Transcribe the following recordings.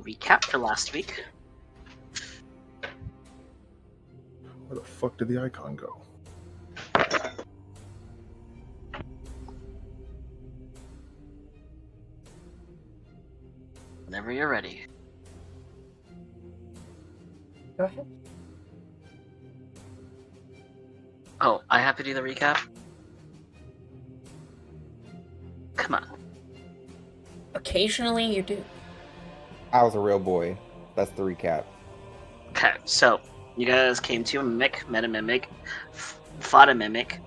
recap for last week. Where the fuck did the icon go? Whenever you're ready. Go ahead. Oh, I have to do the recap? Come on. Occasionally you do. I was a real boy. That's the recap. Okay, so you guys came to a mimic, met a mimic, fought a mimic.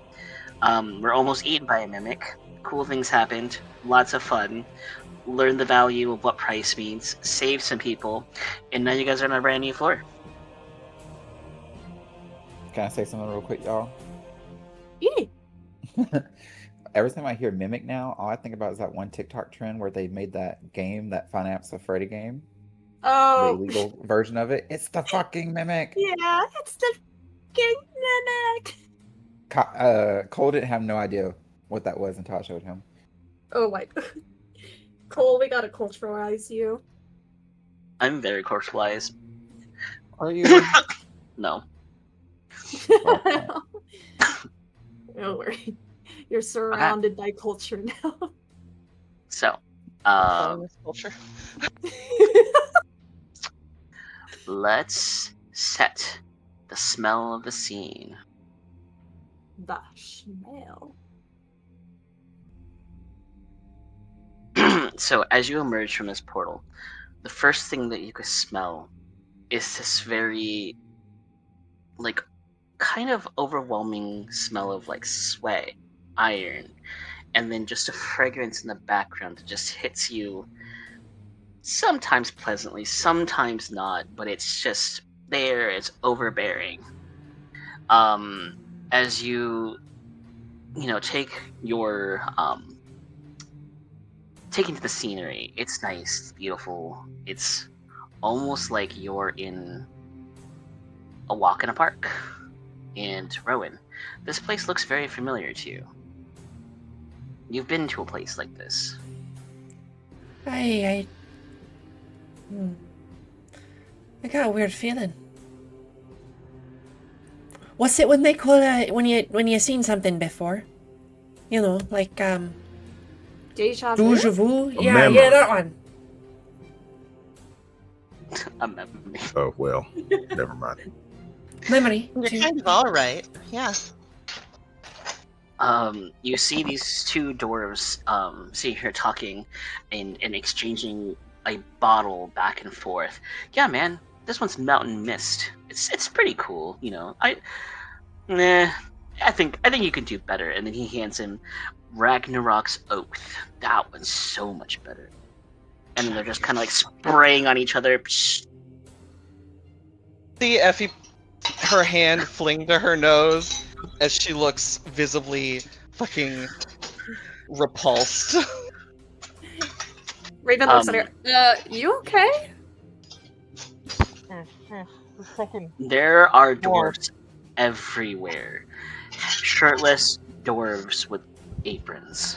Were almost eaten by a mimic. Cool things happened. Lots of fun. Learned the value of what price means. Saved some people. And now you guys are on a brand new floor. Can I say something real quick, y'all? Yeah. Every time I hear Mimic now, all I think about is that one TikTok trend where they made that game, that Five Nights at Freddy game. The Oh, illegal version of it. It's the fucking Mimic. yeah, it's the fucking mimic. Cole didn't have no idea what that was until I showed him. Oh my god. Cole, we gotta culturalize you. I'm very corpse-wise. Are you? No. Don't worry. You're surrounded by culture now. So, culture. let's set the smell of the scene. The smell. So, as you emerge from this portal, the first thing that you could smell is this very, like, kind of overwhelming smell of, like, sweat, iron, and then just a fragrance in the background that just hits you sometimes pleasantly, sometimes not, but it's just there, it's overbearing. As you take your take into the scenery, it's nice, it's beautiful, it's almost like you're in a walk in a park. And Rowan, this place looks very familiar to you. You've been to a place like this. I got a weird feeling. What's it when they call it when you seen something before? You know, like Deja vu? Deja vu? Yeah, memory. yeah, that one. A memory. Oh, well, never mind. Memory. You're kind of all right. Yeah. You see these two dwarves sitting here talking and exchanging a bottle back and forth. Yeah, man, this one's Mountain Mist. It's pretty cool, you know. I think you could do better. And then he hands him Ragnarok's Oath. That one's so much better. And then they're just kind of like spraying on each other. See Effie, her hand fling to her nose as she looks visibly fucking repulsed. Raven looks at her. You okay? There are dwarves everywhere. Shirtless dwarves with aprons.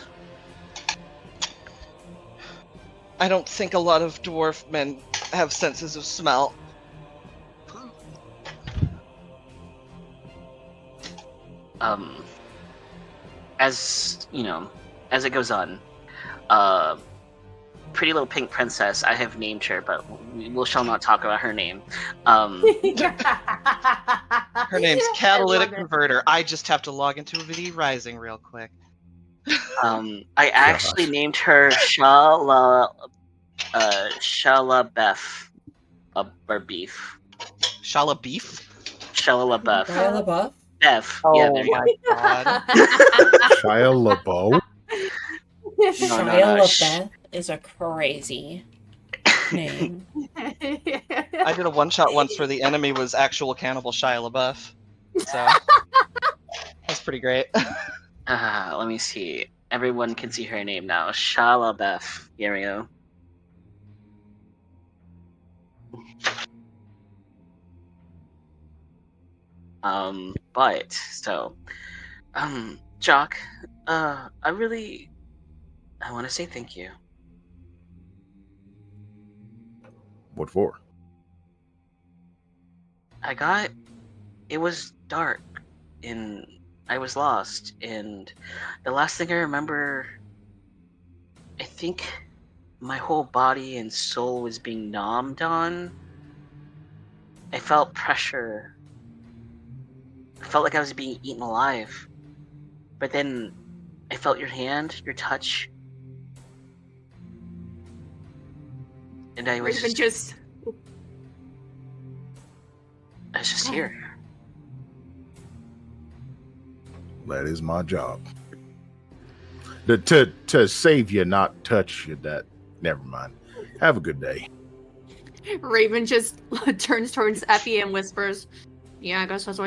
I don't think a lot of dwarf men have senses of smell. As you know, as it goes on, Pretty Little Pink Princess, I have named her, but we shall not talk about her name. Her name's I Catalytic love it. Converter. I just have to log into VD Rising real quick. I actually named her Shalabeth, or Beef. Shala Beef? Shalabeth. Shia LaBeouf? Bev. Oh Yeah, there you my god. Shia LaBeouf? Shia no. LaBeouf is a crazy name. I did a one-shot once where the enemy was actual cannibal Shia LaBeouf. So, that's pretty great. Let me see. Everyone can see her name now. Shalabeth. Here we go. Jock, I want to say thank you. What for? It was dark and I was lost, and the last thing I remember, I think my whole body and soul was being nommed on. I felt pressure. I felt like I was being eaten alive. But then I felt your hand, your touch. And I was Raven just Oh. here. That is my job. To save you, not touch you. That never mind. Have a good day. Raven just turns towards Effie and whispers, "Yeah, I guess that's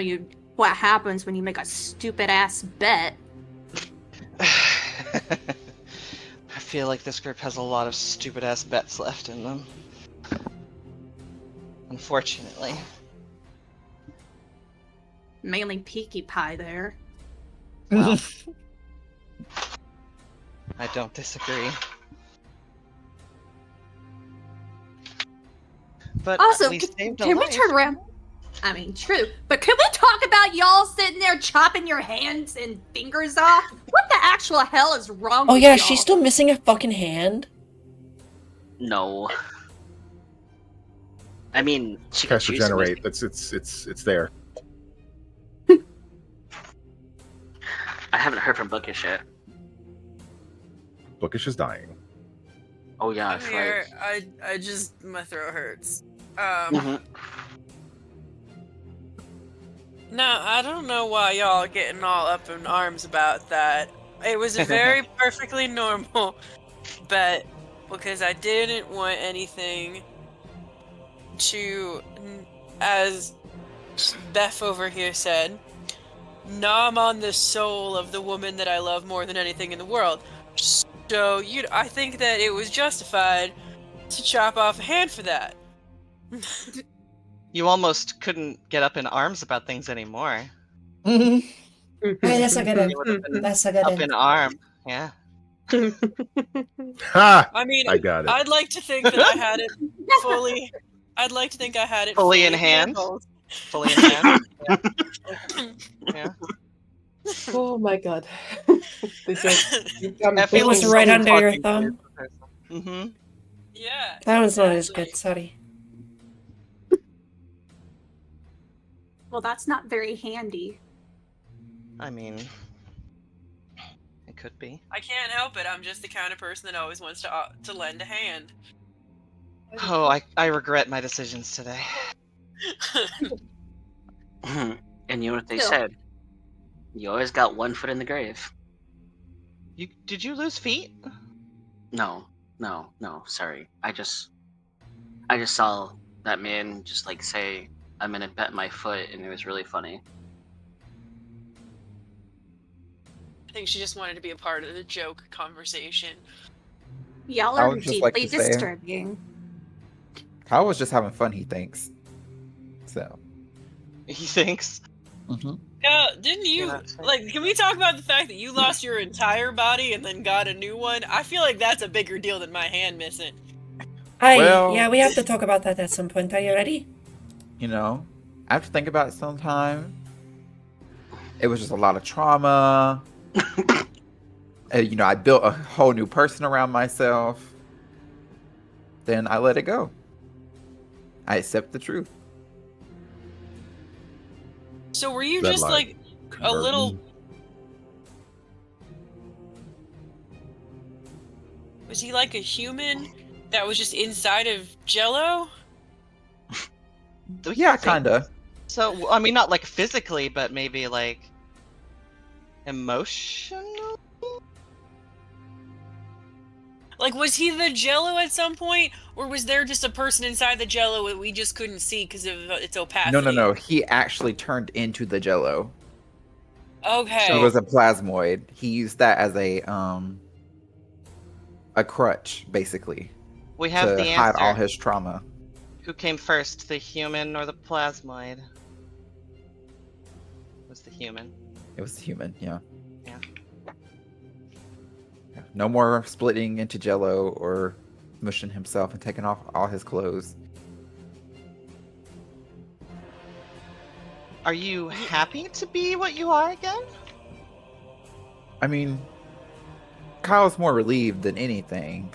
what happens when you make a stupid ass bet." I feel like this group has a lot of stupid ass bets left in them. Unfortunately. Mainly Peaky Pie there. Well, I don't disagree. But Also, we saved a can we life. turn around? I mean, true, but can we talk about y'all sitting there chopping your hands and fingers off? What the actual hell is wrong Oh with yeah, y'all? she's still missing a fucking hand. No. I mean, she could Cast choose to regenerate. miss- It's there. I haven't heard from Bookish yet. Bookish is dying. Oh yeah, I'm that's here. right. I just my throat hurts. Mhm. No, I don't know why y'all are getting all up in arms about that. It was a very perfectly normal bet because I didn't want anything to, as Beth over here said, nom on the soul of the woman that I love more than anything in the world. So, I think that it was justified to chop off a hand for that. You almost couldn't get up in arms about things anymore. Hey, that's a good You would have been That's a good up in arm. Yeah. Ha! I mean, I got it. I'd like to think that I had it fully. I'd like to think I had it Fully in hand? handled. Fully in hand. Yeah. Oh my god. This is, I'm Effie It was feeling- right under your thumb. Mm-hmm. Yeah. That one's not as exactly. good, sorry. Well, that's not very handy. I mean, it could be. I can't help it. I'm just the kind of person that always wants to lend a hand. Oh, I regret my decisions today. And you know what they Still. said? You always got one foot in the grave. Did you lose feet? No, sorry. I just saw that man just like say, "I'm gonna bet my foot," and it was really funny. I think she just wanted to be a part of the joke conversation. Y'all I are would just like deeply to say- disturbing. Kyle was just having fun, he thinks. So. He thinks. Yeah, didn't you? You're not saying- Like, can we talk about the fact that you lost your entire body and then got a new one? I feel like that's a bigger deal than my hand missing. Well- Yeah, we have to talk about that at some point. Are you ready? You know, I have to think about it sometime. It was just a lot of trauma. I built a whole new person around myself. Then I let it go. I accept the truth. So were you That just like like a little? Was he like a human that was just inside of Jello? Yeah, kinda. So, I mean, not like physically, but maybe like emotional? Like, was he the Jello at some point, or was there just a person inside the Jello that we just couldn't see because of its opacity? No. He actually turned into the Jello. Okay. He was a plasmoid. He used that as a crutch, basically, We have to the hide answer. all his trauma. Who came first, the human or the plasmoid? It was the human. It was human, yeah. Yeah. No more splitting into Jello or smushing himself and taking off all his clothes. Are you happy to be what you are again? I mean, Kyle's more relieved than anything.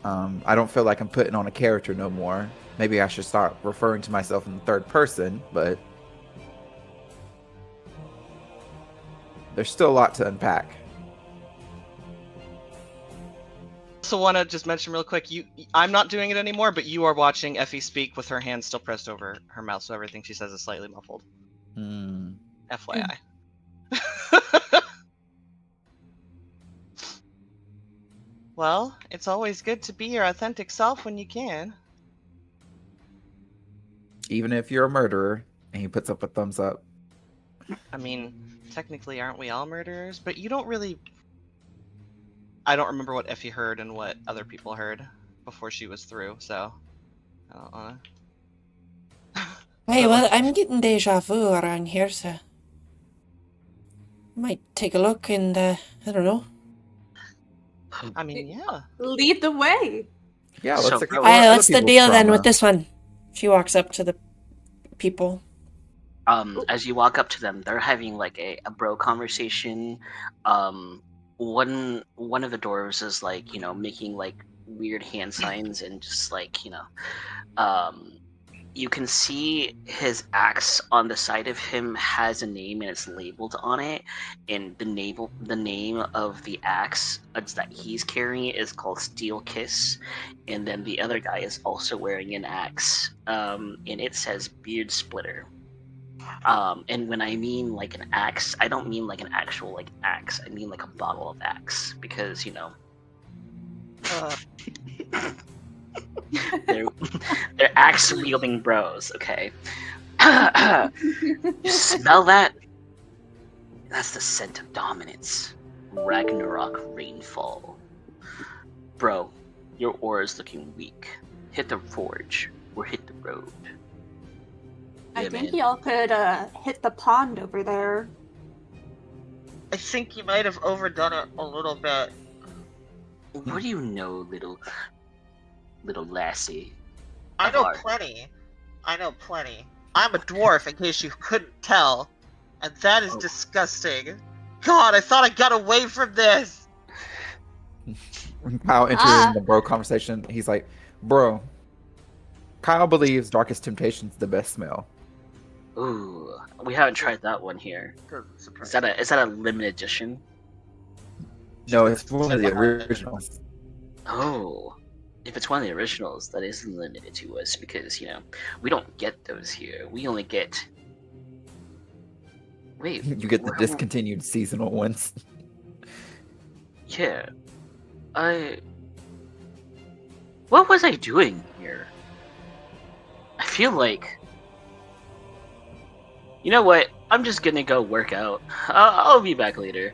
I don't feel like I'm putting on a character no more. Maybe I should start referring to myself in the third person, but there's still a lot to unpack. Also want to just mention real quick, I'm not doing it anymore, but you are watching Effie speak with her hand still pressed over her mouth, so everything she says is slightly muffled. FYI. Well, it's always good to be your authentic self when you can. Even if you're a murderer, and he puts up a thumbs up. I mean, technically, aren't we all murderers? But you don't really... I don't remember what Effie heard and what other people heard before she was through, so... I don't wanna... Hey, well, I'm getting deja vu around here, so... Might take a look and, I don't know. I mean, yeah. Lead the way. Yeah, let's So, explore Aye, other what's the people's deal then trauma. with this one? She walks up to the people. As you walk up to them, they're having like a bro conversation. One of the dwarves is like, you know, making like weird hand signs and just like, you know, you can see his axe on the side of him has a name and it's labeled on it, and the name of the axe that he's carrying is called Steel Kiss, and then the other guy is also wearing an axe, and it says Beard Splitter. And when I mean like an axe, I don't mean like an actual like axe. I mean like a bottle of axe, because you know they're axe wielding bros. Okay, you smell that? That's the scent of dominance. Ragnarok rainfall. Bro, your aura is looking weak. Hit the forge or hit the road. I Yeah, think man. y'all could hit the pond over there. I think you might have overdone it a little bit. What do you know, little lassie? I know Avar. plenty. I'm a dwarf, in case you couldn't tell. And that is Oh. disgusting. God, I thought I got away from this! When Kyle enters Ah. the bro conversation, he's like, bro, Kyle believes Darkest Temptation's the best smell. Ooh, we haven't tried that one here. Is that a limited edition? No, it's one of the originals. Oh, if it's one of the originals, that is limited to us because, you know, we don't get those here. We only get. Wait, You get the wh- discontinued seasonal ones. Yeah, what was I doing here? I feel like. You know what? I'm just gonna go work out. I'll be back later.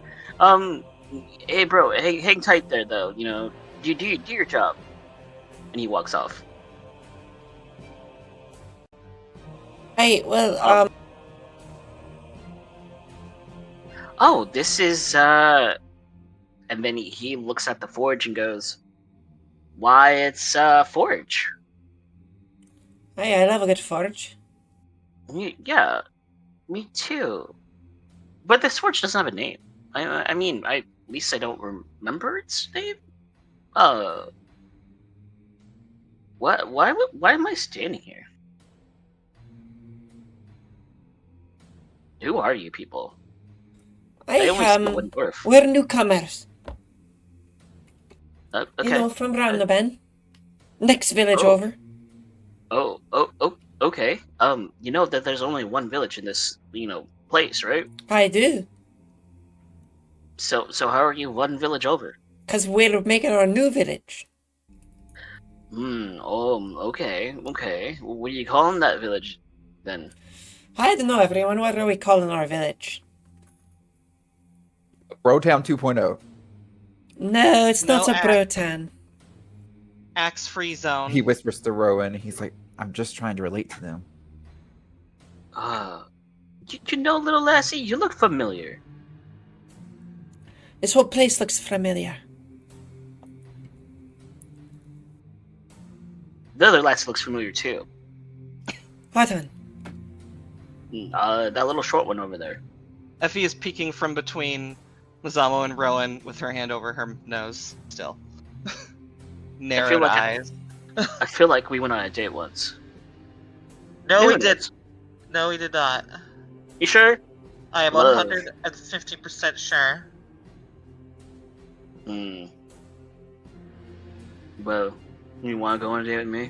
Hey, bro. Hey, hang tight there, though. You know, do your job. And he walks off. Hey, well, Oh, this is And then he looks at the forge and goes, "Why, it's forge." hey, I love a good forge. Yeah, me too. But this forge doesn't have a name. I mean, at least I don't remember its name. What? Why am I standing here? Who are you people? I Hey, only see one dwarf. we're newcomers. Okay. You know, from round the bend. Next village Oh. over. Oh, okay. You know that there's only one village in this, you know, place, right? I do. So how are you one village over? Because we're making our new village. Okay. What are you calling that village, then? I don't know, everyone. What are we calling our village? Brotown 2.0. No, it's not No, a Brotan. Axe free zone. He whispers to Rowan. He's like, I'm just trying to relate to them. You know, little lassie, you look familiar. This whole place looks familiar. The other lassie looks familiar too. What one? That little short one over there. Effie is peeking from between Mazamo and Rowan with her hand over her nose still. Narrowed like eyes. I feel like we went on a date once. No, Maybe we not. did. No, we did not. You sure? I am Love. 150% sure. Hmm. Well, you want to go on a date with me?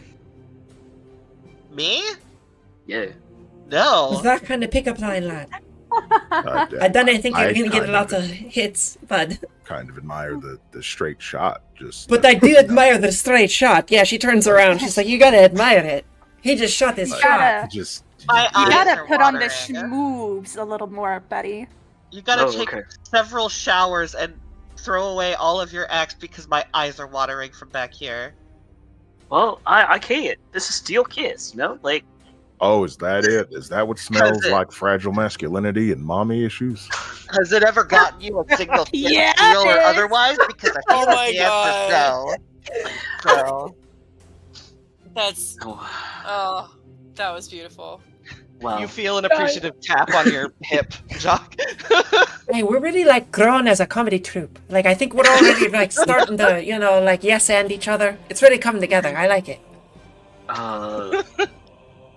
Me? Yeah. No. Was that kind of pickup line, lad? I I don't think you're I gonna get kind lots of- of hits, bud. kind of admire the straight shot. Just But I do admire the straight shot. Yeah, she turns around. She's like, you gotta admire it. He just shot his Like, shot. gotta- just My You eyes gotta are put on the watering. schmoobs a little more, buddy. You gotta Oh, take okay. several showers and throw away all of your acts because my eyes are watering from back here. Well, I can't. This is Steel Kiss, you know? Like, oh, is that it? Is that what smells it- like fragile masculinity and mommy issues? Has it ever gotten you a single kiss, Yeah, real or it is. otherwise? Because I Oh feel like my the answer's no. So, That's oh, oh, that was beautiful. wow. you feel an appreciative tap on your hip, Jock. Hey, we're really like grown as a comedy troupe. Like, I think we're already like starting to, like yes and each other. It's really coming together. I like it.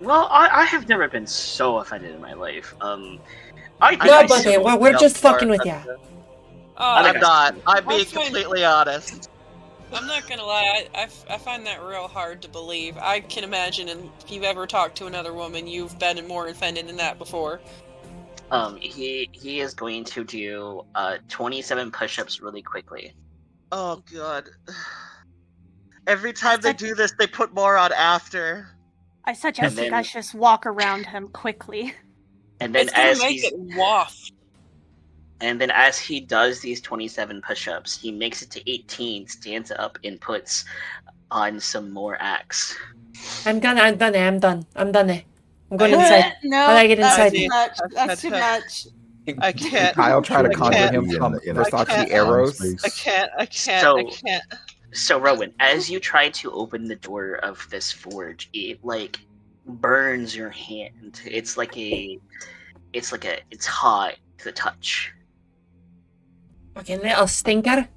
Well, I have never been so offended in my life. I think No, I but still- well, we're just fucking with ya. Oh, I'm not. I'm being I find- completely honest. I'm not gonna lie, I find that real hard to believe. I can imagine, and if you've ever talked to another woman, you've been more offended than that before. He is going to do 27 push-ups really quickly. Oh god. Every time they do this, they put more on after. I suggest And you then- guys just walk around him quickly. And then It's gonna as make he's it waft. and then as he does these 27 push-ups, he makes it to 18, stands up, and puts on some more acts. I'm done. I'm done. I'm going inside. No, How do I get that's inside? too much. That's too much. I can't. Kyle try to I conjure can't. him In some the- in a Versace can't- arrows. I can't. I can't. So- I can't. So Rowan, as you try to open the door of this forge, it like burns your hand. It's hot to the touch. Fucking little stinker.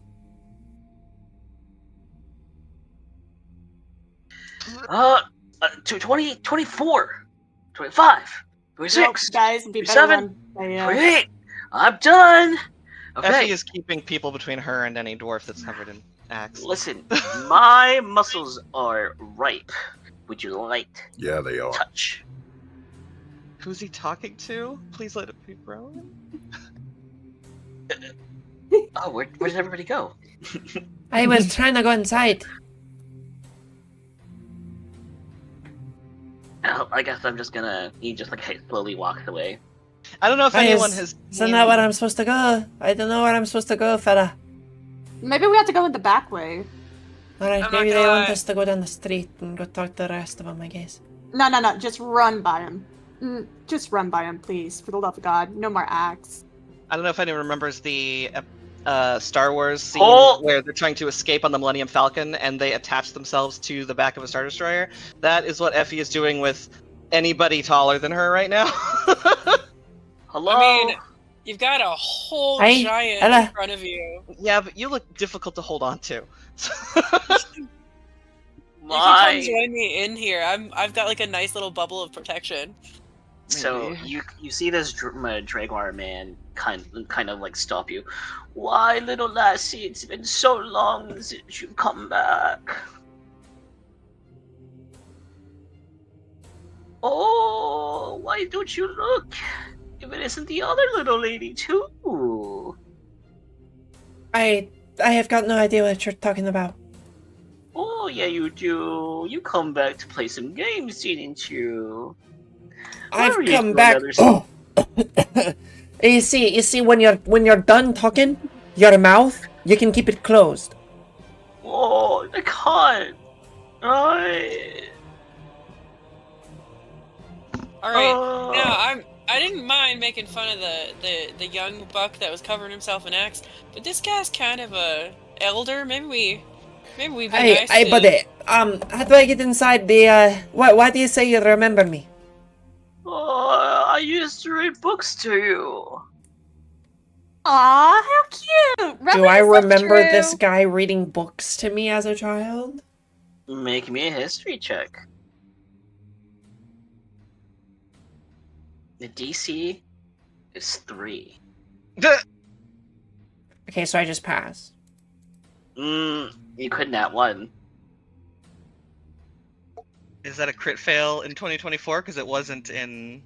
To 20, 24, 25, 26, Guys, be better 27, run by, 28. I'm done. Okay, Effie is keeping people between her and any dwarf that's covered in axe. listen, my muscles are ripe. Would you like Yeah, they are. touch? Who's he talking to? Please let it be Rowan. Oh, where did everybody go? I was trying to go inside. Oh, I guess I'm just gonna. He just like slowly walks away. I don't know if Hi, anyone is- has. Isn't that where I'm supposed to go? I don't know where I'm supposed to go, fella. Maybe we have to go in the back way. Alright, I'm not maybe they gonna want lie. us to go down the street and go talk to the rest of them, I guess. No. Just run by him. Just run by him, please. For the love of God. No more acts. I don't know if anyone remembers the Star Wars scene Halt! where they're trying to escape on the Millennium Falcon and they attach themselves to the back of a Star Destroyer. That is what Effie is doing with anybody taller than her right now. Hello. I mean, you've got a whole Hi, giant Ella. in front of you. Yeah, but you look difficult to hold on to. You can come my. join me in here. I've got like a nice little bubble of protection. So Maybe. you see this Draguar man kind of like stop you. Why, little lassie? It's been so long since you've come back. Oh, why don't you look? If it isn't the other little lady too. I have got no idea what you're talking about. Oh yeah, you do. You come back to play some games, didn't you? I've Where are you come doing back. other stuff? You see, when you're done talking, your mouth, you can keep it closed. Oh, I can't. I... All right, Oh. now I didn't mind making fun of the young buck that was covering himself in axe, but this guy's kind of a elder. Maybe we've been nice Hey, to- buddy. how do I get inside the, why do you say you remember me? Oh, I used to read books to you. Aw, how cute! Do Reverend, I is this remember this true? guy reading books to me as a child? Make me a history check. The DC is 3. Okay, so I just pass. You could nat 1. Is that a crit fail in 2024? Because it wasn't in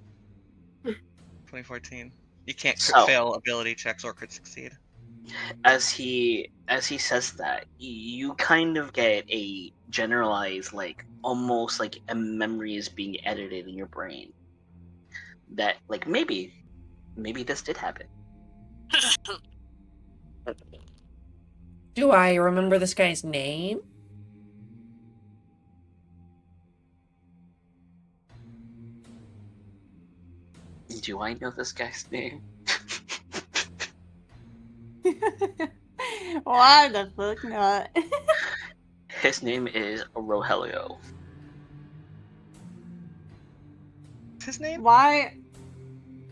2014. You can't crit So- fail ability checks or crit succeed. As he says that, you kind of get a generalized, like, almost like a memory is being edited in your brain. That, like, maybe this did happen. Do I remember this guy's name? Do I know this guy's name? Why the fuck not? His name is Rogelio. What's his name? Why?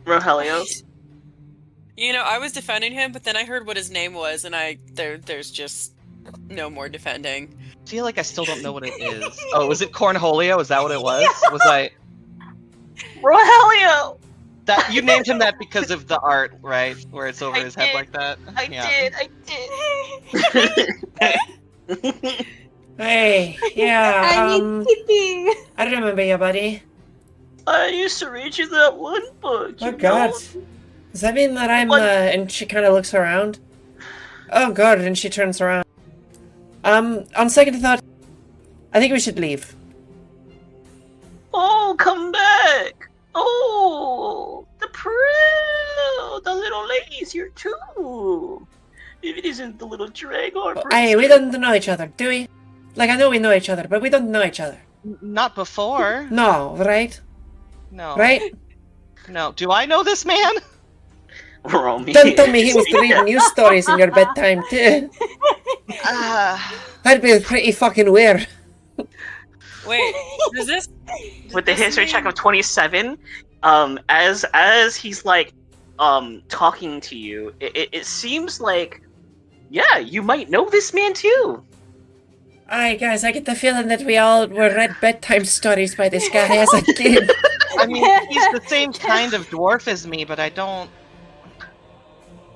Rogelio? You know, I was defending him, but then I heard what his name was, and there's just no more defending. I feel like I still don't know what it is. Oh, was it Cornholio? Is that what it was? Was I Rogelio! that you named him that because of the art, right? Where it's over I his head did. like that? I did. Hey, yeah, I need pee. I remember you, buddy. I used to read you that one book. Oh you god. know? Does that mean that I'm, What? and she kind of looks around? Oh god, and she turns around. On second thought, I think we should leave. Oh, come back! Oh, the little lady's here too. If it isn't the little Dragon. Hey, we don't know each other, do we? Like, I know we know each other, but we don't know each other. Not before. No, right? No. Right? No. Do I know this man? Don't tell me he was reading news stories in your bedtime, too. That'd be pretty fucking weird. Wait, does this With the this history mean- check of 27, as he's like talking to you, it seems like, yeah, you might know this man too. Alright, guys, I get the feeling that we all were read bedtime stories by this guy as a kid. I mean, he's the same kind of dwarf as me, but I don't.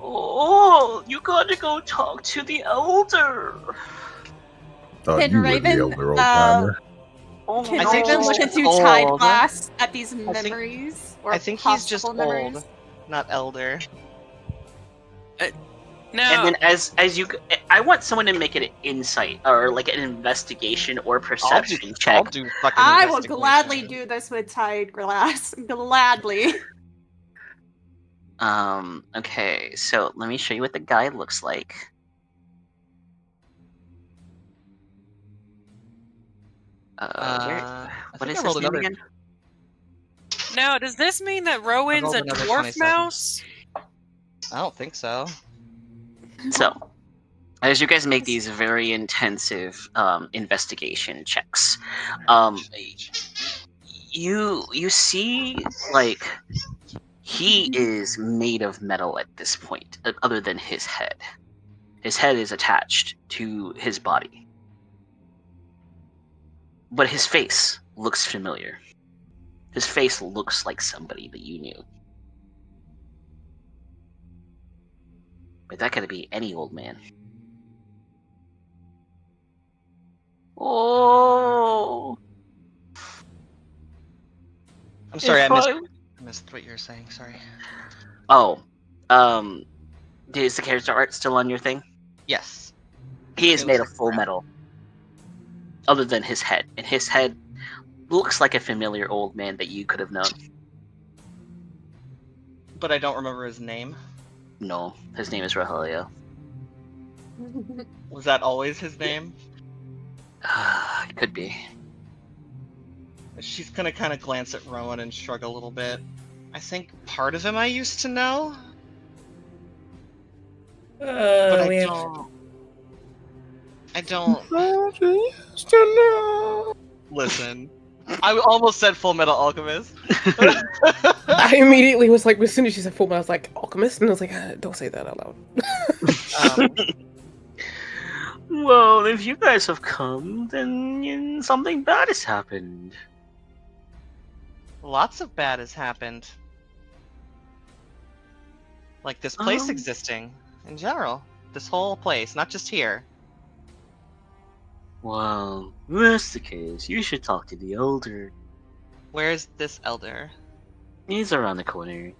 Oh, you gotta go talk to the elder. Thought Can you were the Raven, elder old timer. Oh, Can I think Raven he's look just into Tide old. Glass at these think- memories? Or I think he's just possible memories? old, not elder. No, And then as you, I want someone to make an insight or like an investigation or perception I'll check. do fucking. I will investigation. gladly do this with Tide Glass. Gladly. Okay, so let me show you what the guy looks like. I what think is I rolled his name another. again? now does this mean that Rowan's rolled a another dwarf 27. mouse? I don't think so. So, as you guys make these very intensive investigation checks, you see like he is made of metal at this point, other than his head. His head is attached to his body, but his face looks familiar. His face looks like somebody that you knew. But that could be any old man. Oh. I'm sorry, I if missed what you were saying. Sorry. Oh. Is the character art still on your thing? Yes. He is It made was of full metal. Other than his head. And his head looks like a familiar old man that you could have known. But I don't remember his name. No, his name is Rogelio. Was that always his name? It could be. She's gonna kind of glance at Rowan and shrug a little bit. I think part of him I used to know, but I Weird. don't. I don't listen. I almost said Full Metal Alchemist. I immediately was like, as soon as she said Full Metal, I was like, Alchemist? And I was like, don't say that out loud. Well, if you guys have come, then something bad has happened. Lots of bad has happened. Like this place Um. existing in general. This whole place, not just here. Well, if that's the case, you should talk to the elder. Where's this elder? He's around the corner.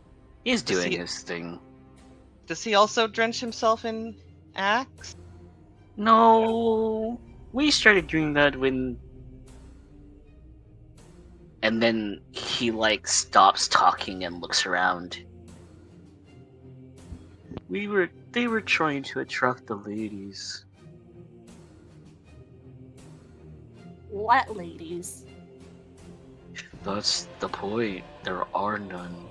He's Does doing he- his thing. Does he also drench himself in axe? No, we started doing that when. And then he stops talking and looks around. They were trying to attract the ladies. What ladies? That's the point. There are none.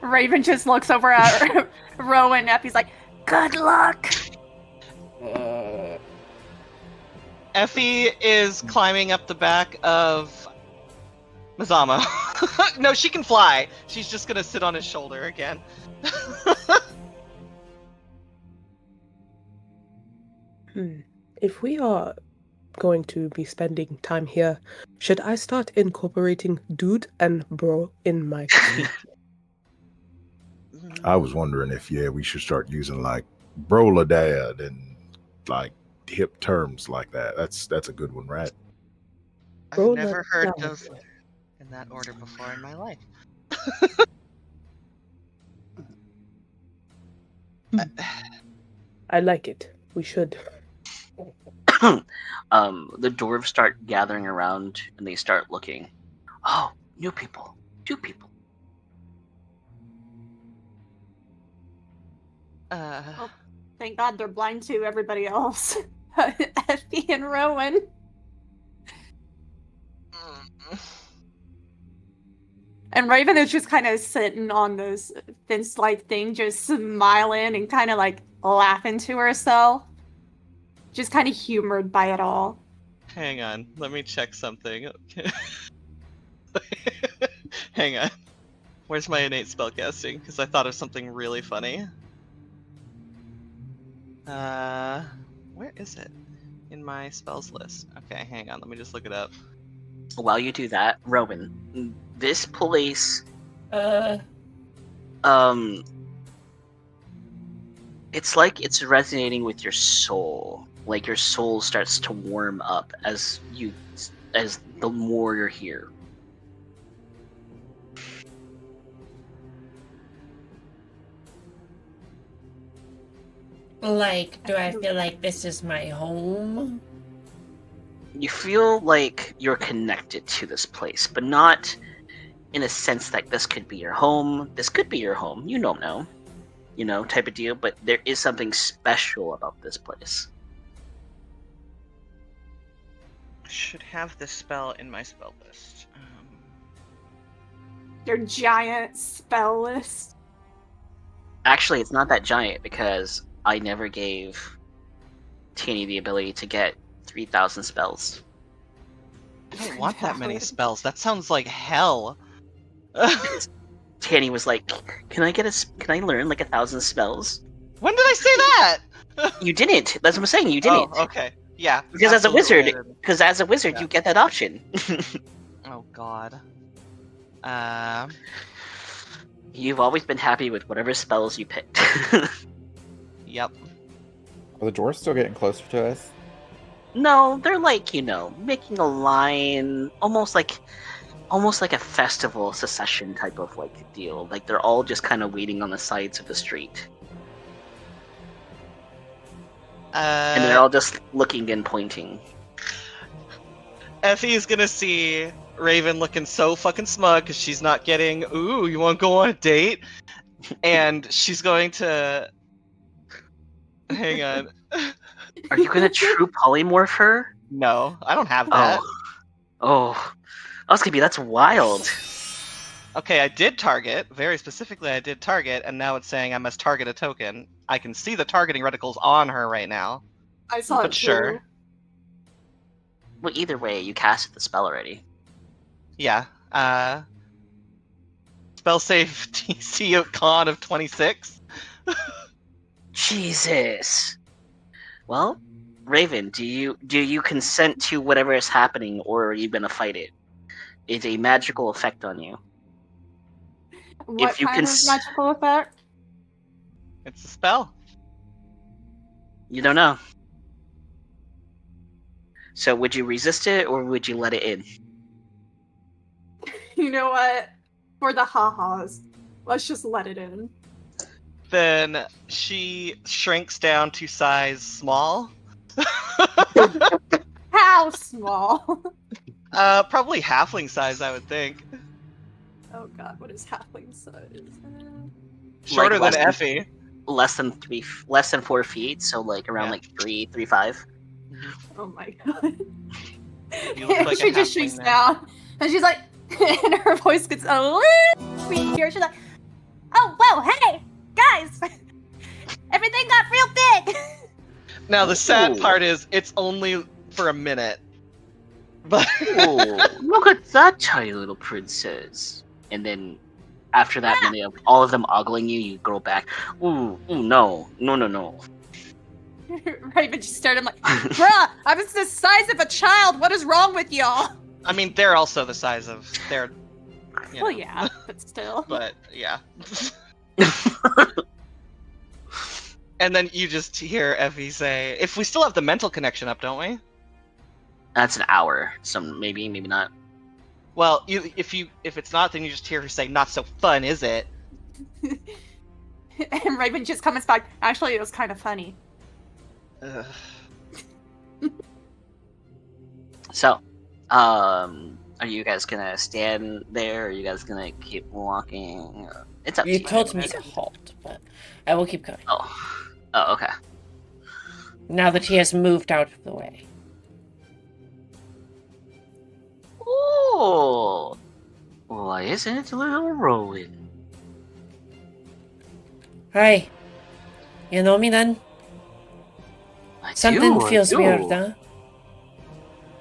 Raven just looks over at Rowan and Effie's like, good luck! Effie is climbing up the back of Mazama. No, she can fly. She's just gonna sit on his shoulder again. If we are going to be spending time here, should I start incorporating dude and bro in my speech? I was wondering if we should start using like brola dad and like hip terms like that. That's a good one, right? I've Roll never that heard down. those in that order before in my life. I like it. We should. The dwarves start gathering around and they start looking. Oh, new people. Two people. Thank God they're blind to everybody else. Effie and Rowan. And Raven is just kind of sitting on this thin slide thing, just smiling and kind of laughing to herself. Just kind of humored by it all. Hang on, let me check something. Hang on. Where's my innate spellcasting? Because I thought of something really funny. Where is it? In my spells list. Okay, hang on, let me just look it up. While you do that, Rowan, this place, it's like it's resonating with your soul. Like your soul starts to warm up as the more you're here. Like, do I feel like this is my home? You feel like you're connected to this place, but not in a sense that this could be your home. This could be your home. You don't know. Type of deal. But there is something special about this place. Should have this spell in my spell list. Your giant spell list. Actually, it's not that giant because I never gave Tanny the ability to get 3,000 spells. I don't want that many spells. That sounds like hell. Tanny was like, "Can I learn 1,000 spells?" When did I say that? You didn't. That's what I'm saying. You didn't. Oh, okay. Yeah. Because as a absolutely. wizard, Yeah. you get that option. Oh God. You've always been happy with whatever spells you picked. Yep. Are the dwarves still getting closer to us? No, they're making a line, almost like a festival secession type of deal. Like they're all just kind of waiting on the sides of the street, and they're all just looking and pointing. Effie's gonna see Raven looking so fucking smug because she's not getting, ooh, you want to go on a date? And she's going to. Hang on. Are you gonna true polymorph her? No, I don't have that. Oh, that's wild. Okay, I did target. Very specifically, I did target, and now it's saying I must target a token. I can see the targeting reticles on her right now. I saw But it sure. too. Well, either way, you casted the spell already. Yeah. Spell save DC of con of 26. Jesus. Well, Raven, do you consent to whatever is happening, or are you gonna fight it? It's a magical effect on you. What you kind of cons- magical effect? It's a spell. You don't know. So would you resist it, or would you let it in? You know what? For the ha-has, let's just let it in. Then she shrinks down to size small. How small? Probably halfling size, I would think. Oh god, what is halfling size? Shorter less than than- Effie. Less than 4 feet, so like around Yeah. like 3.5. Oh my god. You look like a she just halfling shrinks now. down, and she's like, and her voice gets a little weird. She's like, "Oh, whoa, hey, guys, everything got real big." Now the sad Ooh. part is it's only for a minute. But Oh, look at that tiny little princess. And then after that minute of all of them ogling you, you go back. Ooh, no. Raven just stared at him like, "Bruh, I was the size of a child. What is wrong with y'all?" I mean, they're also the size of their. You know, Well, yeah, but still. But yeah. And then you just hear Effie say, "If we still have the mental connection up, don't we?" That's an hour, so maybe not. Well, if it's not, then you just hear her say, "Not so fun, is it?" And Raven just comes back. Actually, it was kind of funny. Ugh. So, are you guys gonna stand there? Or are you guys gonna keep walking? It's up to You you. told me to halt, but I will keep going. Oh, okay. Now that he has moved out of the way. Oh, why isn't it little Rowan? Hi. You know me then? I Something do, I feels do. weird, huh?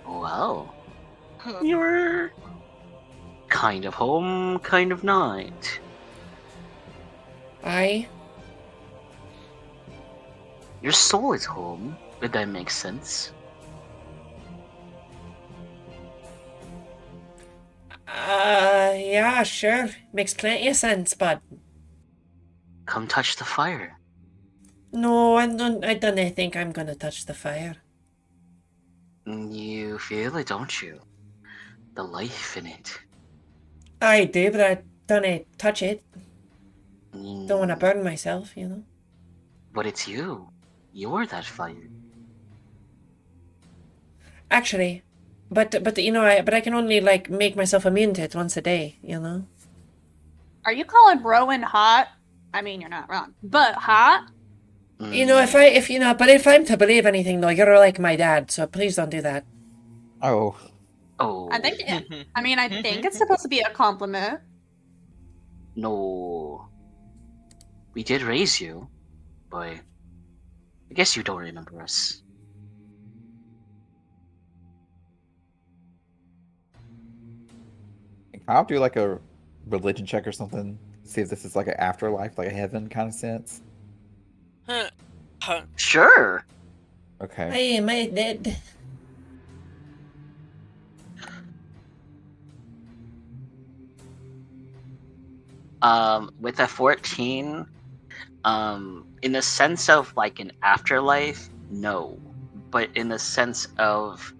Well, you're kind of home, kind of not. Your soul is home, if that makes sense. Yeah, sure. Makes plenty of sense, but Come touch the fire. no, I don't think I'm gonna touch the fire. You feel it, don't you? The life in it. I do, but I don't touch it. Mm, Don't want to burn myself, you know? But it's you. You're that fire. Actually, but you know, I can only like make myself immune to it once a day, you know? Are you calling Rowan hot? I mean, you're not wrong, but hot? You know, if I'm to believe anything though, you're like my dad, so please don't do that. Oh, Oh. I think. I mean, I think it's supposed to be a compliment. No. We did raise you, but I guess you don't remember us. I'll do like a religion check or something. See if this is like an afterlife, like a heaven kind of sense. Sure. Okay. I am dead. With a 14, in the sense of like an afterlife, no. But in the sense of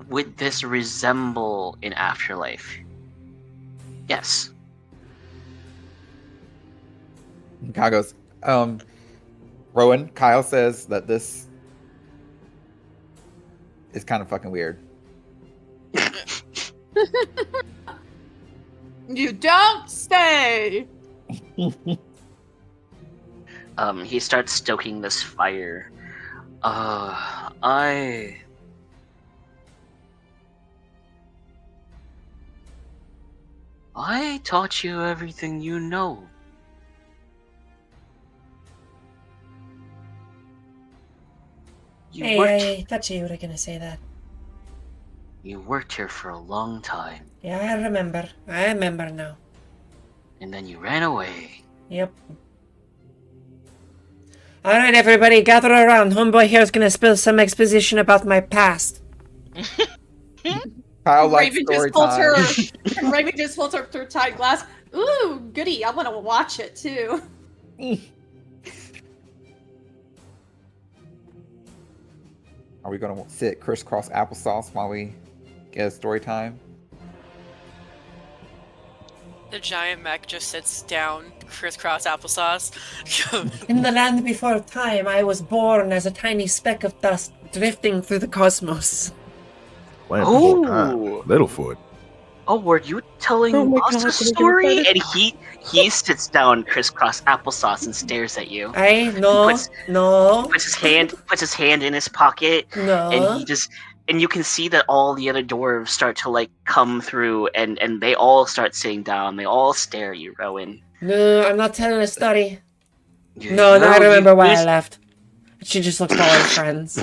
would this resemble an afterlife? Yes. And Kyle goes, Rowan, Kyle says that this is kind of fucking weird. You don't say. He starts stoking this fire. I taught you everything you know. Hey, I thought you were gonna say that. You worked here for a long time, Yeah, I remember. I remember now. and then you ran away. Yep. Alright, everybody, gather around. Homeboy here's gonna spill some exposition about my past. Kyle likes Raven story just pulls time. her. Raven just pulls up her tight glass. Ooh, goody! I want to watch it too. Are we gonna sit crisscross applesauce while we get a story time? The giant mech just sits down, crisscross applesauce. In the land before time, I was born as a tiny speck of dust drifting through the cosmos. Land before Ooh. time. Littlefoot. Oh, were you telling Oh my us God, a can we get story? excited? And he sits down, crisscross applesauce, and stares at you. No, Puts- no, Puts his hand in his pocket, and no. and you can see that all the other dwarves start to like come through, and they all start sitting down. They all stare at you, Rowan. No, I'm not telling a story. You- No, now I you- remember why I you- left. She just looks for old friends.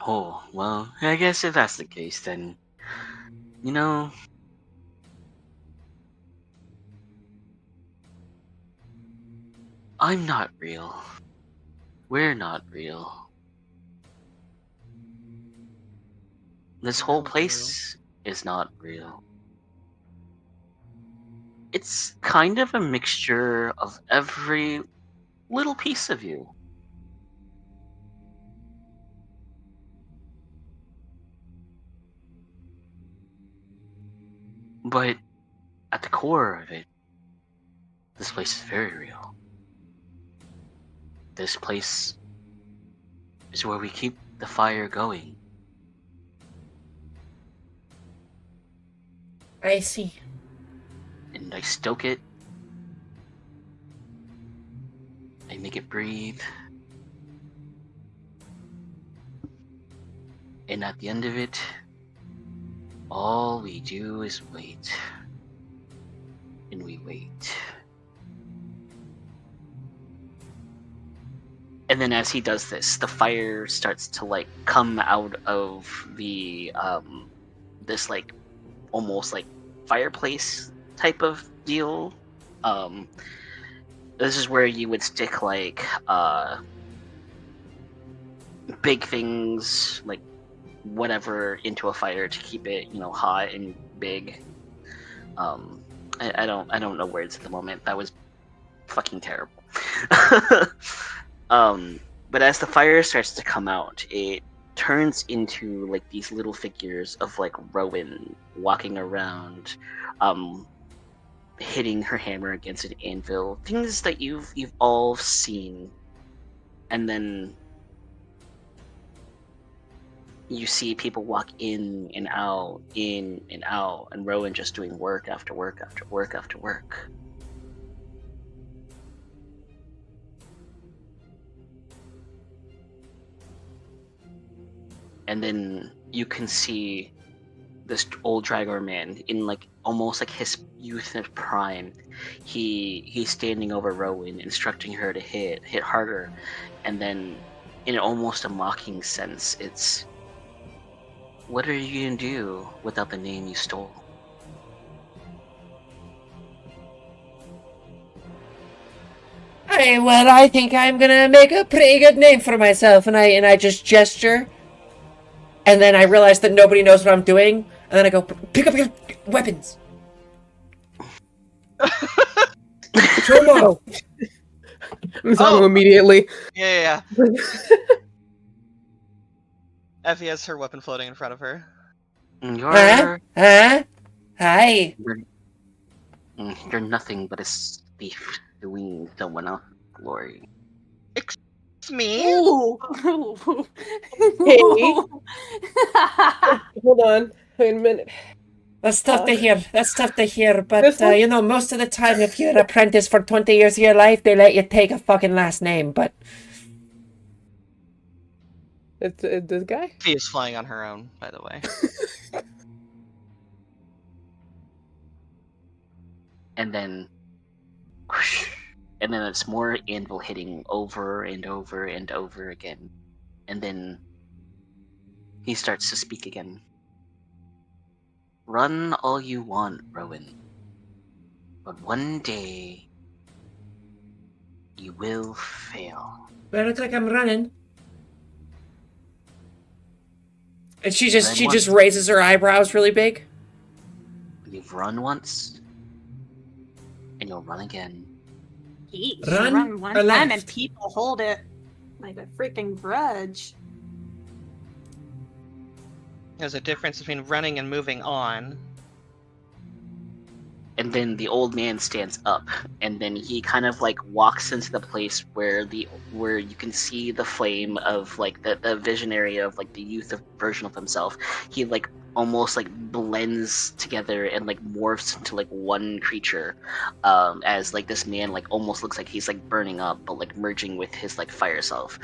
Oh, well, I guess if that's the case, then, you know, I'm not real. We're not real. This whole place is not real. It's kind of a mixture of every little piece of you. But at the core of it, this place is very real. This place is where we keep the fire going. I see. And I stoke it. I make it breathe. And at the end of it, all we do is wait. And we wait. And then as he does this, the fire starts to like come out of the this like almost like fireplace type of deal. This is where you would stick like big things like whatever into a fire to keep it, you know, hot and big. I don't know words at the moment. That was fucking terrible. But as the fire starts to come out, it turns into like these little figures of like Rowan walking around, hitting her hammer against an anvil. Things that you've all seen, and then you see people walk in and out, and Rowan just doing work after work after work after work. And then you can see this old Dragor man in like almost like his youth and prime. He's standing over Rowan, instructing her to hit harder, and then in almost a mocking sense, it's, what are you gonna do without the name you stole? Well, I think I'm gonna make a pretty good name for myself, and I just gesture, and then I realize that nobody knows what I'm doing, and then I go, pick up your weapons. Show 'em off. Zamu immediately. Yeah. Effie has her weapon floating in front of her. Huh? Hi. You're nothing but a thief doing someone else's glory. It's me. Ooh. Hey. Hold on. Wait a minute. That's tough to hear. But, This one- you know, most of the time, if you're an apprentice for 20 years of your life, they let you take a fucking last name, but... It's this guy. Fee is flying on her own, by the way. And then, whoosh, and then it's more anvil hitting over and over and over again. And then he starts to speak again. Run all you want, Rowan. But one day, you will fail. But I look like I'm running. And she just raises her eyebrows really big. You've run once, and you'll run again. Yeesh, Run run one or time and left? people hold it like a freaking grudge. There's a difference between running and moving on. And then the old man stands up, and then he kind of like walks into the place where you can see the flame of like the visionary of like the youth version of himself. He like almost like blends together and like morphs into like one creature, as like this man like almost looks like he's like burning up, but like merging with his like fire self.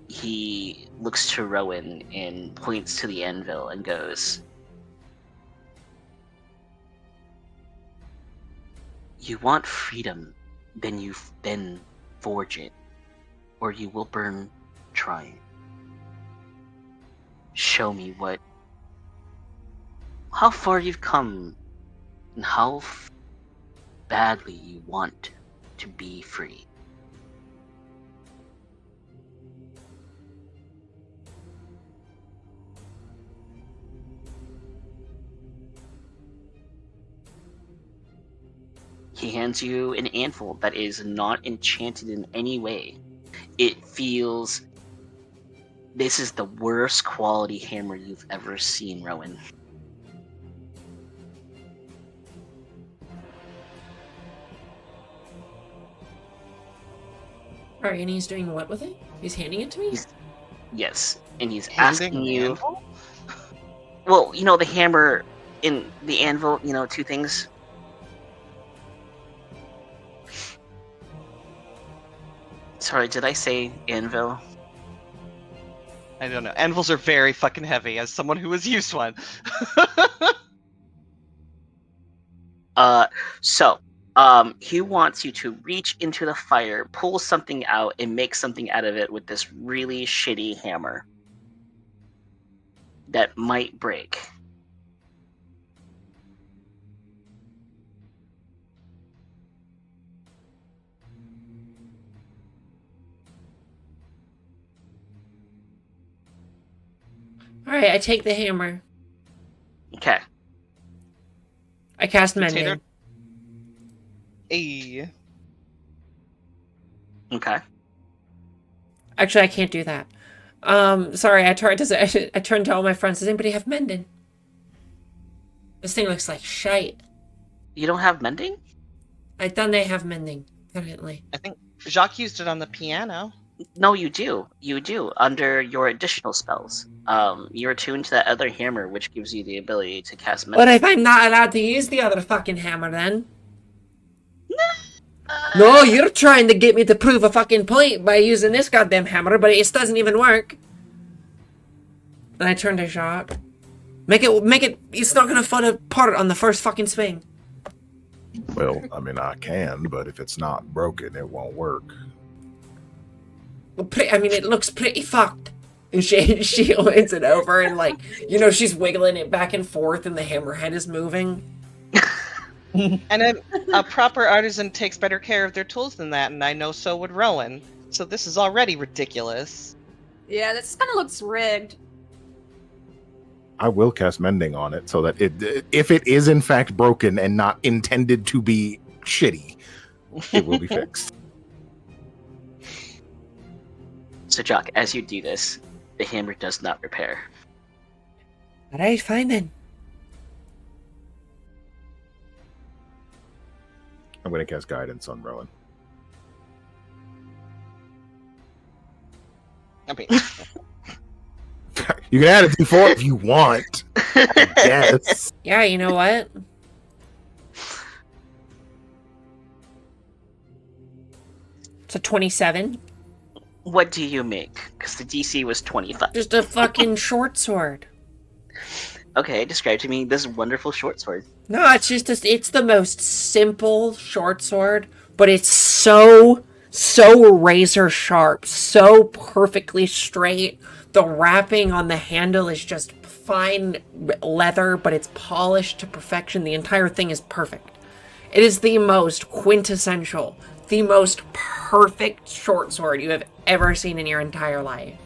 He looks to Rowan and points to the anvil and goes, "You want freedom, then forge it, or you will burn trying. Show me how far you've come, and how badly you want to be free." He hands you an anvil that is not enchanted in any way. It feels... This is the worst quality hammer you've ever seen, Rowan. Alright, and he's doing what with it? He's handing it to me? Yes, and he's Handing asking the you... anvil? Well, you know, the hammer and the anvil, you know, two things. Sorry, did I say anvil? I don't know. Anvils are very fucking heavy, as someone who has used one. He wants you to reach into the fire, pull something out, and make something out of it with this really shitty hammer that might break. Alright, I take the hammer. Okay. I cast Potato- Mending. Ayy. Okay. Actually, I can't do that. Sorry, I turned to all my friends. Does anybody have Mending? This thing looks like shite. You don't have mending? I thought they have Mending, apparently. I think Jacques used it on the piano. No, you do. You do. Under your additional spells. You're attuned to that other hammer, which gives you the ability to cast mending. What if I'm not allowed to use the other fucking hammer then? No, you're trying to get me to prove a fucking point by using this goddamn hammer, but it doesn't even work. And I turn to Jacques. Make it, it's not gonna fall apart on the first fucking swing. Well, I mean, I can, but if it's not broken, it won't work. Well, it looks pretty fucked. And she leans it over and, like, you know, she's wiggling it back and forth and the hammerhead is moving. And a proper artisan takes better care of their tools than that, and I know so would Rowan. So this is already ridiculous. Yeah, this kind of looks rigged. I will cast mending on it so that if it is in fact broken and not intended to be shitty, it will be fixed. So, Jock, as you do this, the hammer does not repair. Alright, fine then. I'm going to cast guidance on Rowan. I mean, You can add a D4 if you want. Yes. Yeah, you know what? It's a 27. What do you make? Because the DC was 25. Just a fucking short sword. Okay, describe to me this wonderful short sword. No, it's the most simple short sword, but it's so razor sharp, so perfectly straight. The wrapping on the handle is just fine leather, but it's polished to perfection. The entire thing is perfect. It is the most quintessential, the most perfect short sword you have ever seen in your entire life.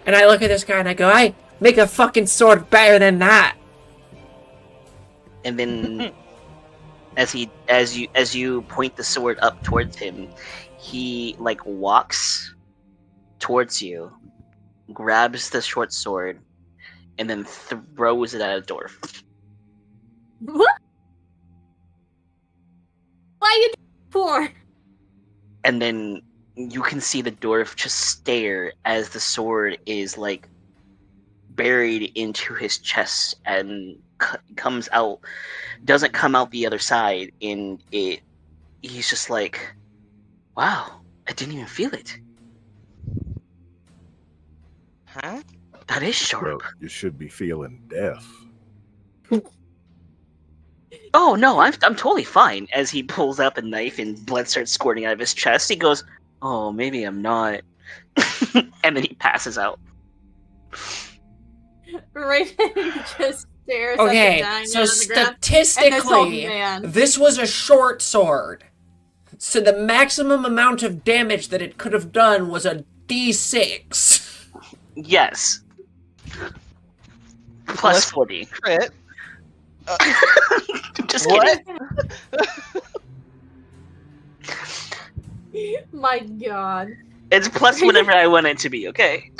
And I look at this guy and I go, I make a fucking sword better than that. And then, as you point the sword up towards him, he like walks towards you, grabs the short sword, and then throws it at a dwarf. What? Why are you for? And then you can see the dwarf just stare as the sword is like buried into his chest and doesn't come out the other side, and he's just like, wow, I didn't even feel it. Huh? That is sharp. Well, you should be feeling death. Oh no, I'm totally fine. As he pulls up a knife and blood starts squirting out of his chest, he goes, oh, maybe I'm not. And then he passes out. Raven just stares Okay, at the dying so man on the ground. statistically, man. this was a short sword. So the maximum amount of damage that it could have done was a D6. Yes. Plus 40. Crit. Just What? kidding. My god. It's plus whatever I want it to be, okay?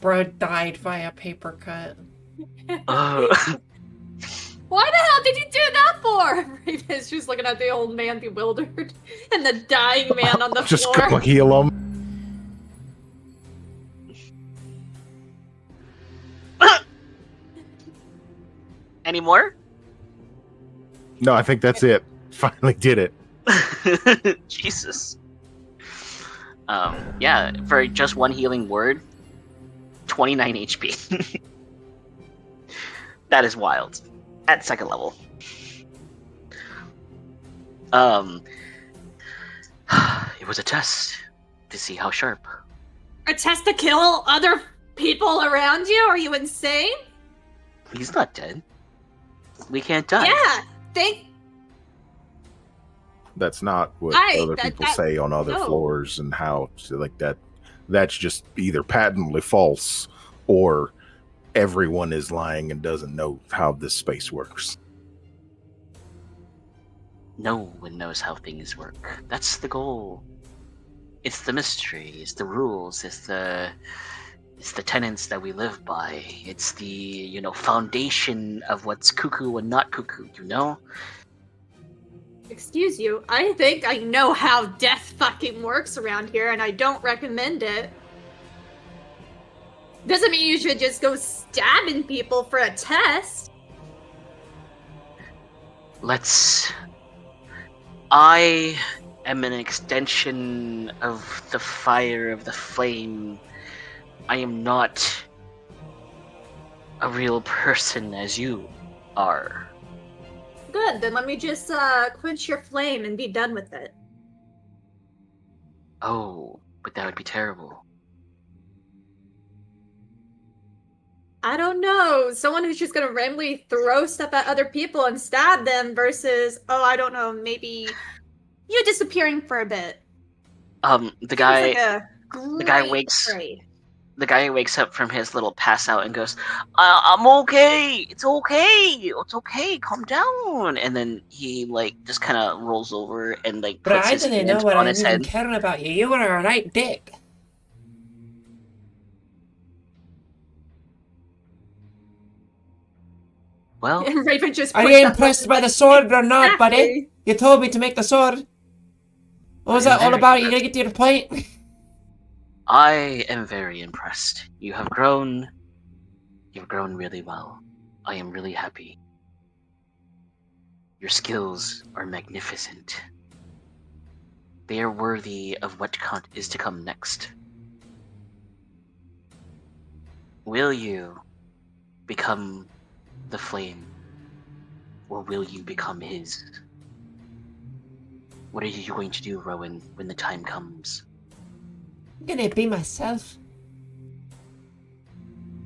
Bro died via paper cut. Uh, Why the hell did you do that for? Raven's just looking at the old man bewildered and the dying man on the Just floor. go heal him. any more? No, I think that's it. Finally did it. Jesus. Yeah, for just one healing word, 29 HP. That is wild. At second level. It was a test to see how sharp. A test to kill other people around you? Are you insane? He's not dead. We can't die. Yeah. Think. That's not what Right, other people say on other no. floors, and how like that. That's just either patently false or everyone is lying and doesn't know how this space works. No one knows how things work. That's the goal. It's the mystery. It's the rules. It's the tenets that we live by. It's the foundation of what's cuckoo and not cuckoo. Excuse you. I think I know how death fucking works around here, and I don't recommend it. Doesn't mean you should just go stabbing people for a test. I am an extension of the fire of the flame. I am not a real person as you are. Good, then let me just quench your flame and be done with it. Oh, but that would be terrible. I don't know. Someone who's just gonna randomly throw stuff at other people and stab them versus, oh, I don't know, maybe you disappearing for a bit. The guy The guy wakes up from his little pass out and goes, I'm okay. It's okay. Calm down. And then he just kind of rolls over and But puts I his didn't hand know what on I his was even head. caring about you. You were a right dick. Well, And Raven just Are puts you that impressed button by the sword or not, buddy? Exactly. You told me to make the sword. What was I am that all very about? You gonna get to your point? I am very impressed. You've grown really well. I am really happy. Your skills are magnificent. They are worthy of what is to come next. Will you become the flame, or will you become his? What are you going to do, Rowan, when the time comes? I'm gonna be myself.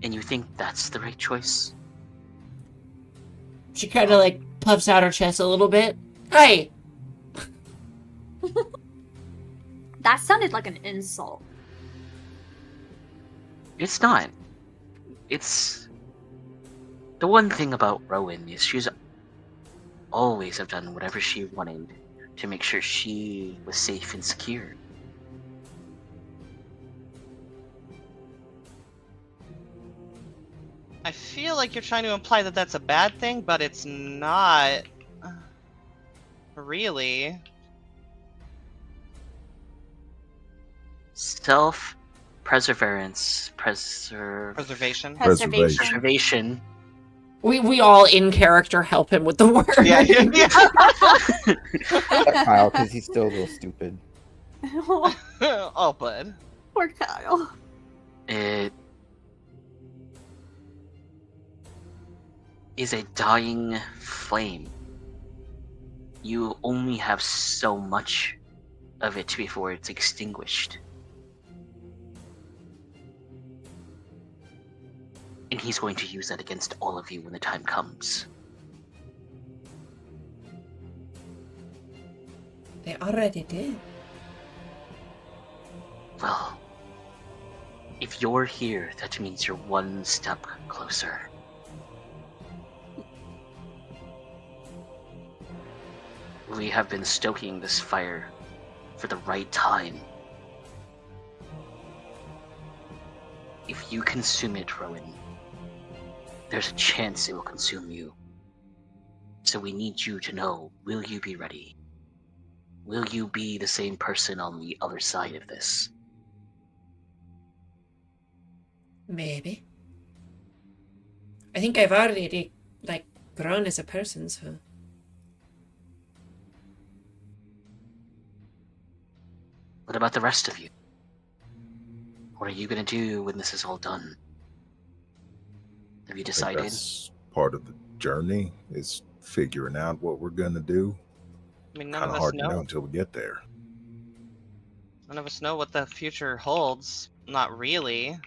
And you think that's the right choice? She kind of like puffs out her chest a little bit. Hey, That sounded like an insult. It's not. It's... The one thing about Rowan is she's always have done whatever she wanted to make sure she was safe and secure. I feel like you're trying to imply that that's a bad thing, but it's not. Really. Self-preservation, Preservation. preservation. we all in character help him with the word. Yeah. Kyle, because he's still a little stupid. Oh, bud. Poor Kyle. It is a dying flame. You only have so much of it before it's extinguished. And he's going to use that against all of you when the time comes. They already did. Well, if you're here, that means you're one step closer. We have been stoking this fire for the right time. If you consume it, Rowan, there's a chance it will consume you. So we need you to know, will you be ready? Will you be the same person on the other side of this? Maybe. I think I've already, like, grown as a person, so... What about the rest of you? What are you gonna do when this is all done? Have you I think decided? that's part of the journey, is figuring out what we're gonna do. I mean, none Kind of of us hard to know. know until we get there. None of us know what the future holds. Not really.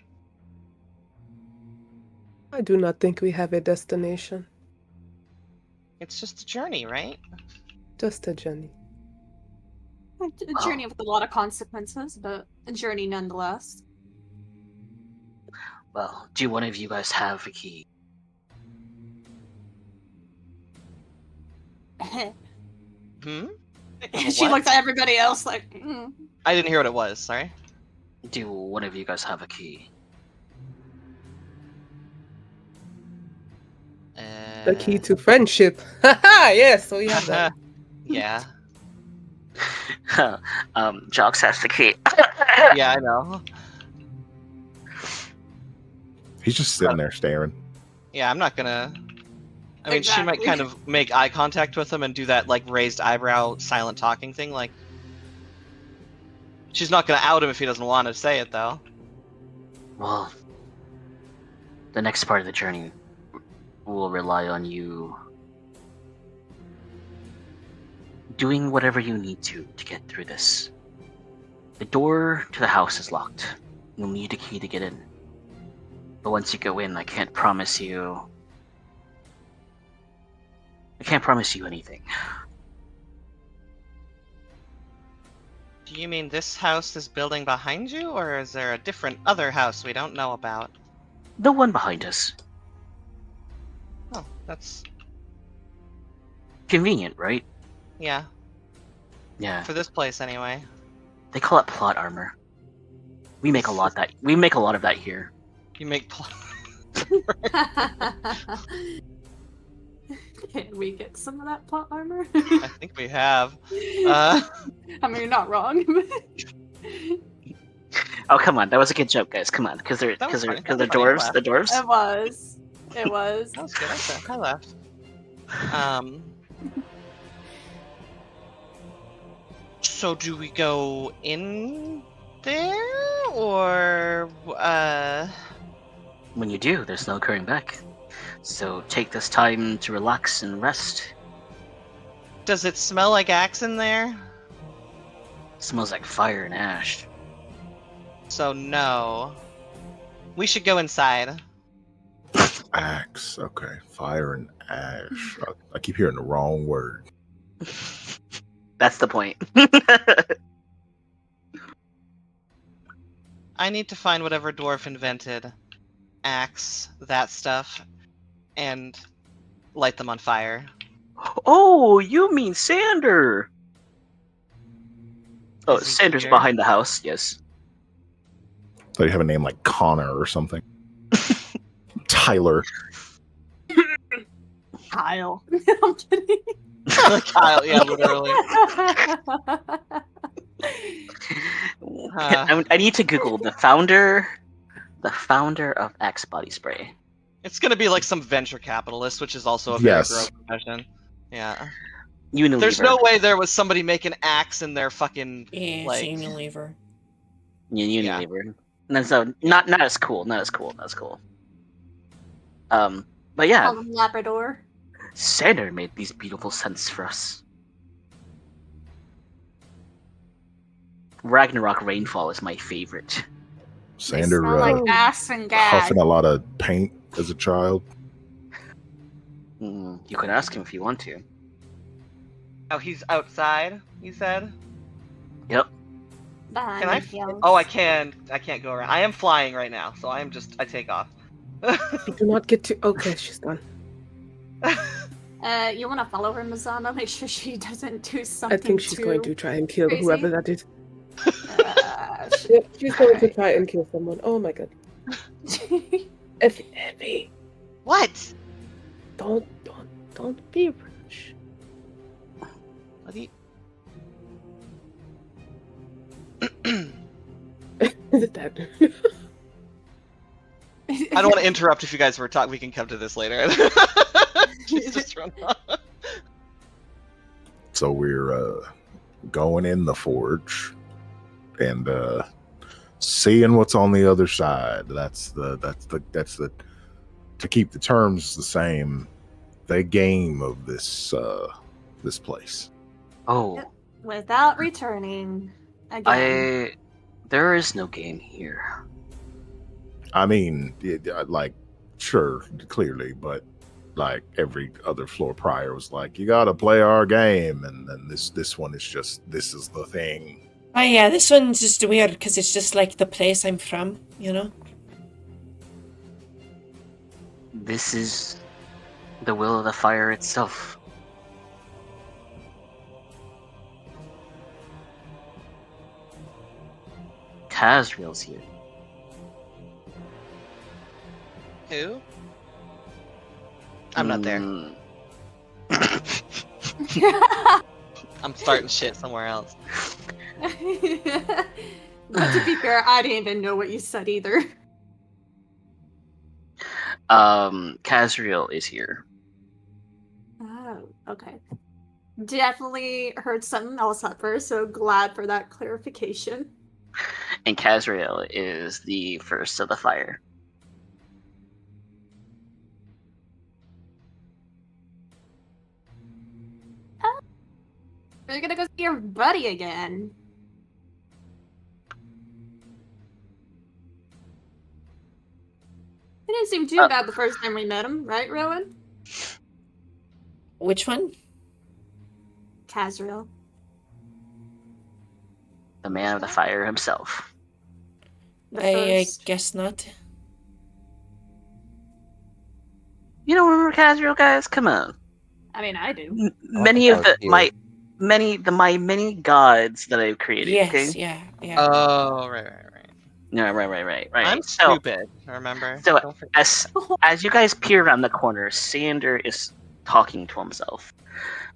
I do not think we have a destination, It's just a journey, right? just a journey. A journey with a lot of consequences, but a journey nonetheless. Well, do one of you guys have a key? Hmm? She What? looks at everybody else like, I didn't hear what it was. Sorry. Do one of you guys have a key? The key to friendship. Haha, yes, so we have that. Yeah. Jox has the key. Yeah, I know. He's just sitting there staring. Yeah, I'm not gonna. I mean, she might Exactly. kind of make eye contact with him and do that, like, raised eyebrow, silent talking thing. Like, she's not gonna out him if he doesn't want to say it, though. Well, the next part of the journey will rely on you doing whatever you need to get through this. The door to the house is locked. You'll need a key to get in. But once you go in, I can't promise you anything. Do you mean this house is building behind you, or is there a different other house we don't know about? The one behind us. Oh, that's Convenient, right? yeah. Yeah. For this place, anyway. They call it plot armor. We make a lot of that here. You make Can we get some of that plot armor? I think we have. I mean, you're not wrong. Oh come on, that was a good joke, guys. Come on, because they're That was funny. That they're was funny. dwarves. The It dwarves. was. It was. That was good. I laughed. So do we go in there, or When you do, there's no going back. So take this time to relax and rest. does it smell like axe in there? It smells like fire and ash. So no. We should go inside. Axe. Okay. Fire and ash. I keep hearing the wrong word. That's the point. I need to find whatever dwarf invented axe, that stuff, and light them on fire. Oh, you mean Sander? Oh, Is he Sander's here? behind the house, yes. So you have a name like Connor or something. Tyler. Kyle. I'm kidding. Kyle, yeah, literally. I need to Google the founder of Axe Body Spray. It's gonna be like some venture capitalist, which is also a Yes. very gross profession. Yeah. Unilever. There's no way there was somebody making axe in their fucking Yeah, like. Unilever. Yeah, Yeah. Unilever. No, so not as cool. Not as cool. But yeah, Call him Labrador. Sander made these beautiful scents for us. Ragnarok Rainfall is my favorite. They Sander smell like ass and gas. huffing a lot of paint as a child. You can ask him if you want to. Oh, he's outside. You said. Yep. Behind Can I? the hills. Oh, I can't go around. I am flying right now, so I take off. You do not get to. Okay, she's done. You want to follow her, Mazama? Make sure she doesn't do something. I think she's going to try and kill crazy. whoever that is. Shit. Yep, she's going to try and kill someone. Oh my god. Effie, What? don't be rash. What do you... Is it that? I don't want to interrupt if you guys were talking. We can come to this later. She's just run off. So we're going in the forge and seeing what's on the other side. That's the to keep the terms the same, the game of this this place. Oh, Without returning again. there is no game here. I mean, like, sure, clearly, but like every other floor prior was like, you gotta play our game, and then this one is just, this is the thing. Oh yeah, this one's just weird because it's just like the place I'm from, you know? This is the will of the fire itself. Kazriel's here. Who? I'm not there. I'm starting shit somewhere else. But to be fair, I didn't even know what you said either. Kazriel is here. Oh, okay. Definitely heard something else at first, so glad for that clarification. And Kazriel is the first of the fire. You're gonna go see your buddy again. It didn't seem too bad the first time we met him, right, Rowan? Which one? Kazriel. The man of the fire himself. The I first. guess not. You don't remember Kazriel, guys? Come on. I mean, I do. Many of my many gods that I've created. Yes, okay? yeah. Oh, right. Yeah, right. I'm So, stupid. Remember? So Don't forget. as you guys peer around the corner, Sander is talking to himself,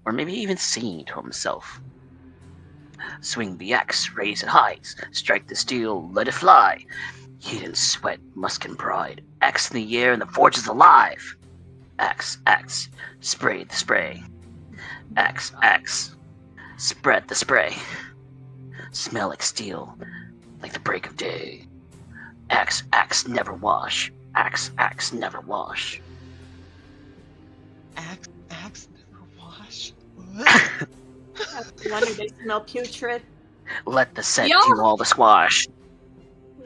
or maybe even singing to himself. Swing the axe, raise it high, strike the steel, let it fly. Heat and sweat, musk and pride. Axe in the air and the forge is alive. Axe, spray the spray. Axe, spread the spray. Smell like steel, like the break of day. Axe, axe, never wash. Axe, axe, never wash. Axe, never wash. No wonder they smell putrid. Let the set Y'all- do all the squash.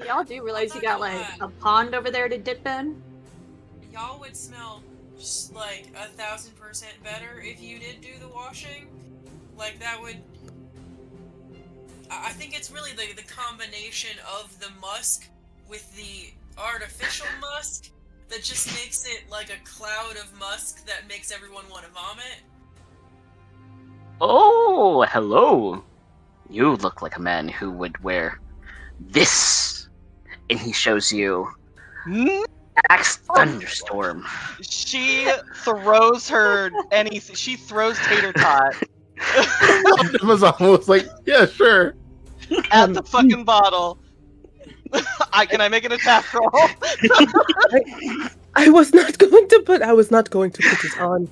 Y'all do realize you got like a pond over there to dip in? Y'all would smell just like 1,000% better if you did do the washing. Like that would. I think it's really the combination of the musk with the artificial musk that just makes it like a cloud of musk that makes everyone want to vomit. Oh, hello. You look like a man who would wear this. And he shows you Axe Thunderstorm. She throws her anything. She throws Tater Tot Amazon was like, yeah, sure. at the fucking bottle. Can I make an attack roll? I was not going to put it on.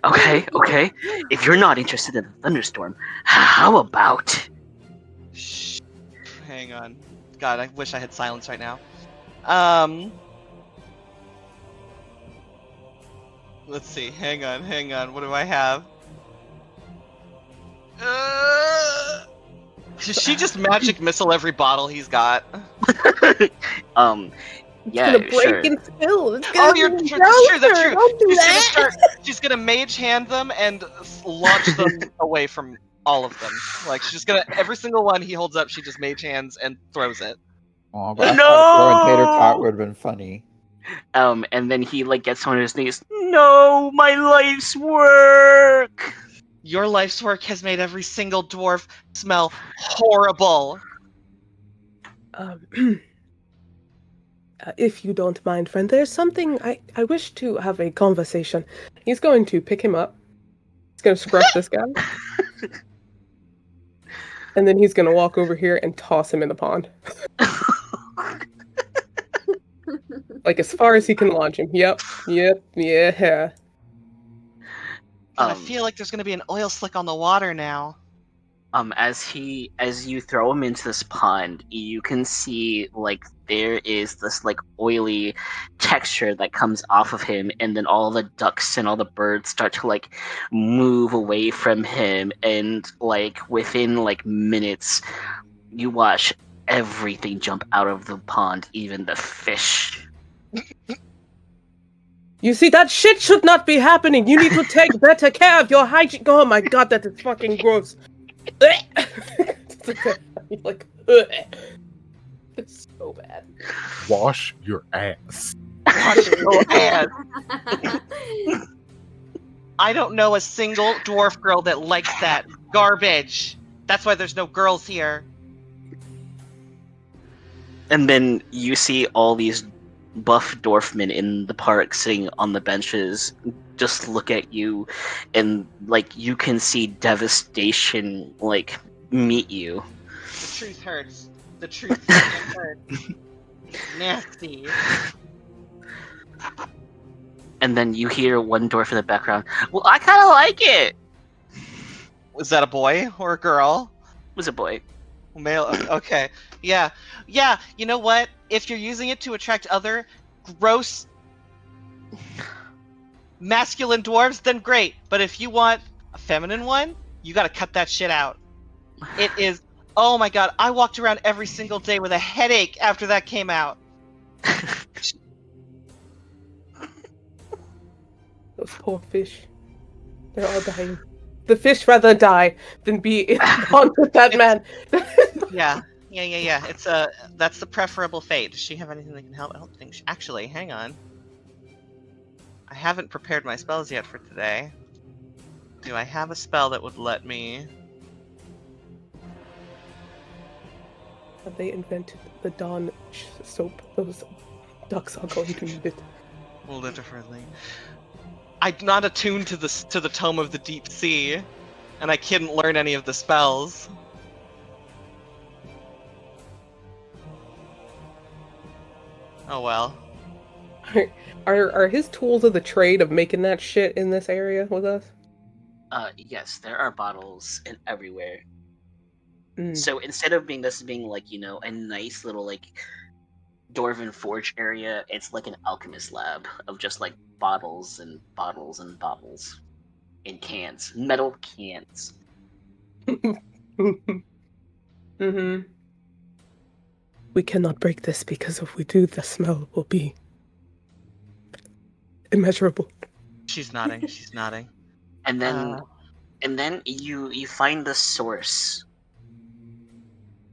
Okay. If you're not interested in the thunderstorm, how about... Shh. Hang on. God, I wish I had silence right now. Let's see. Hang on. What do I have? Does she just magic missile every bottle he's got? Yeah, It's gonna break sure. and spill. It's Oh, gonna that's be true. That's true. Don't do She's gonna that. she's gonna mage hand them and launch them away from all of them. Like she's just gonna every single one he holds up, she just mage hands and throws it. Oh, but I No! thought throwing Tater Tot would have been funny. And then he like gets on his knees. No, my life's work. Your life's work has made every single dwarf smell horrible. If you don't mind, friend, there's something I wish to have a conversation. He's going to pick him up. He's going to scruff this guy. And then he's going to walk over here and toss him in the pond. Like, as far as he can launch him. Yep, yeah. I feel like there's gonna be an oil slick on the water now. As you throw him into this pond, you can see like there is this like oily texture that comes off of him, and then all the ducks and all the birds start to like move away from him, and like within like minutes, you watch everything jump out of the pond, even the fish. You see, that shit should not be happening. You need to take better care of your hygiene. Oh my god, that is fucking gross. Like, it's so bad. Wash your ass. Wash your ass. I don't know a single dwarf girl that likes that garbage. That's why there's no girls here. And then you see all these buff dwarfmen in the park sitting on the benches just look at you, and like you can see devastation like meet you. The truth hurts. The truth fucking hurts. Nasty. And then you hear one dwarf in the background. Well, I kind of like it. Was that a boy or a girl? It was a boy. Male. Okay. Yeah. You know what? If you're using it to attract other gross masculine dwarves, then great. But if you want a feminine one, you gotta cut that shit out. It is. Oh my god! I walked around every single day with a headache after that came out. Those poor fish. They're all dying. The fish rather die than be in bond with that man. Yeah. It's that's the preferable fate. Does she have anything that can help? I don't think she... Actually, hang on. I haven't prepared my spells yet for today. Do I have a spell that would let me? They invented the Dawn soap. Those ducks are going to need it. Literally. I'm not attuned to the Tome of the Deep Sea, and I couldn't learn any of the spells. Oh well. Are his tools of the trade of making that shit in this area with us? Yes, there are bottles everywhere. So instead of being like, a nice little like Dwarven forge area, it's like an alchemist lab of just like bottles and bottles and bottles in cans, metal cans. Mm-hmm. We cannot break this because if we do, the smell will be immeasurable. She's nodding. She's nodding. And then you find the source.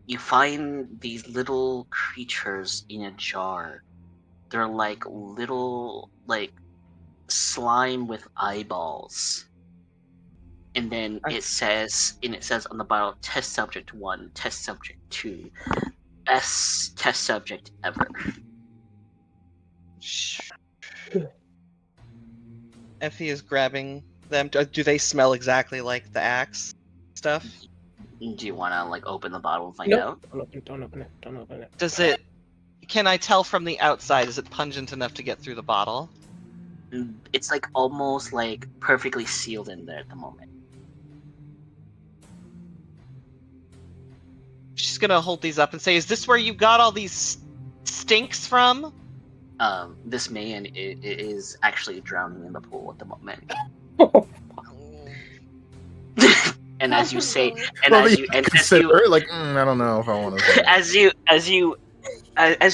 You find these little creatures in a jar. They're like little like slime with eyeballs. And then it says on the bottle, test subject 1, test subject 2, best test subject ever. Effie is grabbing them. Do they smell exactly like the axe stuff? Do you want to like open the bottle and find Nope. out? Don't open it. Don't open it. Does it? Can I tell from the outside? Is it pungent enough to get through the bottle? It's like almost like perfectly sealed in there at the moment. She's gonna hold these up and say, "Is this where you got all these stinks from?" This man is actually drowning in the pool at the moment. And as you say, and Well, as you you, and as consider you, like, I don't know if I want to. as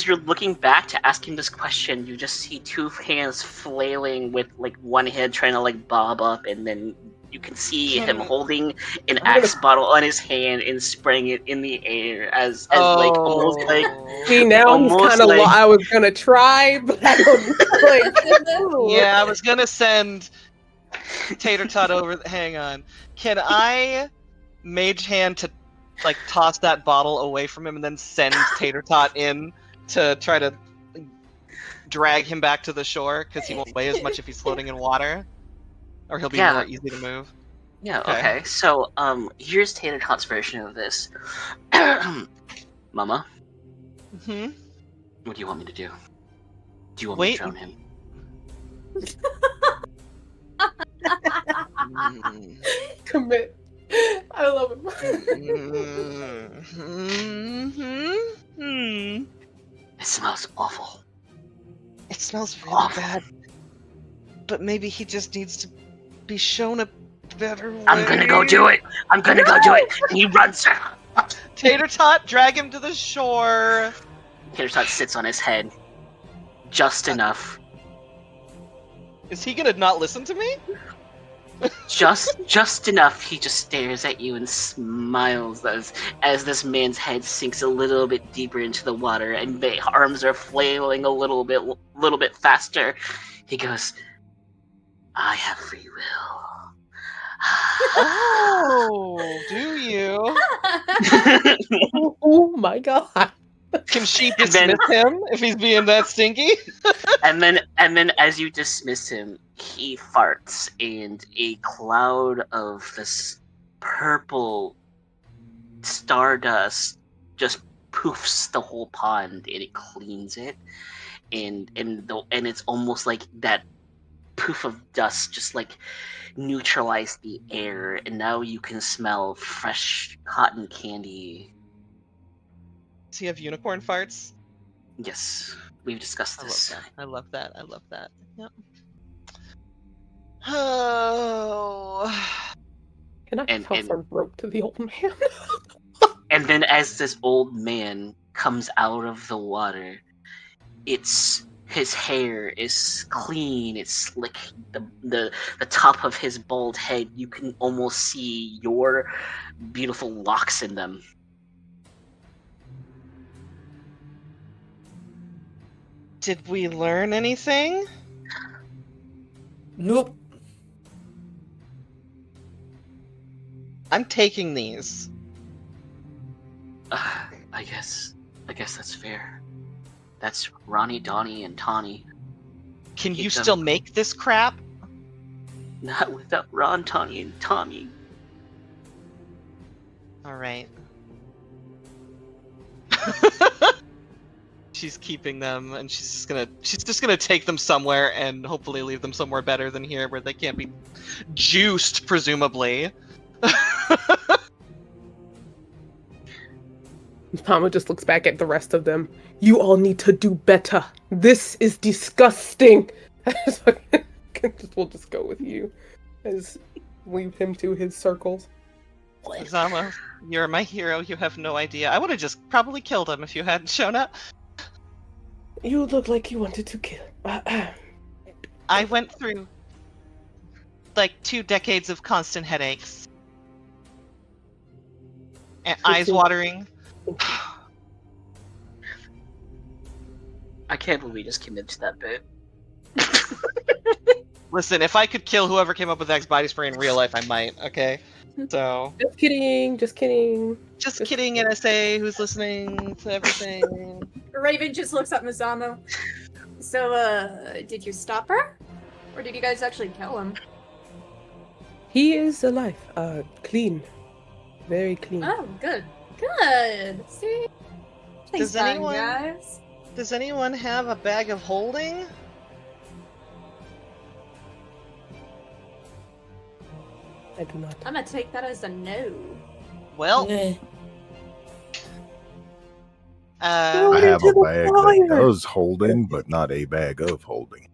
you're looking back to ask him this question, you just see two hands flailing with like one hand trying to like bob up, and then you can see him holding an axe bottle on his hand and spraying it in the air as like almost like See, now he's almost kind of like- I was gonna try, but I don't like. Yeah, I was gonna send Tater Tot over. Hang on. Can I mage hand to like toss that bottle away from him and then send Tater Tot in to try to drag him back to the shore because he won't weigh as much if he's floating in water, or he'll be more easy to move. Yeah. Okay. So here's Tater Tot's version of this. Mama, Hmm. what do you want me to do? Do you want me to drown him? Commit. I love him. It smells awful. It smells really Awful. bad. But maybe he just needs to be shown a better way. I'm gonna go do it. I'm gonna go do it. And he runs. Tater Tot, drag him to the shore. Tater Tot sits on his head, just enough. Is he gonna not listen to me? Just enough. He just stares at you and smiles as this man's head sinks a little bit deeper into the water and the arms are flailing a little bit faster. He goes, "I have free will." Oh, do you? Oh my god. Can she And then- dismiss him if he's being that stinky? And then as you dismiss him, he farts, and a cloud of this purple stardust just poofs the whole pond, and it cleans it, and it's almost like that poof of dust just like neutralized the air, and now you can smell fresh cotton candy. Does he have unicorn farts? Yes, we've discussed this. I love that. Yep. Oh. Can I And- toss and- a rope to the old man? And then as this old man comes out of the water, his hair is clean, it's slick. The top of his bald head, you can almost see your beautiful locks in them. Did we learn anything? Nope. I'm taking these. I guess that's fair. That's Ronnie, Donnie, and Tawny. Can you Keep them. still make this crap? Not without Ron, Tawny, and Tommy. All right. She's keeping them, and she's just gonna take them somewhere, and hopefully leave them somewhere better than here, where they can't be juiced, presumably. Mama just looks back at the rest of them. You all need to do better. This is disgusting. We'll just go with you. As leave him to his circles. Zama, you're my hero. You have no idea. I would have just probably killed him if you hadn't shown up. You look like you wanted to kill. I went through like 2 decades of constant headaches. And eyes watering. I can't believe we just committed to that bit. Listen, if I could kill whoever came up with X body spray in real life, I might, okay? So. Just kidding, just kidding. Just kidding, NSA, who's listening to everything. Raven just looks up Misamu. So, did you stop her? Or did you guys actually kill him? He is alive. Clean. Very clean. Oh, good. Good. See? Does Thanks, anyone- guys. Does anyone have a bag of holding? I do not. I'm gonna take that as a no. Well, Eh. I have a bag that does holding, but not a bag of holding.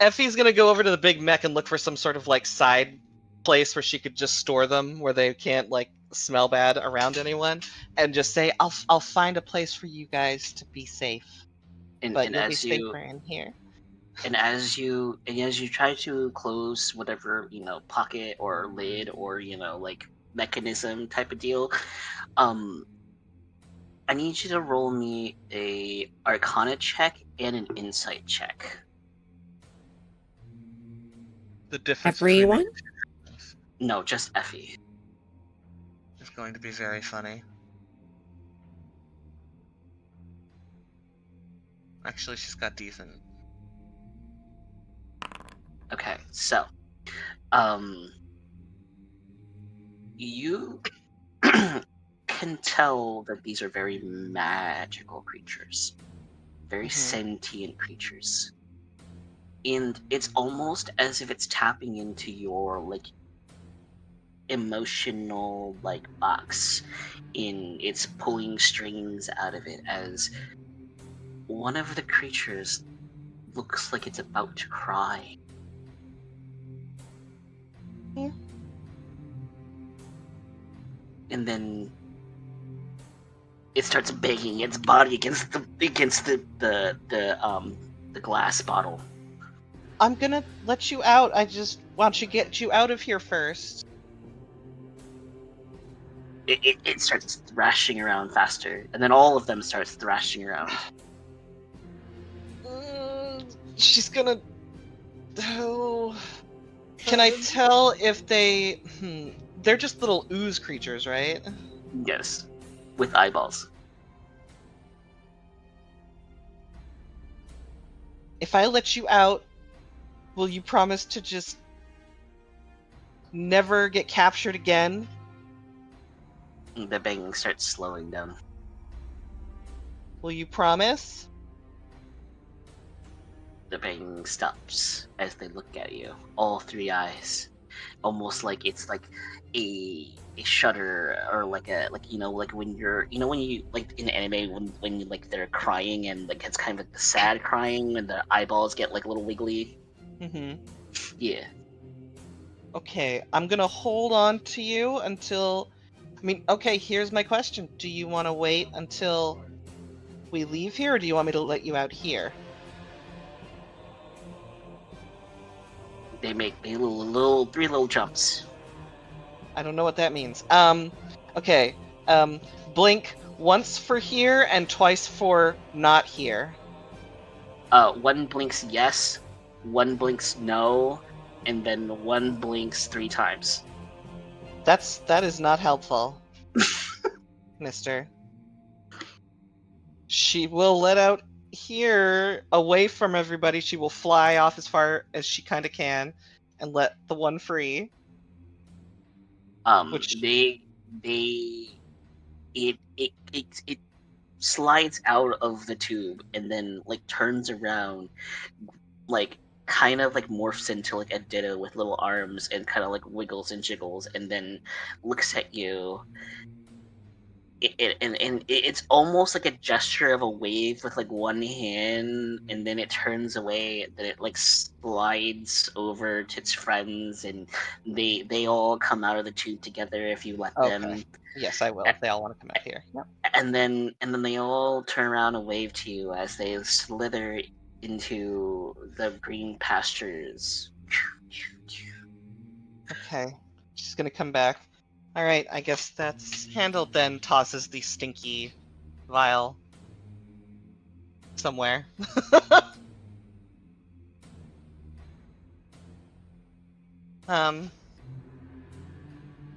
Effie's gonna go over to the big mech and look for some sort of like side place where she could just store them, where they can't like smell bad around anyone, and just say, "I'll find a place for you guys to be safe, And, but and you'll be as you safer in here." and as you try to close whatever pocket or lid or like mechanism type of deal, I need you to roll me a Arcana check and an Insight check. The difference Everyone? No, just Effie. is going to be very funny. Actually, she's got decent. Okay, so, you can tell that these are very magical creatures, very sentient creatures, and it's almost as if it's tapping into your emotional box, in it's pulling strings out of it, as one of the creatures looks like it's about to cry. And then it starts banging its body against the glass bottle. I'm gonna let you out. I just want to get you out of here first. It starts thrashing around faster, and then all of them start thrashing around. She's gonna. Oh. Can I tell if they? They're just little ooze creatures, right? Yes, with eyeballs. If I let you out, will you promise to just never get captured again? The banging starts slowing down. Will you promise? The banging stops as they look at you. All 3 eyes, almost like it's like a shudder, or like when you're when you in anime when you they're crying, and it's kind of like the sad crying, and the eyeballs get a little wiggly. Yeah. Okay, I'm gonna hold on to you until. Okay, here's my question. Do you want to wait until we leave here, or do you want me to let you out here? They make 3 little jumps. I don't know what that means. Okay. Blink once for here and twice for not here. 1 blinks yes, 1 blinks no, and then 1 blinks 3 times. That is not helpful, mister. She will let out here away from everybody. She will fly off as far as she kind of can and let the one free. It slides out of the tube and then turns around, kind of morphs into a ditto with little arms and kind of wiggles and jiggles, and then looks at you it's almost like a gesture of a wave with like one hand, and then it turns away. Then it like slides over to its friends, and they all come out of the tube together if you let them. Okay. Yes, I will. They all want to come out here. Yep. And then they all turn around and wave to you as they slither into the green pastures. Okay. She's gonna come back. All right. I guess that's handled. Then tosses the stinky vial somewhere.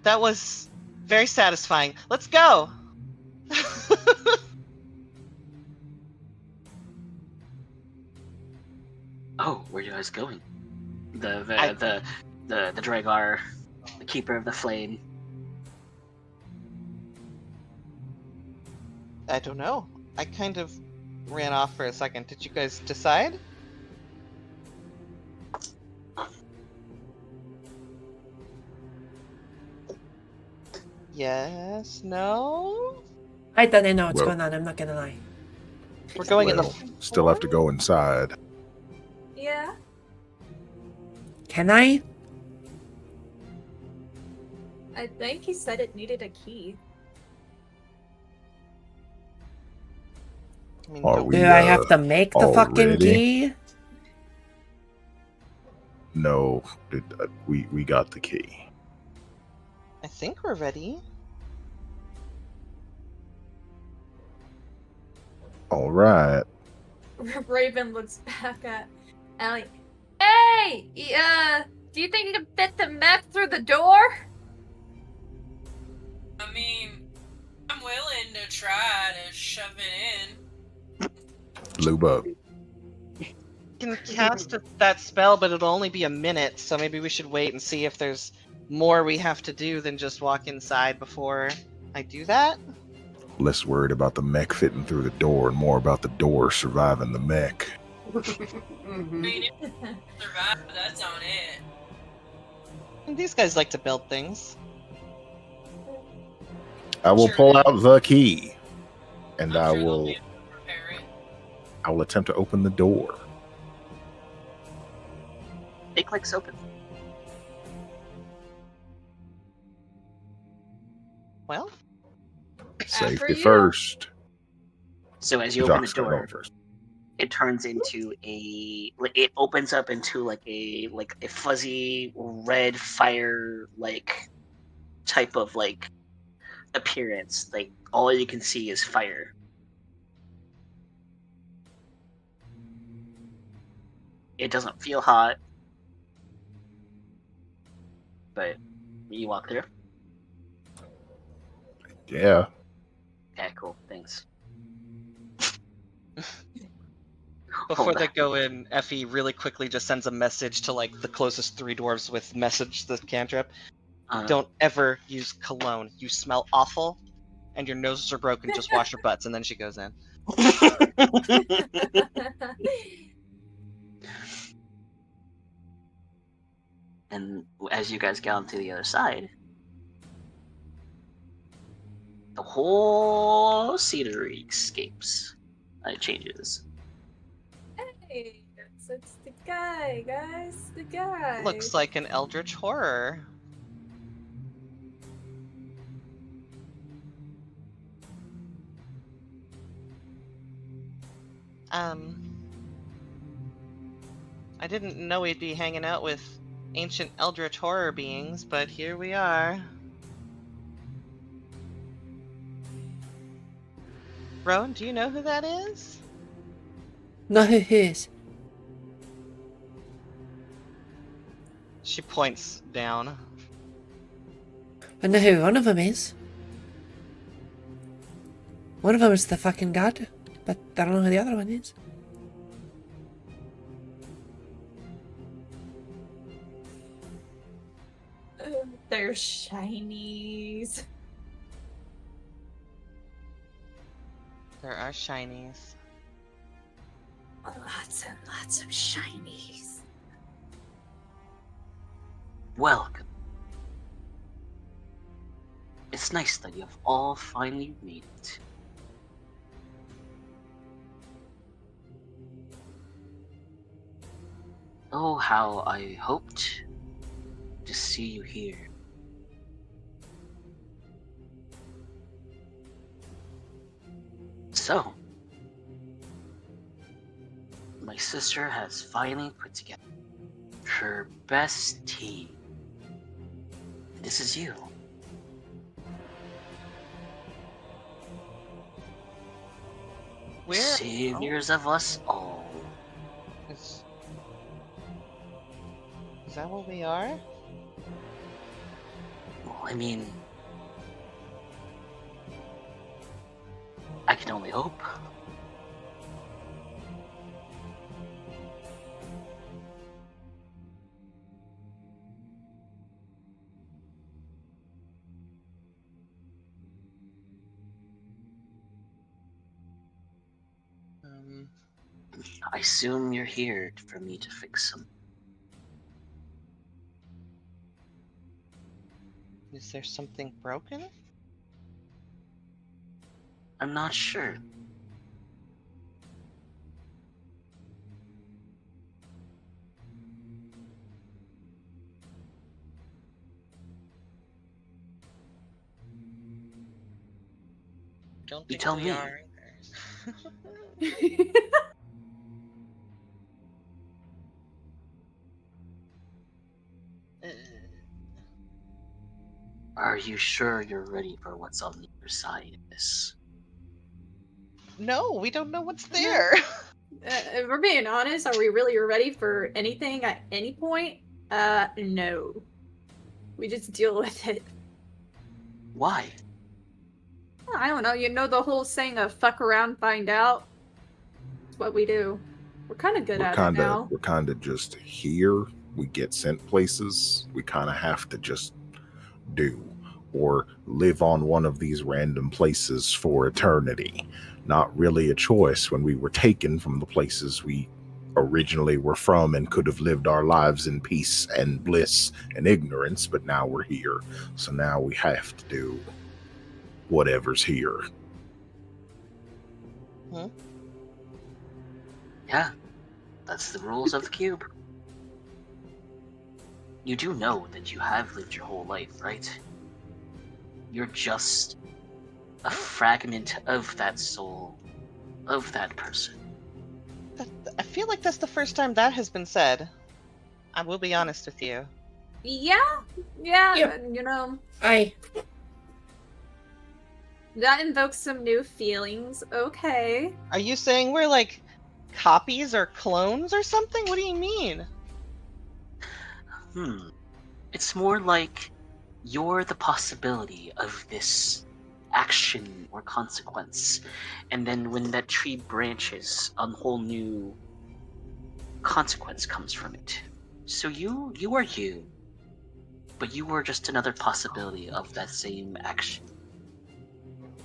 That was very satisfying. Let's go. Oh, where are you guys going? The I- Dragar, the keeper of the flame. I don't know. I kind of ran off for a second. Did you guys decide? Yes, no? I don't know what's Well- going on, I'm not gonna lie. We're going in Well, the still have to go inside. Yeah. Can I? I think he said it needed a key. I mean, Are don't- we- Do I have to make the fucking already? key? No, we got the key. I think we're ready. All right. Raven looks back at Allie. Hey! Do you think you can fit the mech through the door? I mean, I'm willing to try to shove it in. Lube up. You can cast that spell, but it'll only be a minute, so maybe we should wait and see if there's more we have to do than just walk inside before I do that. Less worried about the mech fitting through the door and more about the door surviving the mech. I mean, if it survive, that's on it. And these guys like to build things. I will Sure. pull out the key, and I'm I sure they'll will be able to repair it. I will attempt to open the door. It clicks open. Well, Safety you. first. So as you open the Jock's gonna door, go first. it turns into it opens up into like a fuzzy red fire like type of like appearance. Like all you can see is fire. It doesn't feel hot, but you walk through. Yeah. Okay, cool. Thanks. before Hold they on. go in, Effie really quickly just sends a message to like the closest three dwarves with message the cantrip. Don't ever use cologne. You smell awful, and your noses are broken. Just wash your butts, and then she goes in. And as you guys get onto the other side, the whole scenery escapes. It changes. Hey, it's the guy, guys. The guy. Looks like an eldritch horror. I didn't know we'd be hanging out with ancient eldritch horror beings, but here we are. Rowan, do you know who that is? No, who is? She points down. I know who one of them is. One of them is the fucking god, but I don't know who the other one is. They're shinies. There are shinies. Lots and lots of shinies. Welcome. It's nice that you've all finally made it. Oh, how I hoped to see you here. So, my sister has finally put together her best team. This is you. Where? Saviors of us all. Is that what we are? Well, I mean, I can only hope. I assume you're here for me to fix them. Is there something broken? I'm not sure. Don't You think tell we me. are. Are you sure you're ready for what's on the other side of this? No, we don't know what's there. If we're being honest, are we really ready for anything at any point? No. We just deal with it. Why? I don't know, you know the whole saying of fuck around, find out? It's what we do. We're kind of good at it now. We're kind of just here. We get sent places. We kind of have to just do or live on one of these random places for eternity. Not really a choice when we were taken from the places we originally were from and could have lived our lives in peace and bliss and ignorance, but now we're here. So now we have to do whatever's here. Yeah, that's the rules of the cube. You do know that you have lived your whole life, right? You're just a fragment of that soul, of that person. I feel like that's the first time that has been said. I will be honest with you. Yeah, Yep. you know, I that invokes some new feelings. Okay. Are you saying we're like copies or clones or something? What do you mean? It's more like you're the possibility of this action or consequence, and then when that tree branches, a whole new consequence comes from it. So you are you, but you were just another possibility of that same action.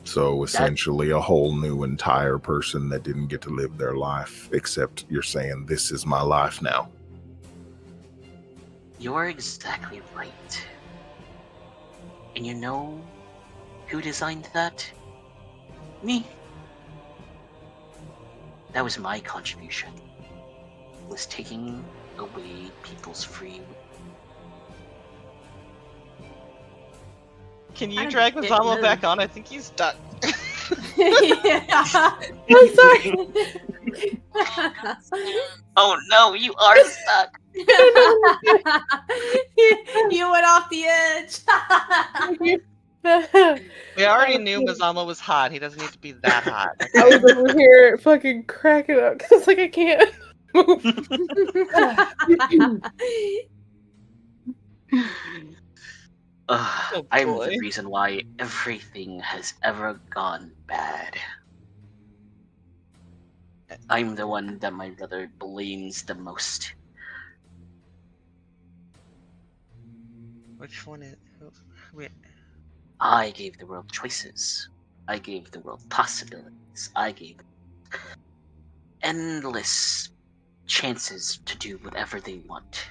So essentially a whole new entire person that didn't get to live their life, except you're saying this is my life now. You're exactly right. And you know who designed that? Me. That was my contribution. Was taking away people's free will. Can you I drag didn't Mazama know. back on? I think he's stuck. Yeah. I'm sorry. Oh no, you are stuck! You went off the edge. We already knew Mazama was hot. He doesn't need to be that hot. I was over here fucking cracking up because like I can't move. Oh, I'm boy. the reason why everything has ever gone bad. I'm the one that my brother blames the most. Which one is? Wait. I gave the world choices. I gave the world possibilities. I gave endless chances to do whatever they want.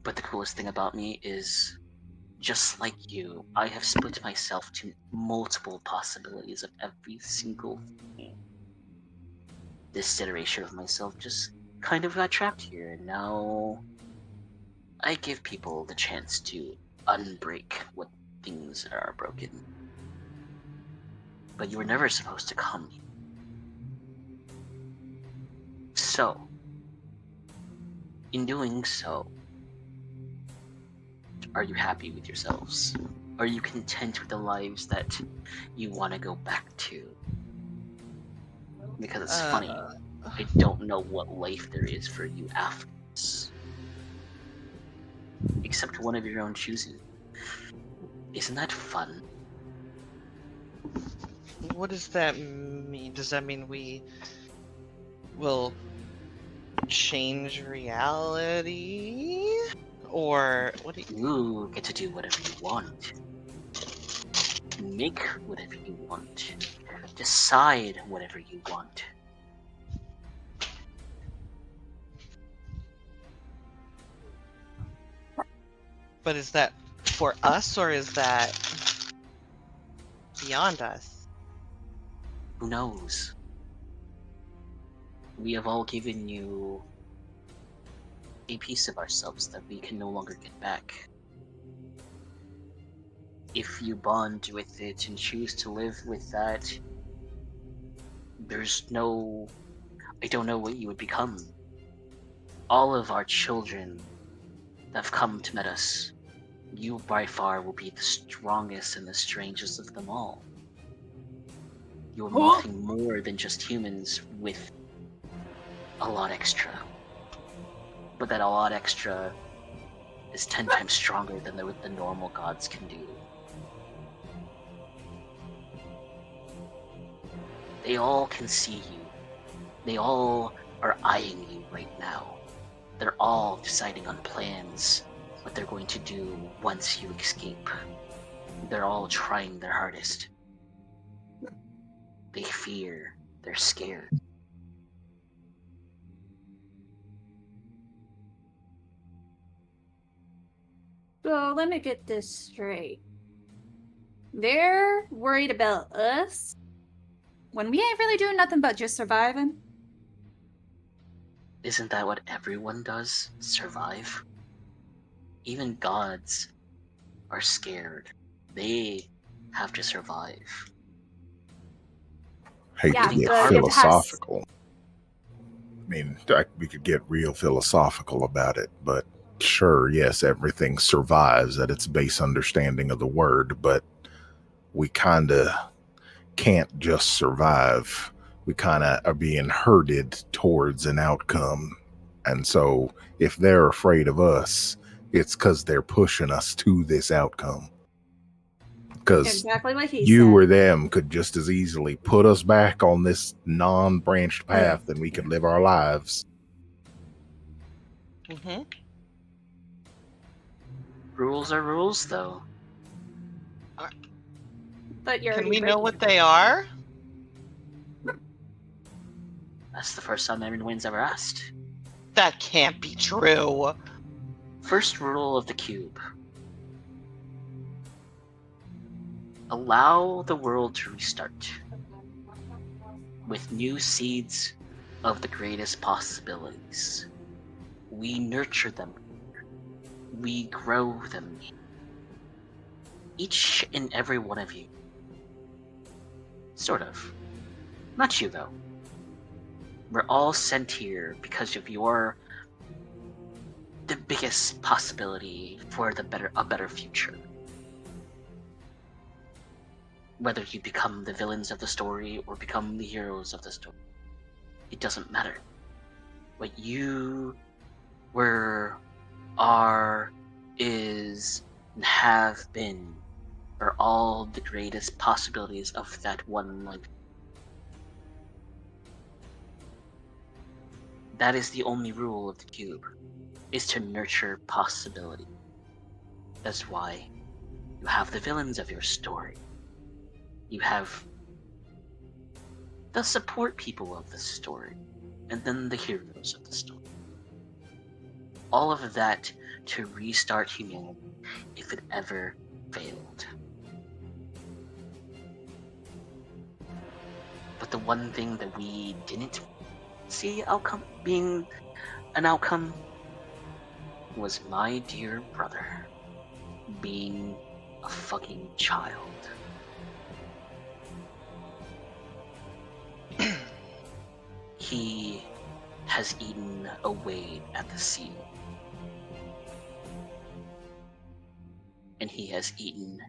But the coolest thing about me is just like you, I have split myself to multiple possibilities of every single thing. This iteration of myself just kind of got trapped here, and now I give people the chance to unbreak what things are broken. But you were never supposed to come here. So, in doing so, are you happy with yourselves? Are you content with the lives that you want to go back to? Because it's funny, I don't know what life there is for you after this. Except one of your own choosing. Isn't that fun? What does that mean? Does that mean we will change reality? Or what do you... You get to do whatever you want. Make whatever you want. Decide whatever you want. But is that for us, or is that beyond us? Who knows? We have all given you a piece of ourselves that we can no longer get back. If you bond with it and choose to live with that, I don't know what you would become. All of our children that have come to meet us, you by far will be the strongest and the strangest of them all. You're nothing more than just humans with a lot extra. But that a lot extra is 10 times stronger than what the normal gods can do. They all can see you. They all are eyeing you right now. They're all deciding on plans, what they're going to do once you escape. They're all trying their hardest. They fear. They're scared. So let me get this straight. They're worried about us when we ain't really doing nothing but just surviving. Isn't that what everyone does? Survive? Even gods are scared. They have to survive. Hate Yeah, to get but it has- philosophical. I mean, we could get real philosophical about it, but sure, yes, everything survives at its base understanding of the word, but we kind of can't just survive. We kind of are being herded towards an outcome. And so if they're afraid of us, it's because they're pushing us to this outcome. Because Exactly what he you said. or them could just as easily put us back on this non-branched path and we could live our lives. Mm-hmm. Rules are rules, though. But you're Can already we know breaking what them. they are? That's the first time anyone's ever asked. That can't be true. First rule of the cube. Allow the world to restart. With new seeds of the greatest possibilities. We nurture them. We grow them. Each and every one of you. Sort of. Not you, though. We're all sent here because of the biggest possibility for a better future. Whether you become the villains of the story or become the heroes of the story, it doesn't matter. What you were, are, is, and have been are all the greatest possibilities of that one life. That is the only rule of the cube, is to nurture possibility. That's why you have the villains of your story. You have the support people of the story, and then the heroes of the story. All of that to restart humanity if it ever failed. But the one thing that we didn't see being an outcome was my dear brother being a fucking child. He has eaten away at the sea. And he has eaten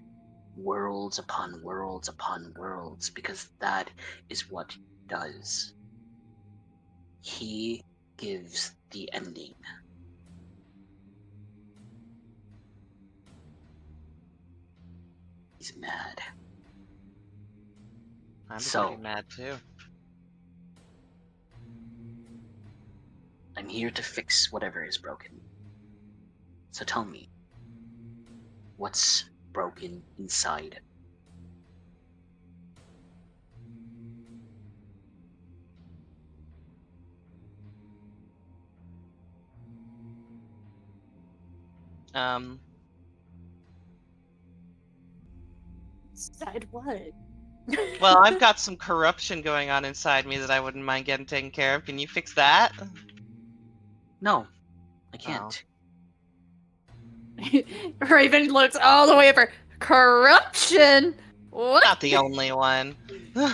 worlds upon worlds upon worlds, because that is what he does. He gives the ending. He's mad. I'm So- pretty mad too. I'm here to fix whatever is broken. So tell me, what's broken inside? Inside what? Well, I've got some corruption going on inside me that I wouldn't mind getting taken care of. Can you fix that? No, I can't. Raven looks all the way over. Corruption? What? Not the only one. You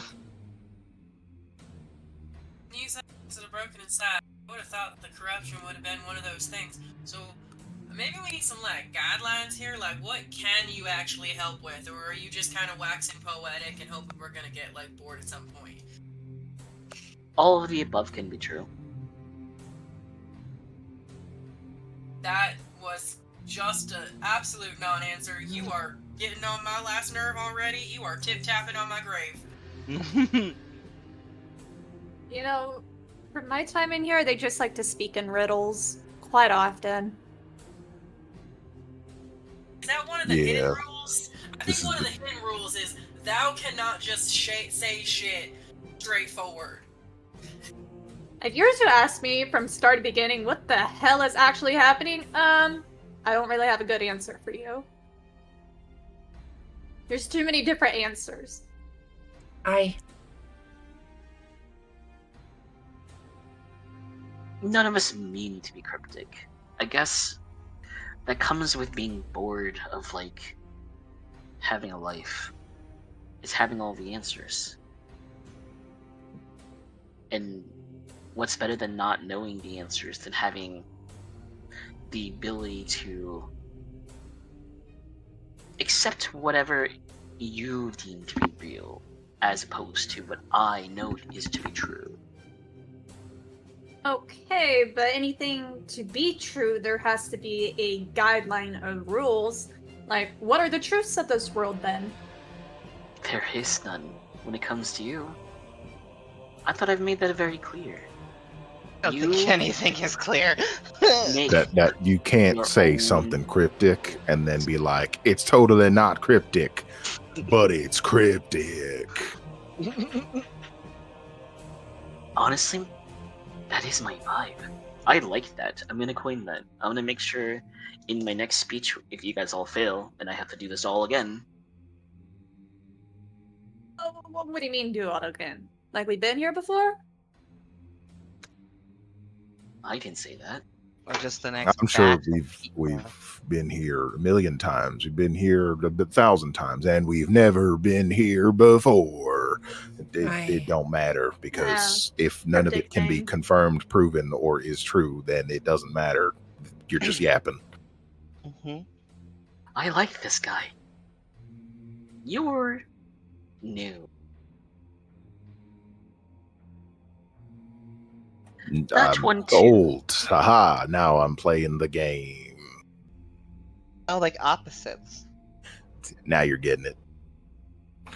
said that are broken inside. I would have thought the corruption would have been one of those things. So maybe we need some like guidelines here. Like, what can you actually help with, or are you just kind of waxing poetic and hoping we're gonna get like bored at some point? All of the above can be true. That was just an absolute non-answer. You are getting on my last nerve already. You are tip-tapping on my grave. You know, from my time in here, they just like to speak in riddles quite often. Is that one of the Yeah. hidden rules? I This think is one of the hidden rules is thou cannot just say shit straightforward. If you were to ask me from start to beginning what the hell is actually happening, I don't really have a good answer for you. There's too many different answers. None of us mean to be cryptic. I guess that comes with being bored of, like, having a life. Is having all the answers. And what's better than not knowing the answers than having the ability to accept whatever you deem to be real, as opposed to what I know is to be true. Okay, but anything to be true, there has to be a guideline of rules. Like, what are the truths of this world then? There is none when it comes to you. I thought I've made that very clear. I don't think anything is clear. Make That you can't your say own- something cryptic and then be like, it's totally not cryptic, but it's cryptic. Honestly, that is my vibe. I like that. I'm gonna coin that. I'm gonna make sure in my next speech, if you guys all fail and I have to do this all again, Oh, what do you mean do it again? Like we've been here before? I didn't say that. Or just the next I'm sure batch. we've been here a million times. We've been here a 1,000 times, and we've never been here before. It don't matter, because if none of it can be Predicting. confirmed, proven, or is true, then it doesn't matter. You're just yapping. Mhm. I like this guy. You're new. That I'm one too. old. Haha, now I'm playing the game. Oh, like opposites. Now you're getting it.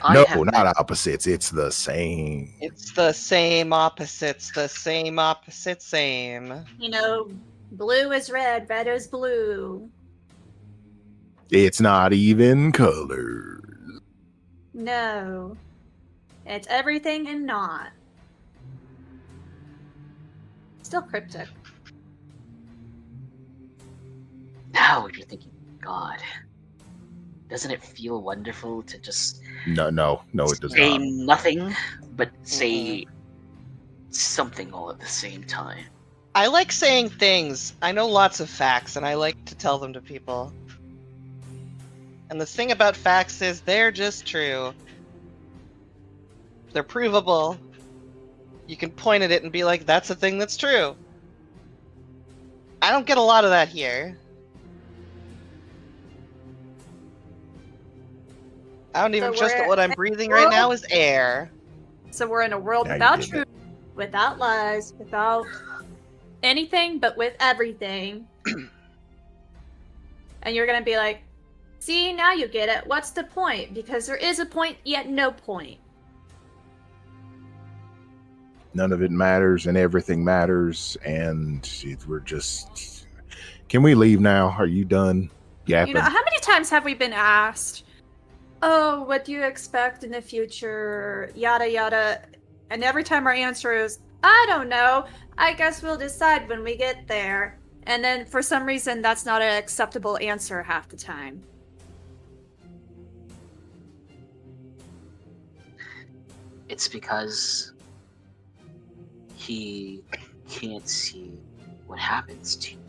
I No, have not met- opposites. It's the same. It's the same opposites, the same opposite same. You know, blue is red, red is blue. It's not even colors. No. It's everything and not. Still cryptic. Now you're thinking, God, doesn't it feel wonderful to just No, it does say not. nothing, but say something all at the same time? I like saying things. I know lots of facts, and I like to tell them to people. And the thing about facts is they're just true. They're provable. You can point at it and be like, that's a thing that's true. I don't get a lot of that here. I don't even So trust that we're what I'm in a breathing right now world- is air. So we're in a world Now you without did truth, without lies, without anything, but with everything. And you're gonna be like, see, now you get it. What's the point? Because there is a point, yet no point. None of it matters and everything matters, and we're just. Can we leave now? Are you done yapping? You know, how many times have we been asked, oh, what do you expect in the future? Yada yada. And every time our answer is, I don't know. I guess we'll decide when we get there. And then for some reason, that's not an acceptable answer half the time. It's because he can't see what happens to you.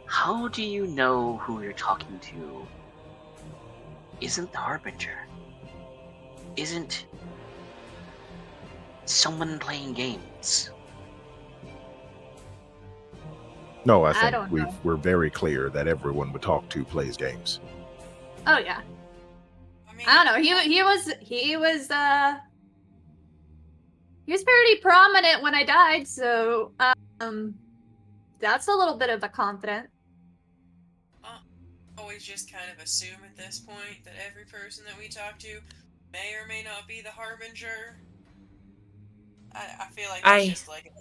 How do you know who you're talking to isn't the Harbinger? Isn't someone playing games? No, I I think don't know. we're very clear that everyone we talk to plays games. Oh yeah. I mean, I don't know. He was pretty prominent when I died, so that's a little bit of a confident. always just kind of assume at this point that every person that we talk to may or may not be the Harbinger. I feel like it's just like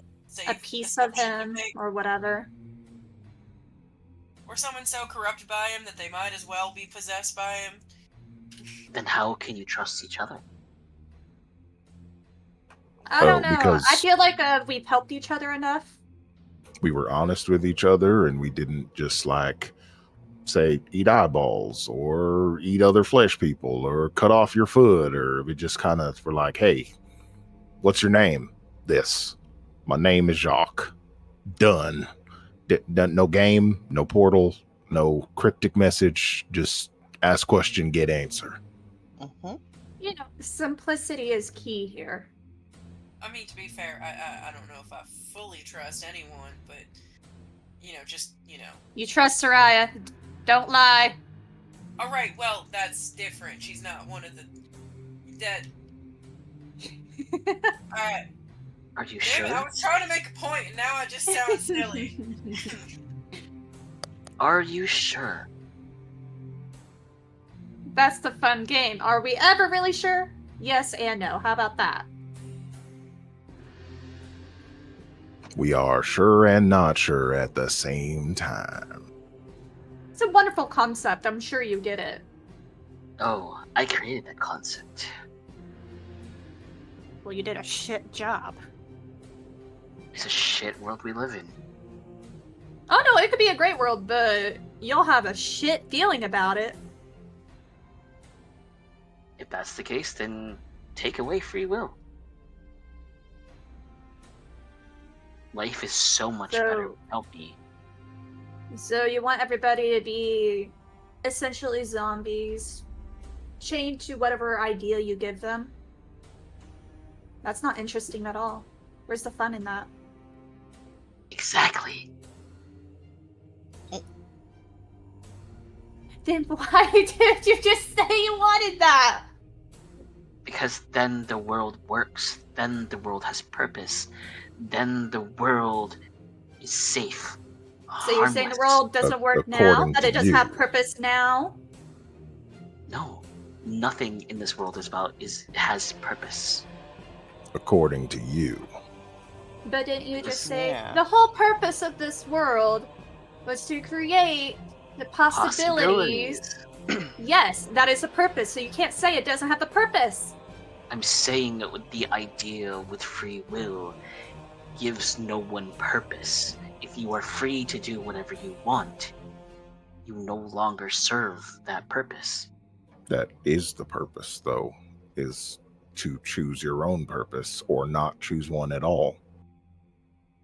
A piece of him or whatever. Or someone so corrupted by him that they might as well be possessed by him. Then how can you trust each other? I don't know. because- I feel like we've helped each other enough. We were honest with each other, and we didn't just say eat eyeballs or eat other flesh people or cut off your foot, or we just kind of were like, hey, what's your name? This. My name is Jacques. Done. No game, no portal, no cryptic message. Just ask question, get answer. Mm-hmm. You know, simplicity is key here. I mean, to be fair, I don't know if I fully trust anyone, but, You trust Soraya. Don't lie. Alright, well, that's different. She's not one of the... Alright. Are you Damn it, I sure? was trying to make a point, and now I just sound silly. Are you sure? That's the fun game. Are we ever really sure? Yes and no. How about that? We are sure and not sure at the same time. It's a wonderful concept. I'm sure you get it. Oh, I created that concept. Well, you did a shit job. It's a shit world we live in. Oh no, it could be a great world, but you'll have a shit feeling about it. If that's the case, then take away free will. Life is so much better without me. So you want everybody to be essentially zombies, chained to whatever idea you give them? That's not interesting at all. Where's the fun in that? Exactly. Then why did you just say you wanted that? Because then the world works. Then the world has purpose. Then the world is safe. So you're saying the harmless. world doesn't work now? According That to it doesn't you. have purpose now? No, nothing in this world has purpose. According to you. But didn't you just Listen, say yeah. the whole purpose of this world was to create the possibilities? Yes, that is a purpose. So you can't say it doesn't have a purpose. I'm saying that with the idea with free will gives no one purpose. If you are free to do whatever you want, you no longer serve that purpose. That is the purpose, though, is to choose your own purpose or not choose one at all.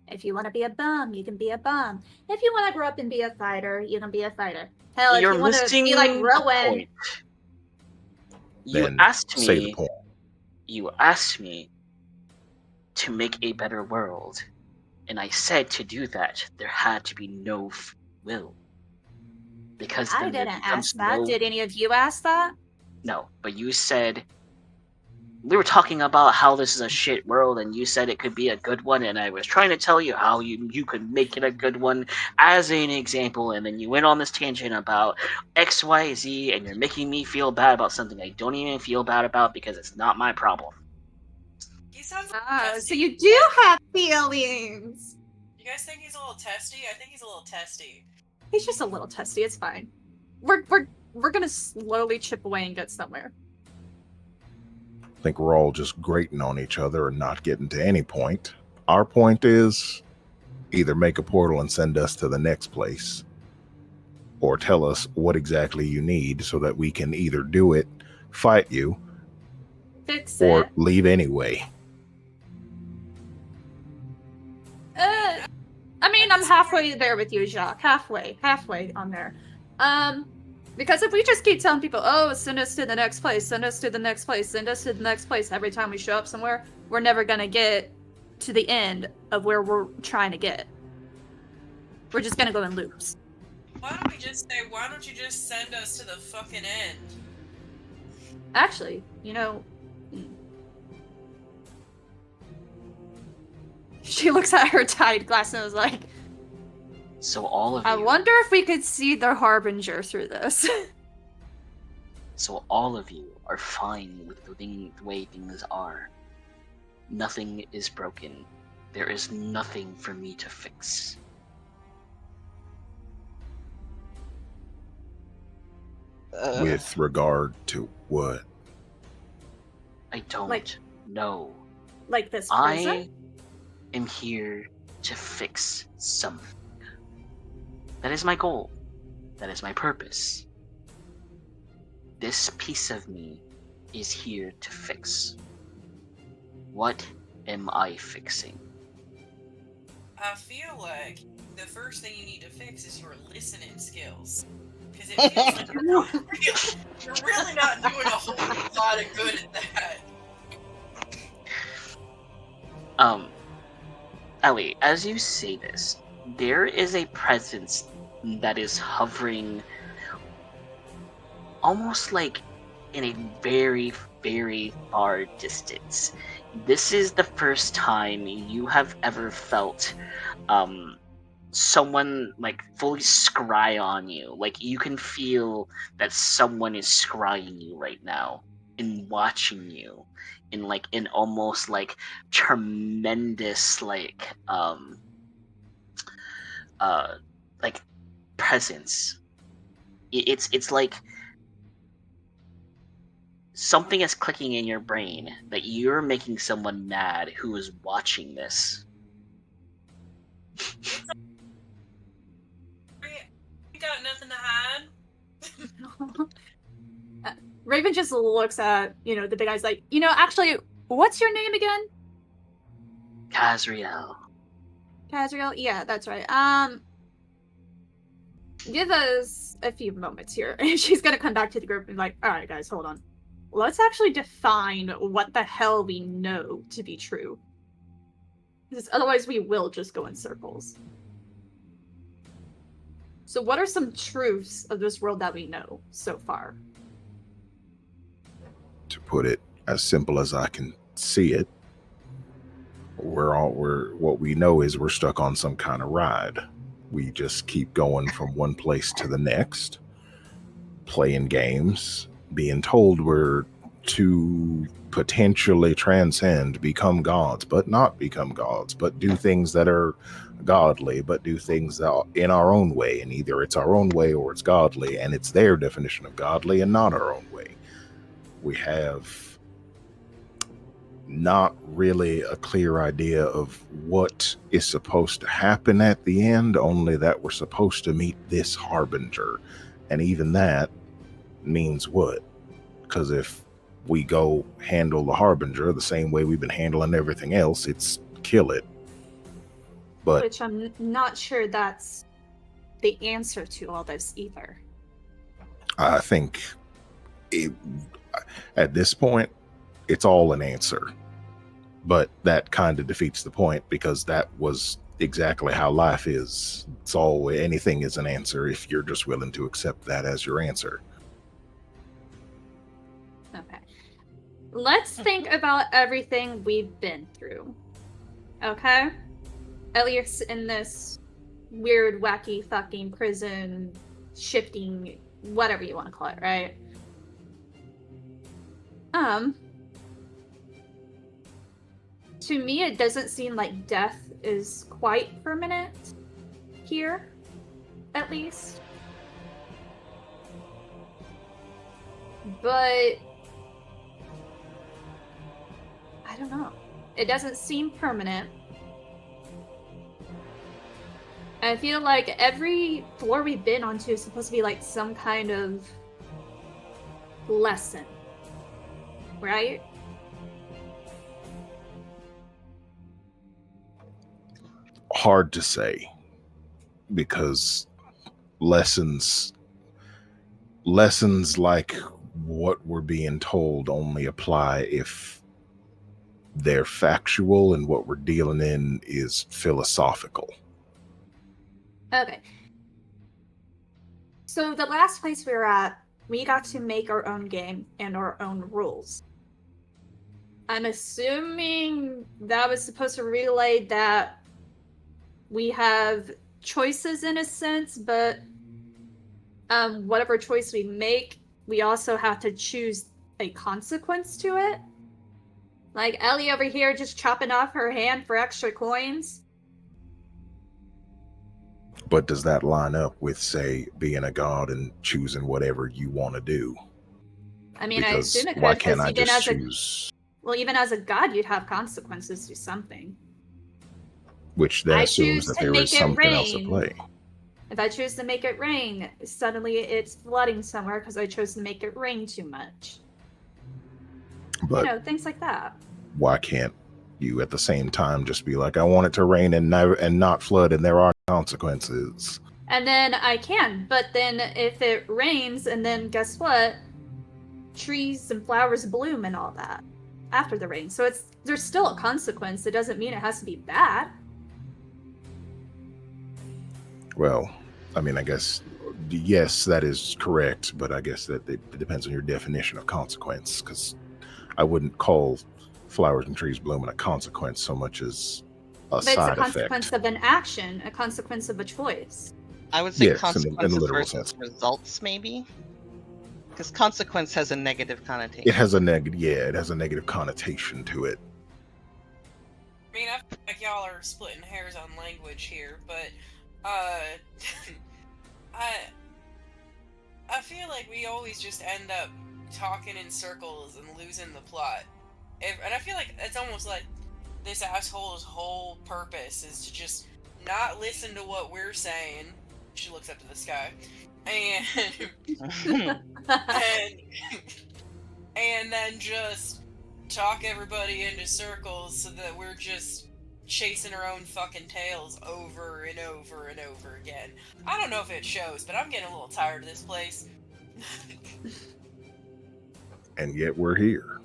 If you want to be a bum, you can be a bum. If you want to grow up and be a fighter, you can be a fighter. Hell, if You're you want to missing be like the Rowan, point. You Then asked say the me. point. You asked me to make a better world, and I said to do that there had to be no free will. Because I then there didn't becomes ask that. no. Did any of you ask that? No, but you said we were talking about how this is a shit world, and you said it could be a good one, and I was trying to tell you how you could make it a good one as an example, and then you went on this tangent about X, Y, Z, and you're making me feel bad about something I don't even feel bad about because it's not my problem. He sounds Ah, testy. so you do have feelings. You guys think he's a little testy? I think he's a little testy. He's just a little testy. It's fine. We're gonna slowly chip away and get somewhere. I think we're all just grating on each other and not getting to any point. Our point is either make a portal and send us to the next place, or tell us what exactly you need so that we can either do it, fight you, Fix or it. leave anyway. I mean, I'm halfway there with you, Jacques. Halfway on there. Because if we just keep telling people, oh, send us to the next place, send us to the next place, send us to the next place every time we show up somewhere, we're never gonna get to the end of where we're trying to get. We're just gonna go in loops. Why don't we just say, why don't you just send us to the fucking end? Actually, she looks at her tied glass and is like, So all of I you, wonder if we could see the Harbinger through this. so all of you are fine with the way things are. Nothing is broken. There is nothing for me to fix. With regard to what? I don't Like- know. Like this I prison? am here to fix something. That is my goal. That is my purpose. This piece of me is here to fix. What am I fixing? I feel like the first thing you need to fix is your listening skills. Because it feels like you're really not doing a whole lot of good at that. Ellie, as you say this, there is a presence that is hovering almost like in a very, very far distance. This is the first time you have ever felt someone like fully scry on you. Like you can feel that someone is scrying you right now and watching you in like an almost like tremendous like presence. It's like something is clicking in your brain that you're making someone mad who is watching this. You got nothing to hide? Raven just looks at, the big guy's like, actually, what's your name again? Kazriel. Kazriel? Yeah, that's right. Give us a few moments here. And she's gonna come back to the group and be like, alright guys, hold on. Let's actually define what the hell we know to be true. Because otherwise we will just go in circles. So what are some truths of this world that we know so far? To put it as simple as I can see it, what we know is we're stuck on some kind of ride. We just keep going from one place to the next, playing games, being told we're to potentially transcend, become gods, but not become gods, but do things that are godly, but do things that are in our own way. And either it's our own way or it's godly, and it's their definition of godly and not our own way. We have not really a clear idea of what is supposed to happen at the end, only that we're supposed to meet this harbinger. And even that means what? Because if we go handle the harbinger the same way we've been handling everything else, it's kill it. But Which I'm not sure that's the answer to all this either. I think at this point, it's all an answer. But that kind of defeats the point, because that was exactly how life is. It's all, anything is an answer if you're just willing to accept that as your answer. Okay. Let's think about everything we've been through. Okay? At least in this weird, wacky, fucking prison, shifting, whatever you want to call it, right? To me, it doesn't seem like death is quite permanent here, at least. But I don't know. It doesn't seem permanent. I feel like every floor we've been onto is supposed to be like some kind of lesson, right? Hard to say, because lessons like what we're being told only apply if they're factual and what we're dealing in is philosophical. Okay. So the last place we were at, we got to make our own game and our own rules. I'm assuming that was supposed to relay that we have choices in a sense, but whatever choice we make, we also have to choose a consequence to it. Like Ellie over here just chopping off her hand for extra coins. But does that line up with, say, being a god and choosing whatever you want to do? I mean, Because I assume it could. why can't 'Cause I even just as choose? Well, even as a god, you'd have consequences to something. Which then I assumes choose that to there make is it something else at rain. play. If I choose to make it rain, suddenly it's flooding somewhere because I chose to make it rain too much. But You know, things like that. why can't you at the same time just be like, I want it to rain and not flood, and there are consequences? And then I can, but then if it rains, and then guess what? Trees and flowers bloom and all that after the rain. So there's still a consequence. It doesn't mean it has to be bad. Well, I mean, I guess, yes, that is correct, but I guess that it depends on your definition of consequence, because I wouldn't call flowers and trees blooming a consequence so much as a But it's a side consequence effect. of an action, a consequence of a choice. I would say Yes, in a consequences literal versus sense. results, maybe. Because consequence has a negative connotation. It has a negative connotation to it. I mean, I feel like y'all are splitting hairs on language here, but I feel like we always just end up talking in circles and losing the plot. And I feel like it's almost like this asshole's whole purpose is to just not listen to what we're saying. She looks up to the sky. And and then just talk everybody into circles so that we're just chasing our own fucking tails over and over and over again. I don't know if it shows, but I'm getting a little tired of this place. And yet we're here.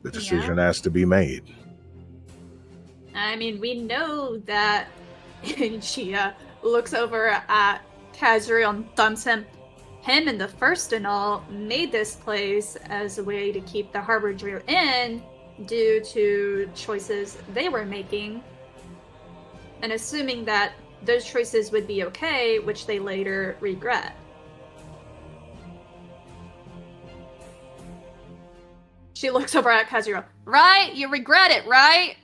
The decision has to be made. I mean, we know that she looks over at Kazriel and thumbs him. Him and the First and all made this place as a way to keep the Harbinger in due to choices they were making. And assuming that those choices would be okay, which they later regret. She looks over at Kazriel. Right? You regret it, right?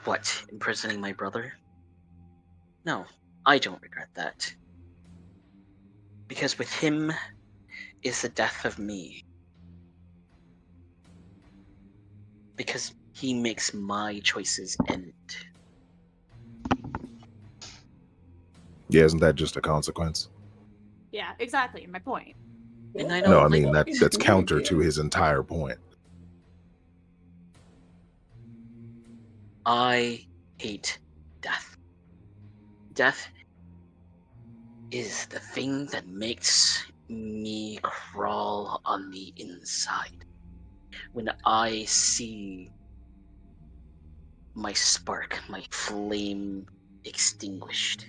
What, imprisoning my brother? No, I don't regret that. Because with him is the death of me. Because he makes my choices end. Yeah, isn't that just a consequence? Yeah, exactly. My point. And I No, don't I mean like that's counter to his entire point. I hate death. Death is the thing that makes me crawl on the inside. When I see my spark, my flame extinguished.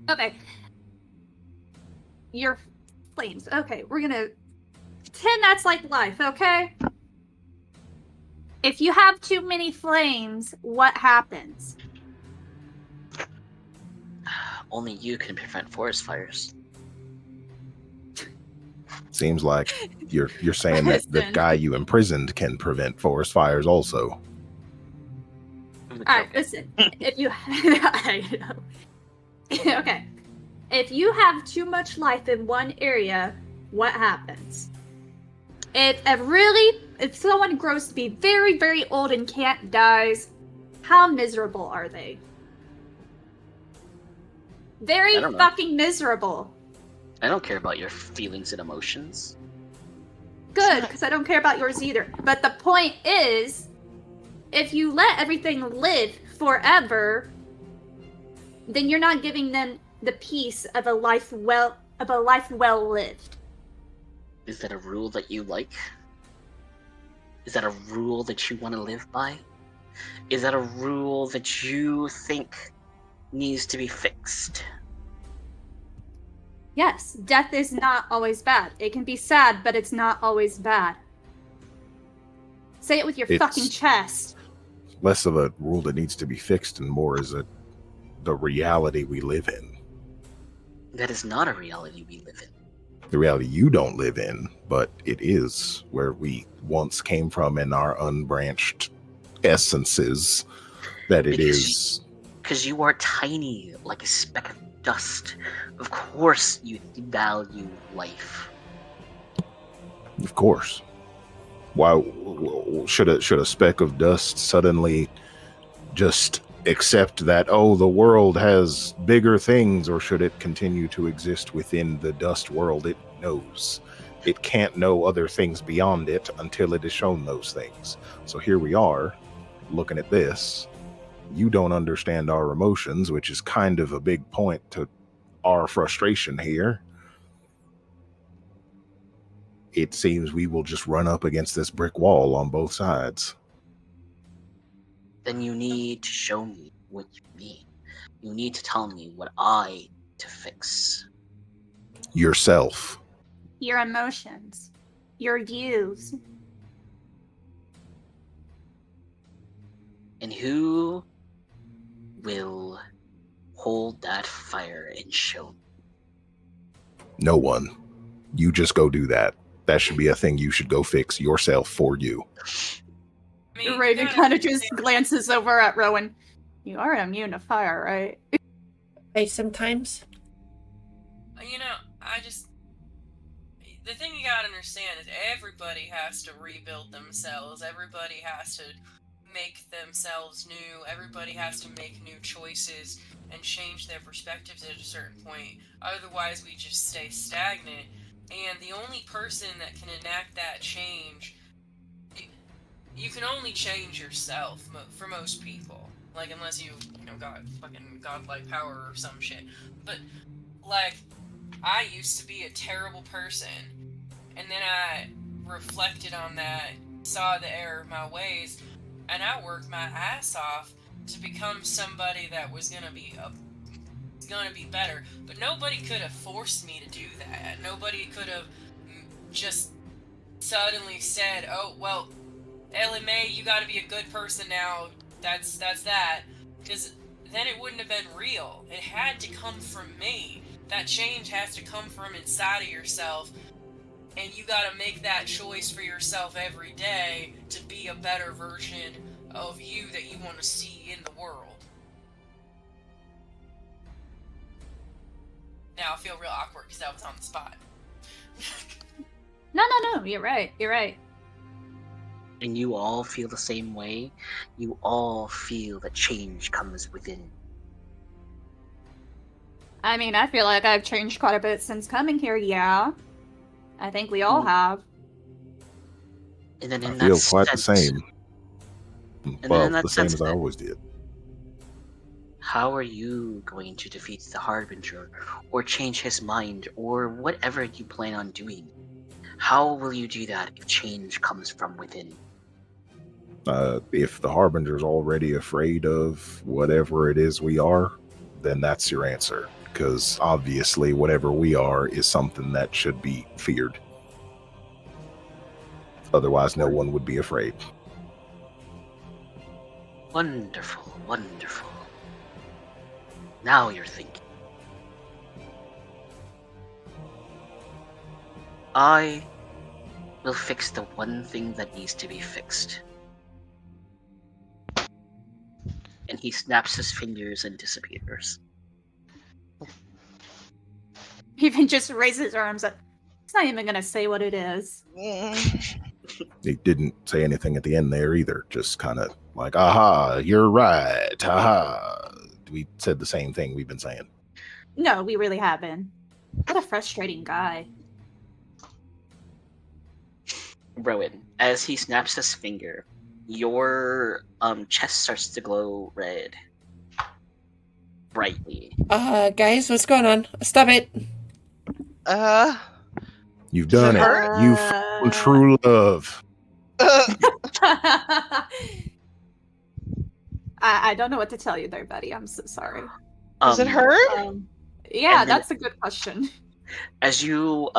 Okay. Your flames. Okay, we're gonna pretend that's like life, okay? If you have too many flames, what happens? Only you can prevent forest fires. Seems like you're saying that the Listen. guy you imprisoned can prevent forest fires also. Alright, listen. If you I know. Okay. If you have too much life in one area, what happens? If someone grows to be very, very old and can't die, how miserable are they? Very I don't know. fucking miserable. I don't care about your feelings and emotions. Good, because I don't care about yours either. But the point is, if you let everything live forever, then you're not giving them the peace of a life well lived. Is that a rule that you like? Is that a rule that you want to live by? Is that a rule that you think needs to be fixed? Yes, death is not always bad. It can be sad, but it's not always bad. Say it with your fucking chest. Less of a rule that needs to be fixed and more is the reality we live in. That is not a reality we live in. The reality you don't live in, but it is where we once came from in our unbranched essences, that it is. Because you are tiny, like a speck of dust. Of course you value life. Of course. Why should a speck of dust suddenly just accept that, oh, the world has bigger things, or should it continue to exist within the dust world it knows? It can't know other things beyond it until it is shown those things. So here we are, looking at this. You don't understand our emotions, which is kind of a big point to our frustration here. It seems we will just run up against this brick wall on both sides. Then you need to show me what you need. You need to tell me what I to fix. Yourself. Your emotions. Your views. And who will hold that fire and show me? No one. You just go do that. That should be a thing you should go fix yourself for you. I mean, Raven God, kind of just glances over at Rowan. You are immune to fire, right? Hey, sometimes. you know, the thing you gotta understand is everybody has to rebuild themselves. Everybody has to make themselves new. Everybody has to make new choices and change their perspectives at a certain point. Otherwise, we just stay stagnant. And the only person that can enact that change, you can only change yourself for most people. Like, unless you got fucking godlike power or some shit. But, like, I used to be a terrible person, and then I reflected on that, saw the error of my ways, and I worked my ass off to become somebody that was gonna be better. But nobody could have forced me to do that. Nobody could have just suddenly said, "Oh, well, Ellie Mae, you gotta be a good person now. That's that." Because then it wouldn't have been real. It had to come from me. That change has to come from inside of yourself, and you gotta make that choice for yourself every day to be a better version of you that you want to see in the world. Now I feel real awkward because I was on the spot. No, you're right. You're right. And you all feel the same way. You all feel that change comes within. I mean, I feel like I've changed quite a bit since coming here, yeah. I think we all have. And then in I that feel quite the sense, same. then Well, in that the same sense as I then- always did. how are you going to defeat the Harbinger, or change his mind, or whatever you plan on doing? How will you do that if change comes from within? If the Harbinger's already afraid of whatever it is we are, then that's your answer. Because obviously, whatever we are is something that should be feared. Otherwise, no one would be afraid. Wonderful, wonderful. Now you're thinking. I will fix the one thing that needs to be fixed. And he snaps his fingers and disappears. Even just raises his arms up. He's not even gonna say what it is. He didn't say anything at the end there either. Just kind of like, aha, you're right. Aha. We said the same thing we've been saying. No, we really have been. What a frustrating guy. Rowan, as he snaps his finger, your chest starts to glow red. Brightly. Guys, what's going on? Stop it. You've Does done it it. hurt? You found true love. I don't know what to tell you there, buddy. I'm so sorry. Does it hurt? Yeah, And then- that's a good question. As you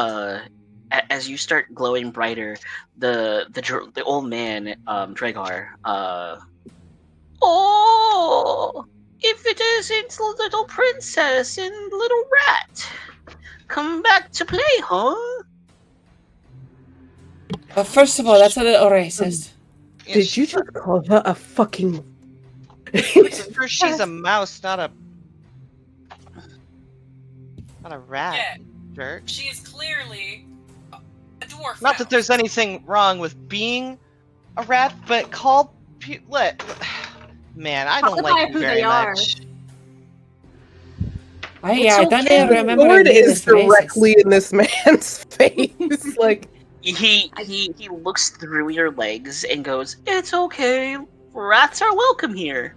start glowing brighter, the old man, Dragar, oh, if it isn't the little princess and little rat, come back to play, huh? First of all, that's a little racist. Yeah, Did you just call her a fucking? Remember, she's a mouse, not a rat. Yeah, Jerk. she is clearly a dwarf. Not that there's anything wrong with being a rat, but call let. Man, I don't Call them like by you who very they are. much. I It's don't okay. even remember Lord being is this racist. directly in this man's face. Like, He looks through your legs and goes, "It's okay. Rats are welcome here."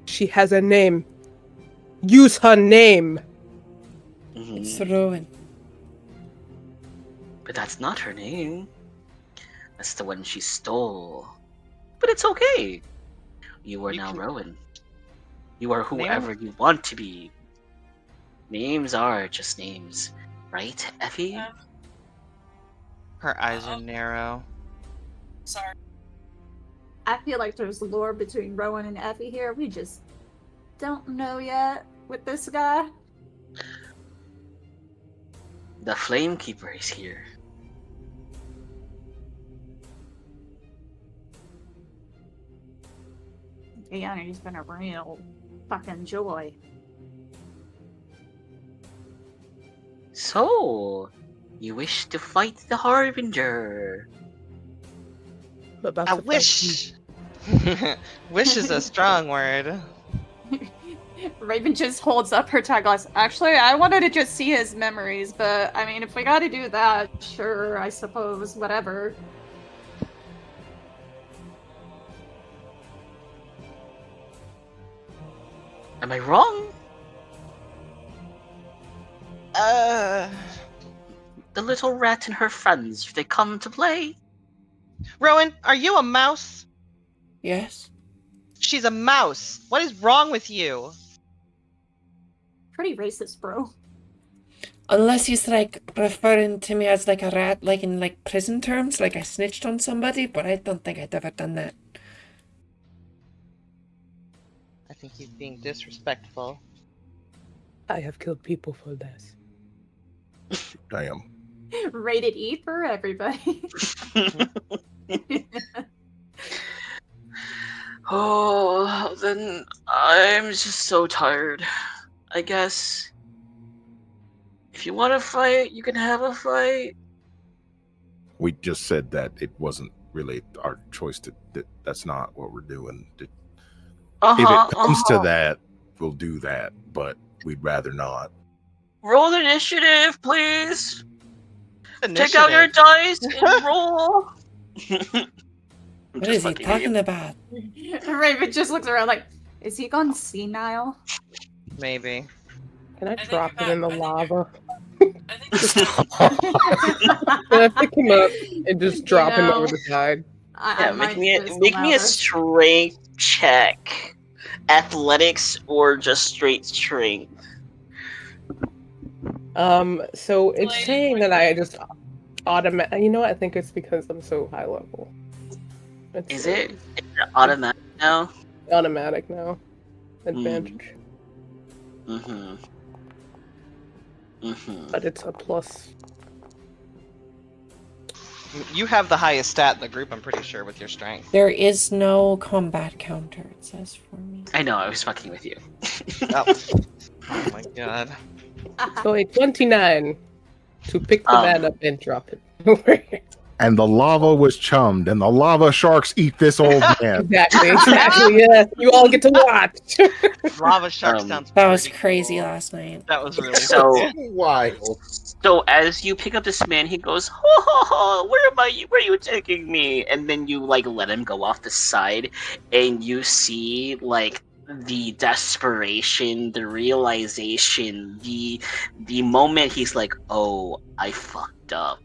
she has a name. Use her name. It's Rowan. But that's not her name. That's the one she stole. But it's okay. You are You now can- Rowan. You are whoever you want to be. Names are just names, right, Effie? Her eyes are narrow. Sorry. I feel like there's lore between Rowan and Effie here. We just don't know yet with this guy. The Flamekeeper is here. Yeah, and he's been a real fucking joy. So, you wish to fight the Harbinger? About I to fight wish. Wish is a strong word. Raven just holds up her tie glass. Actually, I wanted to just see his memories, but I mean, if we gotta do that, sure, I suppose, whatever. Am I wrong? The little rat and her friends, if they come to play? Rowan, are you a mouse? Yes. She's a mouse. What is wrong with you? Pretty racist, bro. Unless he's like referring to me as like a rat, like in like prison terms, like I snitched on somebody, but I don't think I'd ever done that. I think he's being disrespectful. I have killed people for this. Damn. Rated E for everybody. Oh, then I'm just so tired. I guess If you want to fight, you can have a fight. We just said that it wasn't really our choice that's not what we're doing. If it comes to that, we'll do that, but we'd rather not. Roll initiative, please. Initiative. Take out your dice and roll. What is he talking about? Raven just looks around like, is he gone senile? Maybe. Can I think drop it in the I think lava? I think Can I pick him up and just drop him over the side? Yeah, make me a strength check. Athletics or just straight strength. So it's Lady, saying that I just automatic. You know what? I think it's because I'm so high level. Is it automatic now? Automatic now? Advantage. Mm-hmm. But it's a plus. You have the highest stat in the group, I'm pretty sure, with your strength. There is no combat counter, it says for me. I know, I was fucking with you. Oh my god. So a 29 to pick the man up and drop it. And the lava was chummed, and the lava sharks eat this old man. Exactly, yes. You all get to watch. Lava shark sounds That was pretty crazy cool. last night. That was really So, Wild. so as you pick up this man, he goes, "Ho ho ho! Where am I? Where are you taking me?" And then you like let him go off the side, and you see like the desperation, the realization, the moment he's like, "Oh, I fucked up,"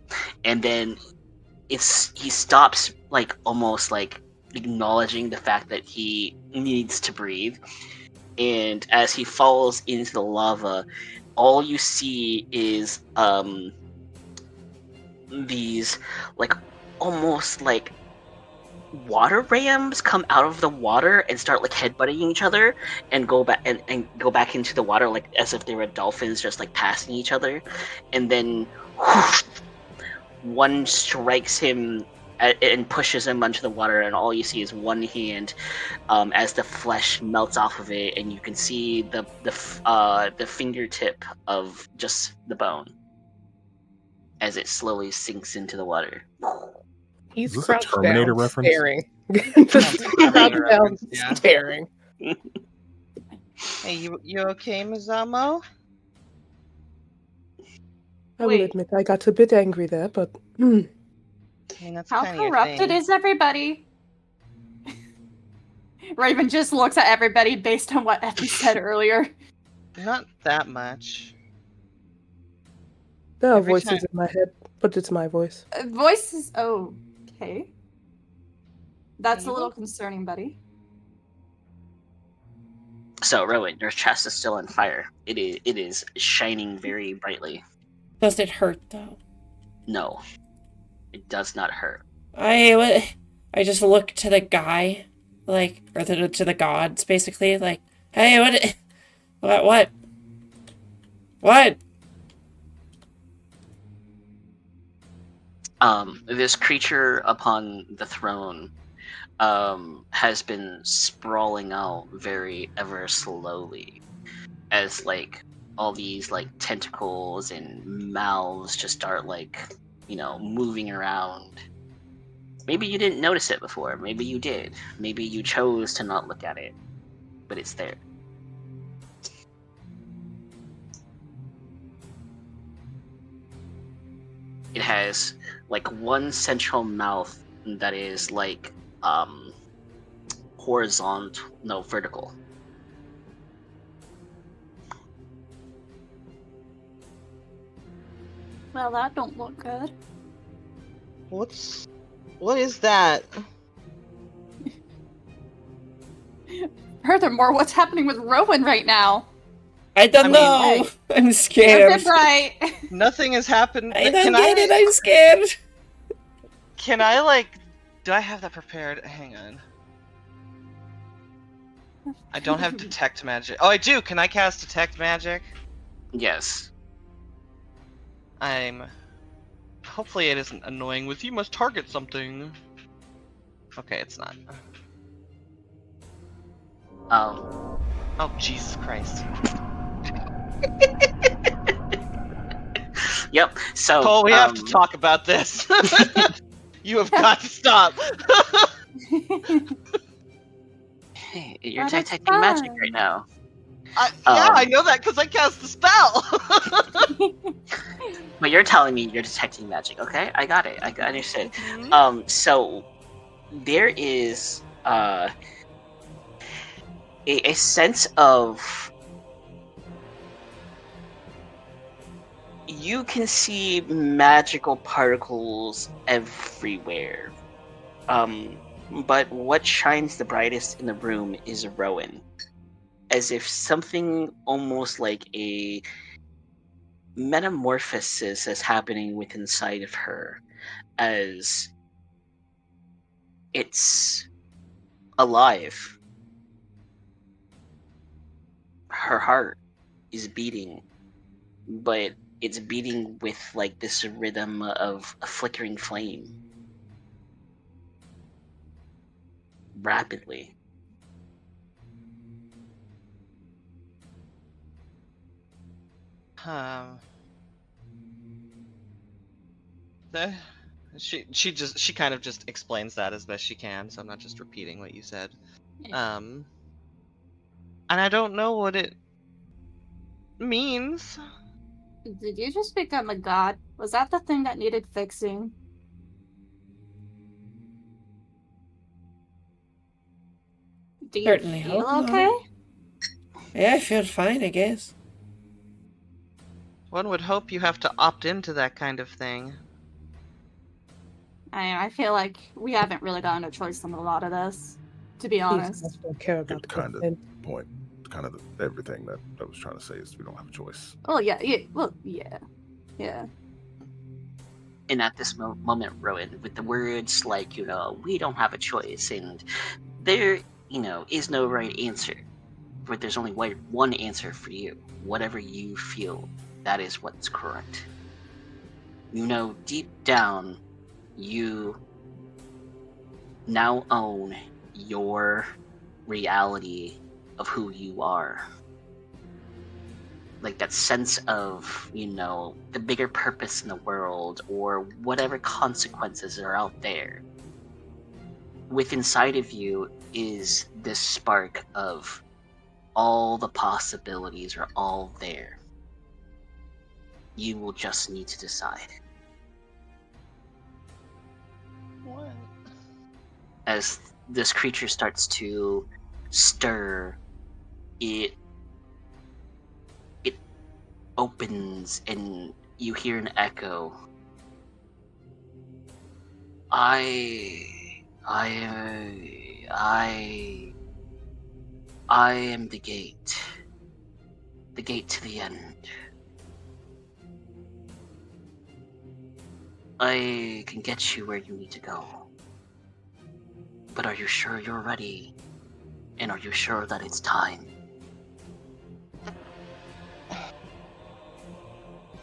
and then he stops like almost like acknowledging the fact that he needs to breathe, and as he falls into the lava, all you see is these like almost like water rams come out of the water and start like headbutting each other and go back and go back into the water like as if they were dolphins just like passing each other, and then one strikes him and pushes him onto the water, and all you see is one hand as the flesh melts off of it, and you can see the fingertip of just the bone as it slowly sinks into the water. He's Is this a crouched Terminator down, reference? staring. Just crouched down, Yeah. staring. Hey, you okay, Mizamo? I will Wait. admit I got a bit angry there, but I mean, that's How kind of your corrupted thing. is everybody? Raven just looks at everybody based on what Effie said earlier. Not that much. there are Every voices time- in my head, but it's my voice. Voice is okay. That's a You little will- concerning, buddy. So Rowan, your chest is still on fire. It is shining very brightly. Does it hurt though? No, it does not hurt. I just look to the guy, like, or to the gods, basically, like, hey, what? This creature upon the throne has been sprawling out very ever slowly as like all these like tentacles and mouths just start like, you know, moving around. Maybe you didn't notice it before, maybe you did, maybe you chose to not look at it, but it's there. It has like one central mouth that is like vertical. Well, that don't look good. What is that? Furthermore, what's happening with Rowan right now? I don't I mean, know. I'm Okay, scared. right. Nothing has happened. I don't get it. I'm scared. Can I like? Do I have that prepared? Hang on. I don't have detect magic. Oh, I do. Can I cast detect magic? Yes. Hopefully it isn't annoying with you must target something. Okay, it's not. Um, Oh, Jesus Christ. Yep. So Cole, we have to talk about this. You have got to stop. Hey, you're But it's detecting magic fun. right now. I know that because I cast the spell. But you're telling me you're detecting magic. Okay, I got it. I understood. Mhm. So there is a sense of, you can see magical particles everywhere. But what shines the brightest in the room is Rowan, as if something almost like a metamorphosis is happening within inside of her, as it's alive. Her heart is beating, but it's beating with like this rhythm of a flickering flame rapidly. Uh, she kind of just explains that as best she can, so I'm not just repeating what you said. And I don't know what it means. Did you just become a god? Was that the thing that needed fixing? Do you Certainly feel hope okay? not. Yeah, I feel fine, I guess. One would hope you have to opt into that kind of thing. I feel like we haven't really gotten a choice in a lot of this, to be These honest. guys don't care about the Kind of consent. point, kind of everything that I was trying to say is we don't have a choice. Oh yeah. Yeah. And at this moment, Rowan, with the words like, we don't have a choice, and there, is no right answer, but there's only one answer for you. Whatever you feel, that is what's correct. Deep down, you now own your reality of who you are. Like that sense of, the bigger purpose in the world, or whatever consequences are out there. Within inside of you is this spark of all the possibilities are all there. You will just need to decide. What? As this creature starts to stir, it opens and you hear an echo. I am the gate to the end. I can get you where you need to go. But are you sure you're ready? And are you sure that it's time?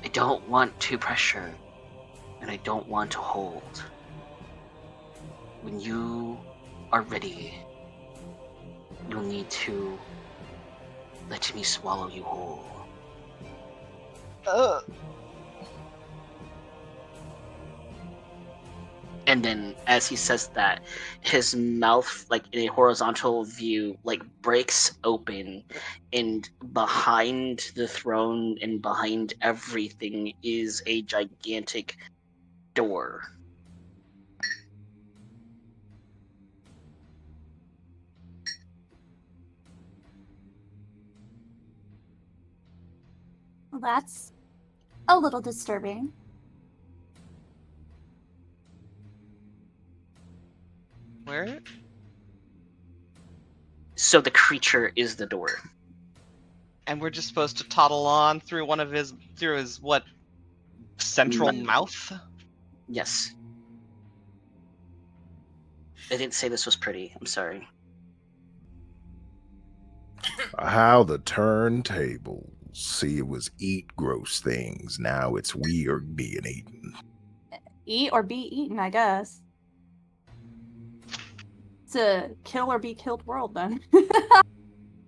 I don't want to pressure, and I don't want to hold. When you are ready, you'll need to let me swallow you whole. And then as he says that, his mouth, like in a horizontal view, like breaks open, and behind the throne and behind everything is a gigantic door. Well, that's a little disturbing. Where? So the creature is the door. And we're just supposed to toddle on through his what? Central mouth? Yes. I didn't say this was pretty. I'm sorry. How the turntables. See, it was eat gross things. Now it's we are being eaten. Eat or be eaten, I guess. It's a kill or be killed world, then.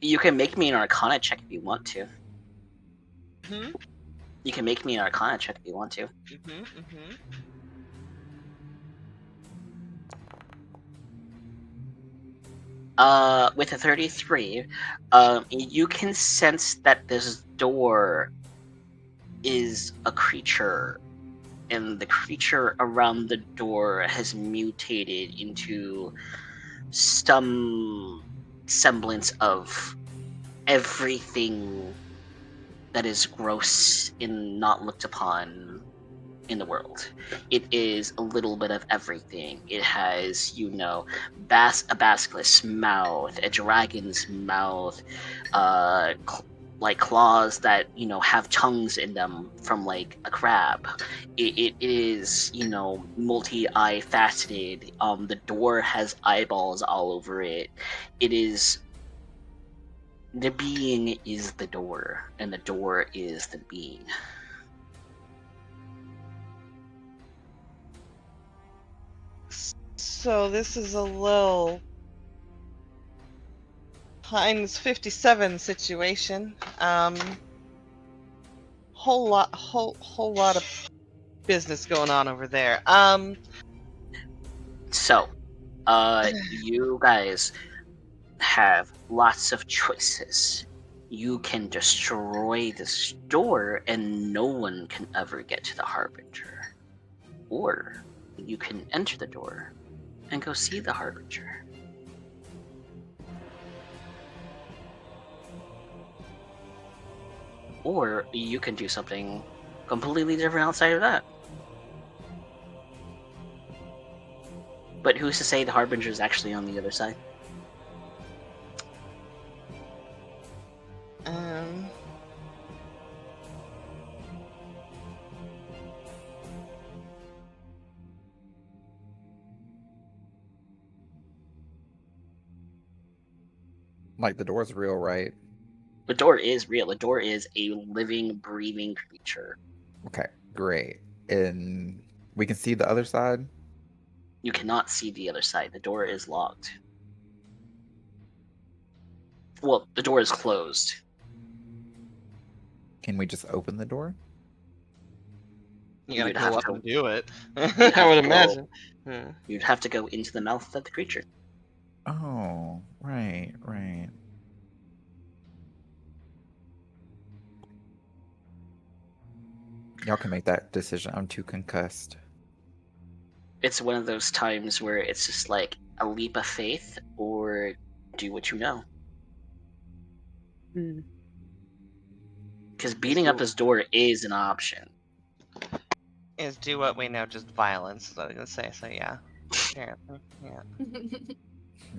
You can make me an Arcana check if you want to. You can make me an Arcana check if you want to. With a 33, you can sense that this door is a creature, and the creature around the door has mutated into some semblance of everything that is gross and not looked upon in the world. It is a little bit of everything. It has, a basilisk's mouth, a dragon's mouth, like claws that have tongues in them from like a crab. It is multi-eye faceted. The door has eyeballs all over it. It is the being is the door, and the door is the being. So this is a little Heinz 57 situation. Whole lot of business going on over there. So, you guys have lots of choices. You can destroy this door and no one can ever get to the Harbinger. Or you can enter the door and go see the Harbinger. Or you can do something completely different outside of that. But who's to say the Harbinger is actually on the other side? Like the door's real, right? The door is real. The door is a living, breathing creature. Okay, great. And we can see the other side? You cannot see the other side. The door is locked. Well, the door is closed. Can we just open the door? You gotta You'd go have up to- and do it. have I would to go- imagine. Yeah. You'd have to go into the mouth of the creature. Oh, right. Y'all can make that decision. I'm too concussed. It's one of those times where it's just like a leap of faith or do what you know. Hmm. Because beating up this door is an option. Is do what we know, just violence, is what I was gonna say, so yeah. Apparently, yeah.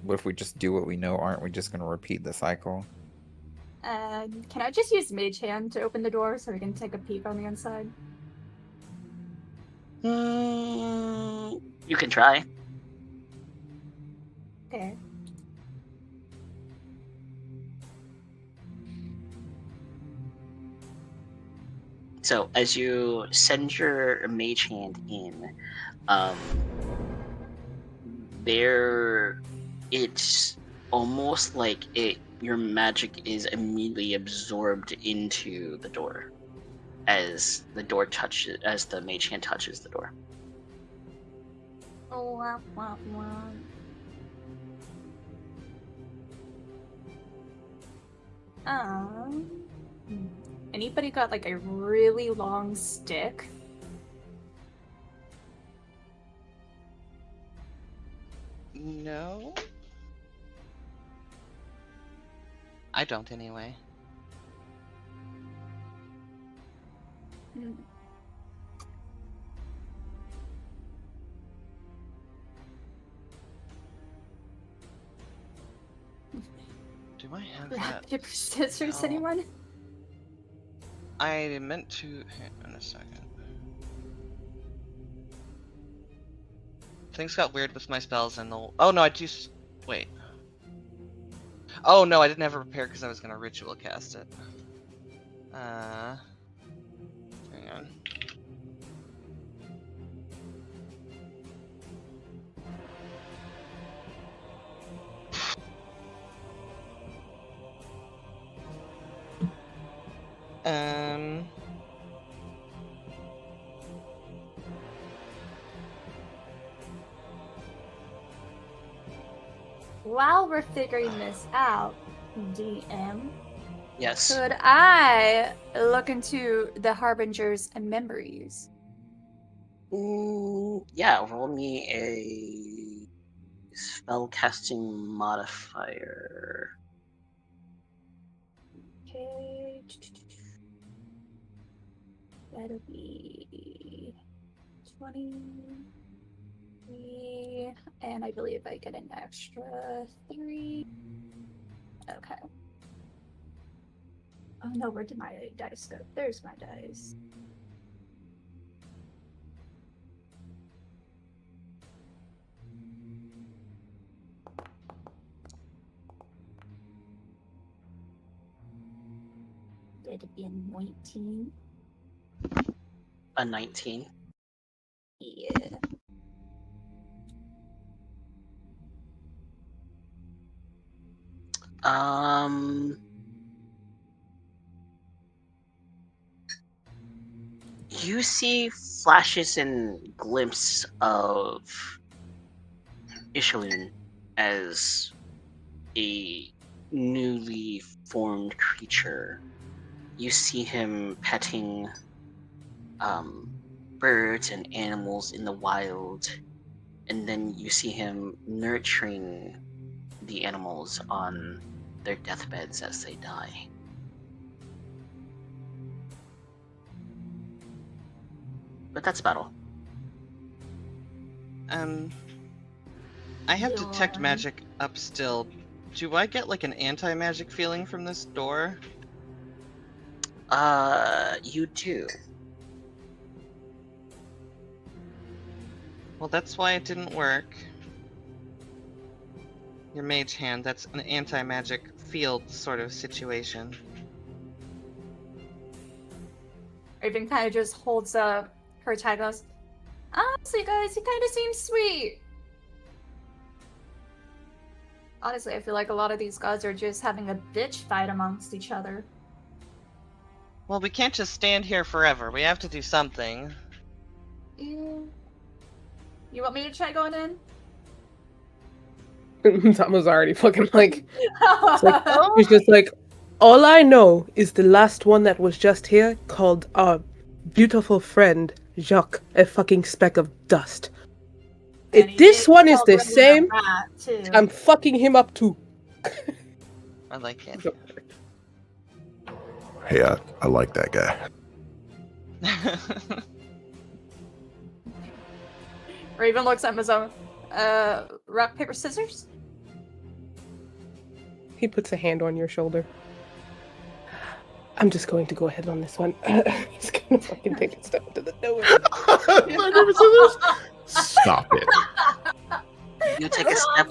What if we just do what we know? Aren't we just going to repeat the cycle? Can I just use Mage Hand to open the door so we can take a peek on the inside? You can try. Okay. So as you send your mage hand in, it's almost like your magic is immediately absorbed into the door as the mage hand touches the door. Oh, wow, wow, wow. Anybody got like a really long stick? No? I don't anyway. Hmm. Do I have Rock, that? paper, scissors, Oh. anyone? I meant to. Hang on a second. Things got weird with my spells and the. Oh no, I do. Wait. Oh no, I didn't have it prepared because I was gonna ritual cast it. Hang on. while we're figuring this out, DM, Yes. could I look into the Harbinger's memories? Yeah, roll me a spellcasting modifier. Okay. That'll be 20. And I believe I get an extra 3. Okay. Oh no, where did my dice go? There's my dice. It'd be a 19. A 19. Yeah. You see flashes and glimpses of Ishaloon as a newly formed creature. You see him petting birds and animals in the wild, and then you see him nurturing the animals on their deathbeds as they die. But that's about all. I have detect Yawn. magic up still. Do I get like an anti-magic feeling from this door? You do. Well, that's why it didn't work. Your mage hand, that's an anti-magic field sort of situation. Raven kind of just holds up her tag and goes, honestly, guys, he kind of seems sweet. Honestly, I feel like a lot of these gods are just having a bitch fight amongst each other. Well, we can't just stand here forever. We have to do something. You want me to try going in? Tama's already fucking like, he's just like, all I know is the last one that was just here called our beautiful friend Jacques a fucking speck of dust. And If he this did one is call the Remy a same, rat, too. I'm fucking him up too. I like it. Hey, I like that guy. Raven looks at Mizo. Rock, paper, scissors? He puts a hand on your shoulder. I'm just going to go ahead on this one. He's gonna fucking take a step to the door. Stop it. You take a step.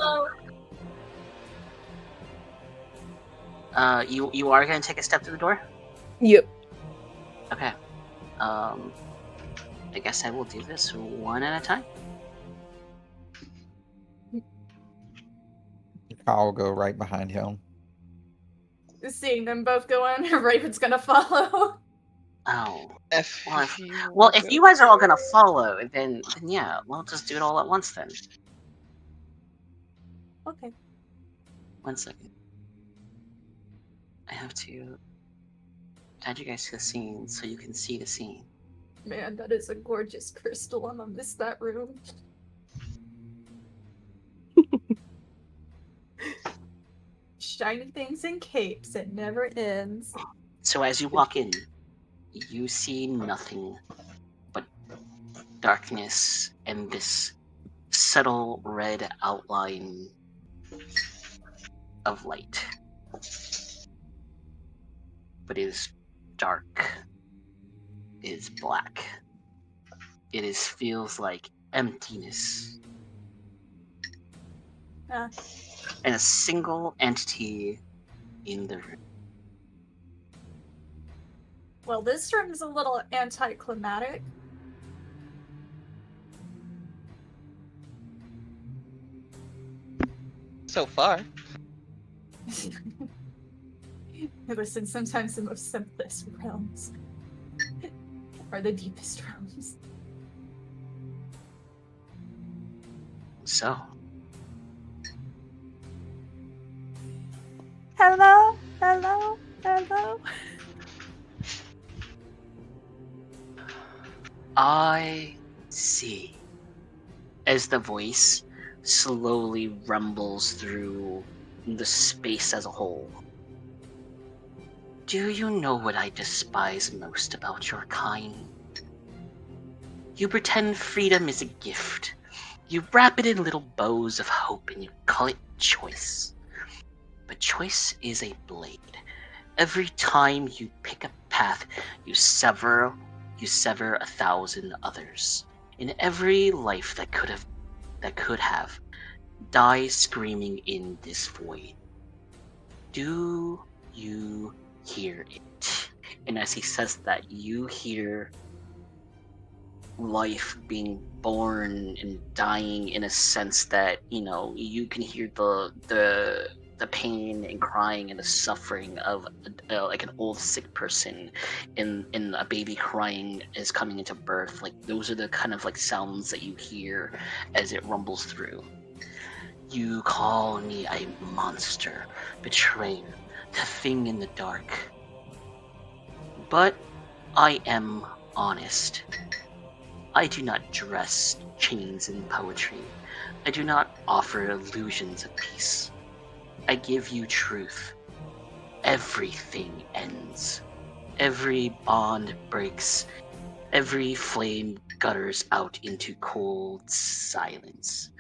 You are gonna take a step to the door? Yep. Okay. I guess I will do this one at a time. Kyle will go right behind him. Seeing them both go in, Raven's gonna follow. Oh. If Well, if you guys are all gonna follow, then yeah, we'll just do it all at once then. Okay. 1 second. I have to add you guys to the scene so you can see the scene. Man, that is a gorgeous crystal. I'm gonna miss that room. Shiny things and capes, it never ends. So as you walk in, you see nothing but darkness and this subtle red outline of light. But it is dark. It is black. It is feels like emptiness. Ah. And a single entity in the room. Well, this room's a little anticlimactic. so far. Listen, sometimes the most simplest realms are the deepest realms. So, Hello? Hello? Hello? I see. As the voice slowly rumbles through the space as a whole. Do you know what I despise most about your kind? You pretend freedom is a gift. You wrap it in little bows of hope and you call it choice. But choice is a blade. Every time you pick a path, you sever 1,000 others. In every life that could have dies screaming in this void. Do you hear it? And as he says that, you hear life being born and dying in a sense that, you know, you can hear the pain and crying and the suffering of like an old sick person in a baby crying is coming into birth. Like those are the kind of like sounds that you hear as it rumbles through. You call me a monster, betrayer, the thing in the dark. But I am honest. I do not dress chains in poetry. I do not offer illusions of peace. I give you truth. Everything ends. Every bond breaks. Every flame gutters out into cold silence.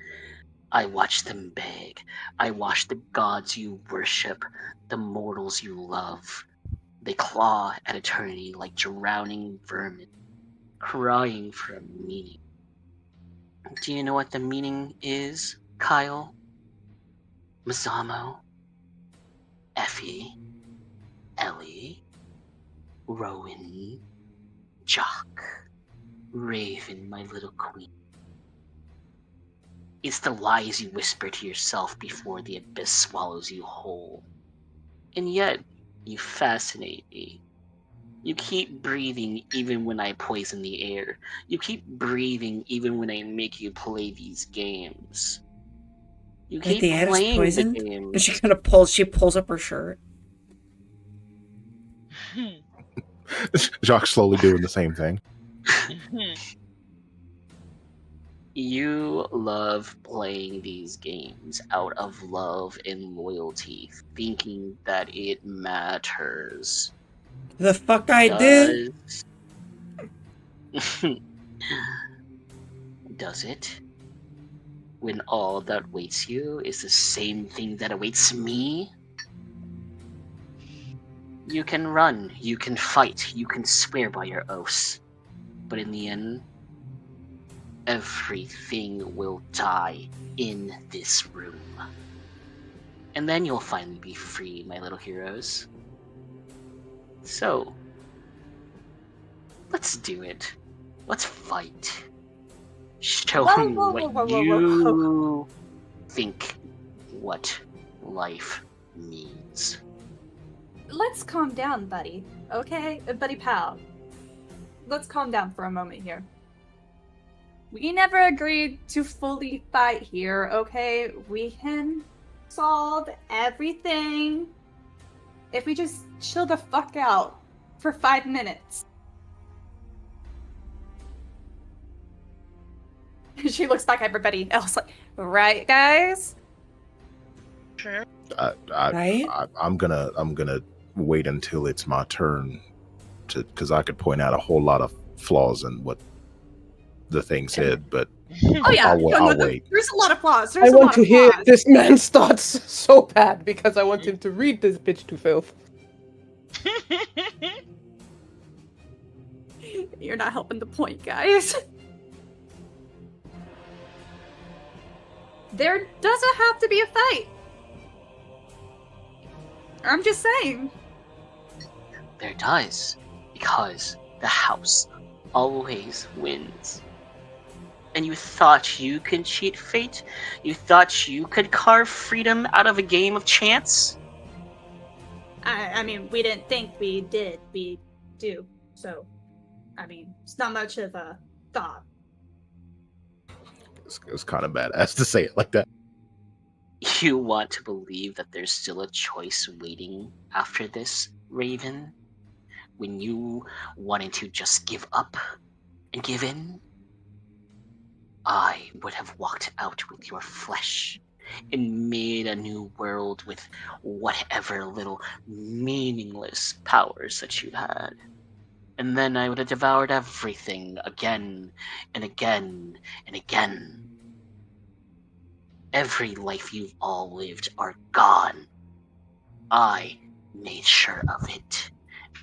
I watch them beg. I watch the gods you worship, the mortals you love. They claw at eternity like drowning vermin, crying for a meaning. Do you know what the meaning is, Kyle? Mazamo? Effie? Ellie? Rowan? Jock? Raven, my little queen. It's the lies you whisper to yourself before the abyss swallows you whole. And yet, you fascinate me. You keep breathing even when I poison the air. You keep breathing even when I make you play these games. You Wait, keep the air is playing the poisoned? And games. she kind of pulls up her shirt. Jacques slowly doing the same thing. You love playing these games out of love and loyalty, thinking that it matters. The fuck I did? Does it? When all that awaits you is the same thing that awaits me? You can run, you can fight, you can swear by your oaths. But in the end, everything will die in this room. And then you'll finally be free, my little heroes. So, let's do it. Let's fight. Show Whoa, me whoa, what whoa, whoa, whoa, you think what life means. Let's calm down, buddy. Okay? Buddy pal. Let's calm down for a moment here. We never agreed to fully fight here, okay? We can solve everything if we just chill the fuck out for 5 minutes. She looks back at everybody else like, right, guys? Sure. Right? I'm gonna wait until it's my turn because I could point out a whole lot of flaws in what the thing said, but Oh yeah, I'll wait. There's a lot of flaws. I want to hear this man's thoughts so bad because I want him to read this bitch to filth. You're not helping the point, guys. There doesn't have to be a fight. I'm just saying. There does, because the house always wins. And you thought you could cheat fate? You thought you could carve freedom out of a game of chance? I mean, we didn't think we did. We do. So, I mean, it's not much of a thought. It's kind of badass to say it like that. You want to believe that there's still a choice waiting after this, Raven? When you wanted to just give up and give in? I would have walked out with your flesh and made a new world with whatever little meaningless powers that you had. And then I would have devoured everything again and again and again. Every life you've all lived are gone. I made sure of it.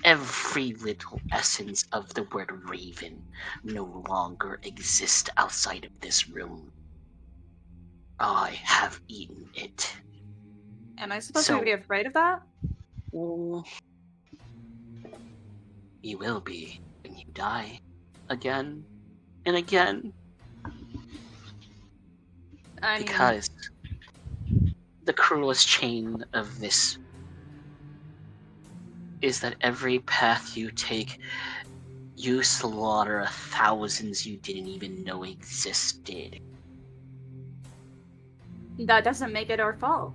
Every little essence of the word Raven no longer exists outside of this room. I have eaten it. Am I supposed to be afraid of that? Well, you will be when you die. Again and again. I mean, Because the cruelest chain of this is that every path you take, you slaughter thousands you didn't even know existed. that doesn't make it our fault.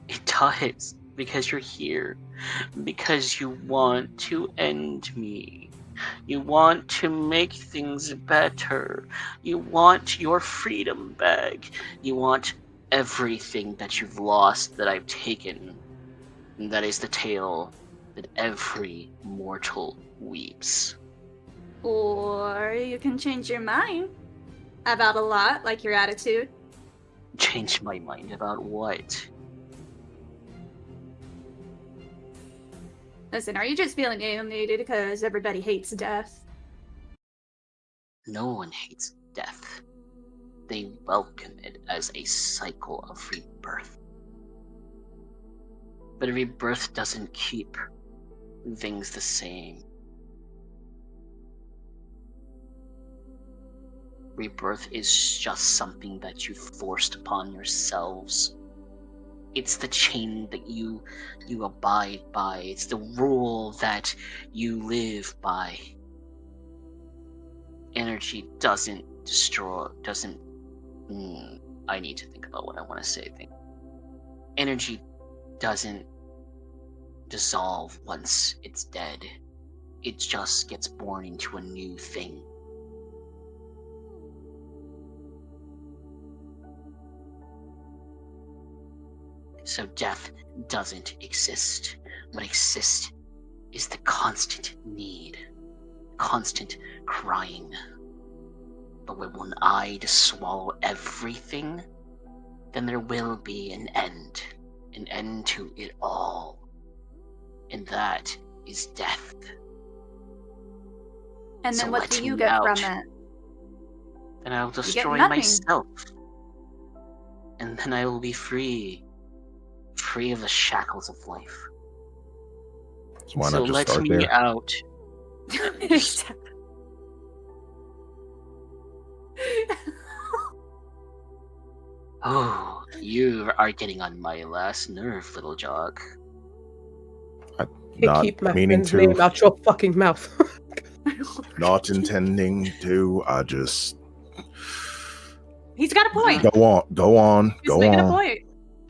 It does, because you're here. Because you want to end me. You want to make things better. You want your freedom back. You want everything that you've lost that I've taken. And that is the tale that every mortal weeps. Or you can change your mind about a lot, like your attitude. Change my mind about what? Listen, are you just feeling alienated because everybody hates death? No one hates death. They welcome it as a cycle of rebirth. But rebirth doesn't keep things the same. Rebirth is just something that you forced upon yourselves. It's the chain that you abide by. It's the rule that you live by. Energy doesn't destroy, I need to think about what I want to say. Energy doesn't dissolve once it's dead. It just gets born into a new thing. So death doesn't exist. What exists is the constant need, constant crying. But when I just swallow everything, then there will be an end to it all. And that is death. And So then what let do you me get out. from it? Then I will get destroy nothing. myself. And then I will be free. Free of the shackles of life. So why So not just let start me there? out. Oh, you are getting on my last nerve, little jog. Not Keep my meaning friend's name to, out your fucking mouth. not intending to. I just He's got a point. go on, He's making a point.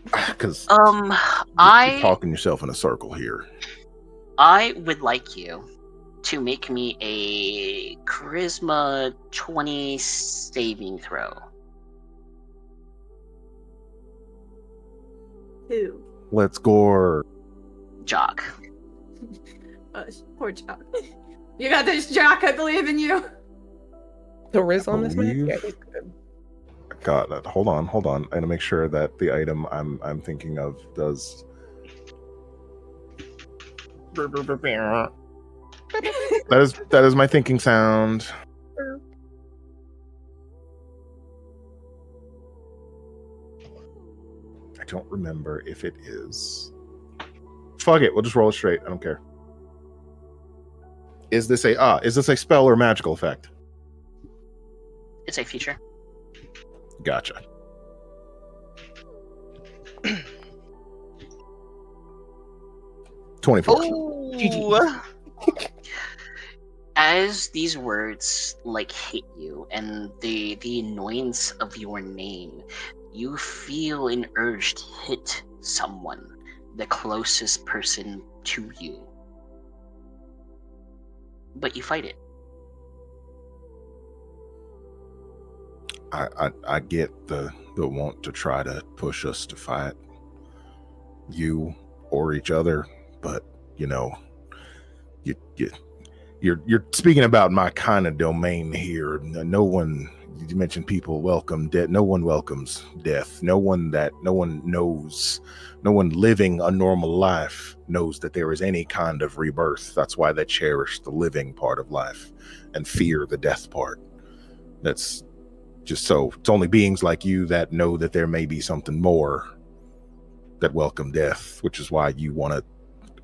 because you're I talking yourself in a circle here. would like you to make me a charisma 20 saving throw. Who? Let's go. Jog. Poor Jock. You got this, Jock. I believe in you. The Riz on this map? believe- Yeah, he's good. Got it. Hold on. I gotta make sure that the item I'm thinking of does. That is my thinking sound. I don't remember if it is. Fuck it. We'll just roll it straight. I don't care. Is this a spell or magical effect? It's a feature. Gotcha. Oh, As these words hit you and the annoyance of your name you feel an urge to hit someone, the closest person to you. But you fight it. I get the want to try to push us to fight you or each other, but you know, you're speaking about my kind of domain here. No one, you mentioned people welcome death. No one welcomes death. No one knows, no one living a normal life knows that there is any kind of rebirth. That's why they cherish the living part of life and fear the death part. That's just so it's only beings like you that know that there may be something more that welcome death, which is why you want to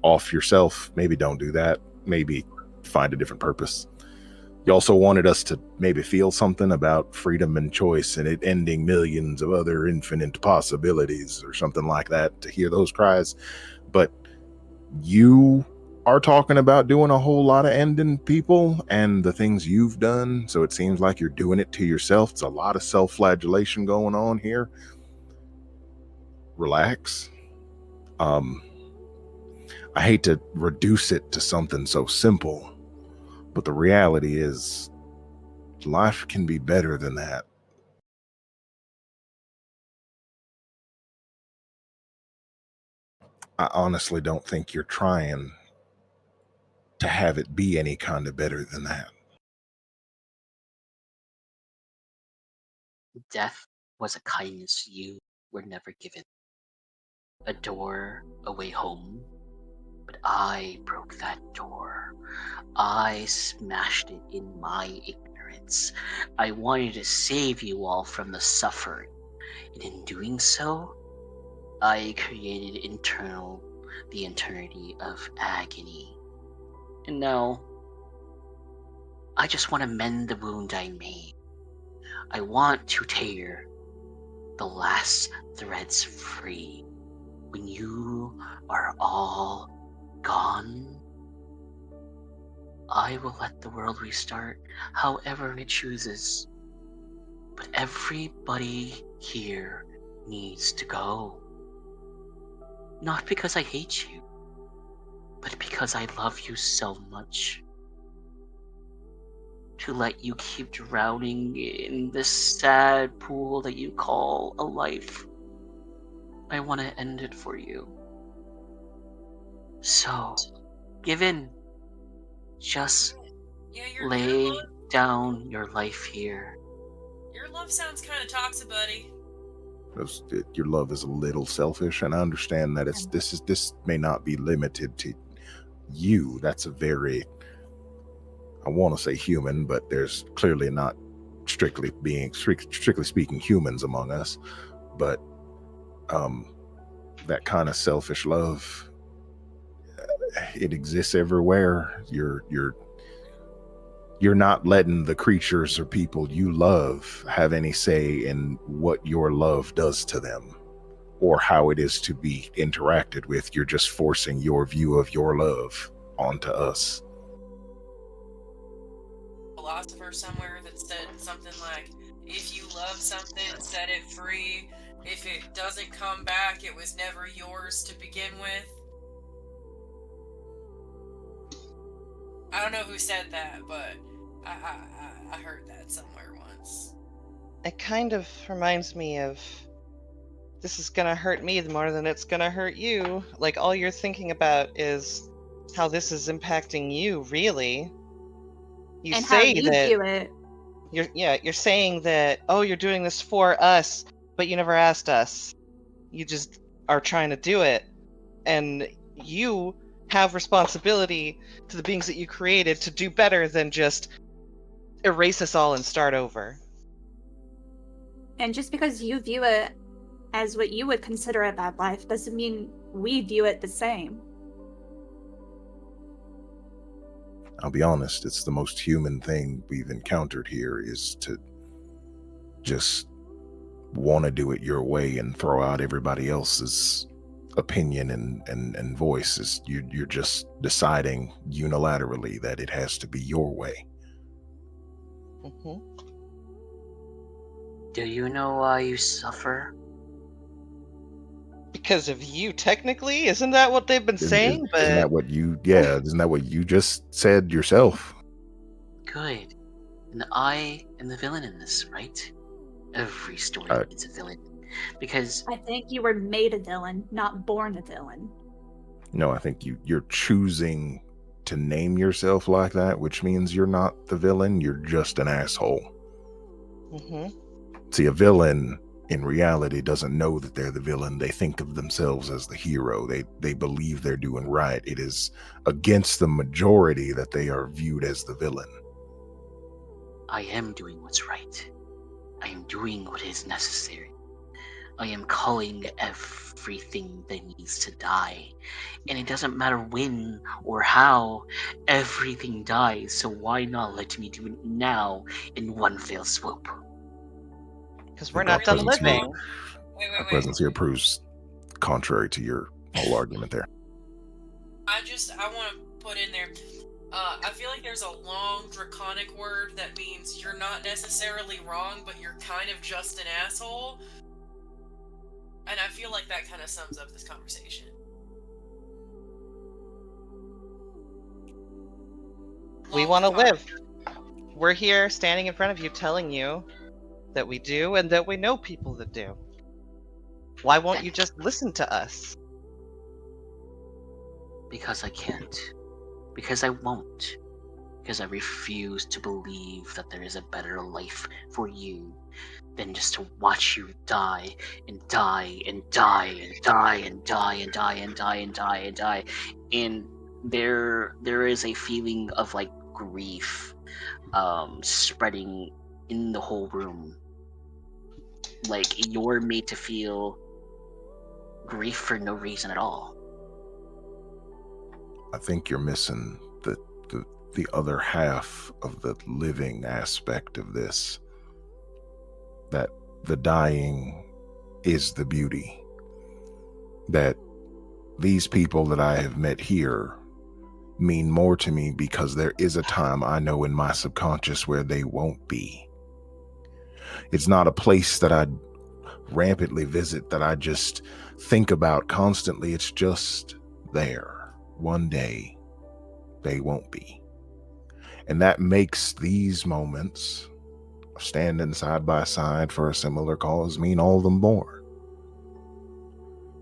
off yourself. Maybe don't do that. Maybe find a different purpose. You also wanted us to maybe feel something about freedom and choice and it ending millions of other infinite possibilities or something like that, to hear those cries. But you are talking about doing a whole lot of ending people and the things you've done, so it seems like you're doing it to yourself. It's a lot of self-flagellation going on here. Relax. I hate to reduce it to something so simple, but the reality is life can be better than that. I honestly don't think you're trying to have it be any kind of better than that. Death was a kindness you were never given. A door, a way home. But I broke that door. I smashed it in my ignorance. I wanted to save you all from the suffering. And in doing so, I created the eternity of agony. And now, I just want to mend the wound I made. I want to tear the last threads free. When you are all gone, I will let the world restart however it chooses. But everybody here needs to go. Not because I hate you, but because I love you so much. To let you keep drowning in this sad pool that you call a life. I want to end it for you. So, give in. Just lay down your life here. Your love sounds kind of toxic, buddy. Your love is a little selfish, and I understand that this may not be limited to you. That's a very, I want to say human, but there's clearly not strictly speaking humans among us. But that kind of selfish love, it exists everywhere. You're not letting the creatures or people you love have any say in what your love does to them or how it is to be interacted with. You're just forcing your view of your love onto us. Philosopher somewhere that said something like, if you love something, set it free. If it doesn't come back, it was never yours to begin with. I don't know who said that, but I heard that somewhere once. It kind of reminds me of, this is gonna hurt me more than it's gonna hurt you. Like, all you're thinking about is how this is impacting you, really. You and say how you that view it. you're saying that, oh, you're doing this for us, but you never asked us. You just are trying to do it, and you have responsibility to the beings that you created to do better than just erase us all and start over. And just because you view it as what you would consider a bad life doesn't mean we view it the same. I'll be honest, it's the most human thing we've encountered here, is to just want to do it your way and throw out everybody else's opinion and voices. You're just deciding unilaterally that it has to be your way. Mm-hmm. Do you know why you suffer? Because of you, technically? Isn't that what they've been saying? But Isn't that what you? Yeah, isn't that what you just said yourself? Good. And I am the villain in this, right? Every story needs a villain. Because I think you were made a villain, not born a villain. No, I think you're choosing to name yourself like that, which means you're not the villain. You're just an asshole. See, a villain in reality doesn't know that they're the villain. They think of themselves as the hero. They believe they're doing right. It is against the majority that they are viewed as the villain. I am doing what's right. I am doing what is necessary. I am calling everything that needs to die. And it doesn't matter when or how, everything dies, so why not let me do it now in one fell swoop? because we're not done living. Our presence here proves contrary to your whole argument there. I want to put in there, I feel like there's a long draconic word that means you're not necessarily wrong, but you're kind of just an asshole. And I feel like that kind of sums up this conversation. We want to live. We're here standing in front of you telling you that we do and that we know people that do. Why won't you just listen to us? Because I can't. Because I won't. Because I refuse to believe that there is a better life for you than just to watch you die and die and die and die and die and die and die and die and die. And there is a feeling of like grief spreading in the whole room. Like you're made to feel grief for no reason at all. I think you're missing the other half of the living aspect of this. That the dying is the beauty. That these people that I have met here mean more to me because there is a time I know in my subconscious where they won't be. It's not a place that I rampantly visit, that I just think about constantly. It's just there. One day, they won't be. And that makes these moments of standing side by side for a similar cause mean all the more.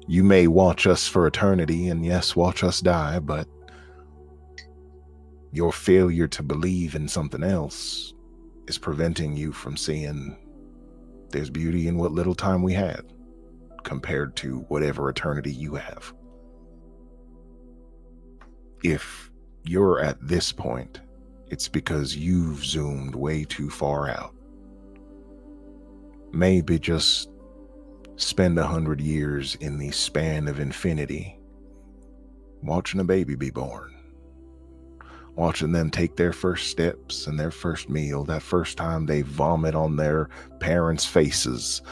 You may watch us for eternity, and yes, watch us die, but your failure to believe in something else is preventing you from seeing there's beauty in what little time we had compared to whatever eternity you have. If you're at this point, it's because you've zoomed way too far out. Maybe just spend 100 years in the span of infinity watching a baby be born, watching them take their first steps and their first meal, that first time they vomit on their parents' faces,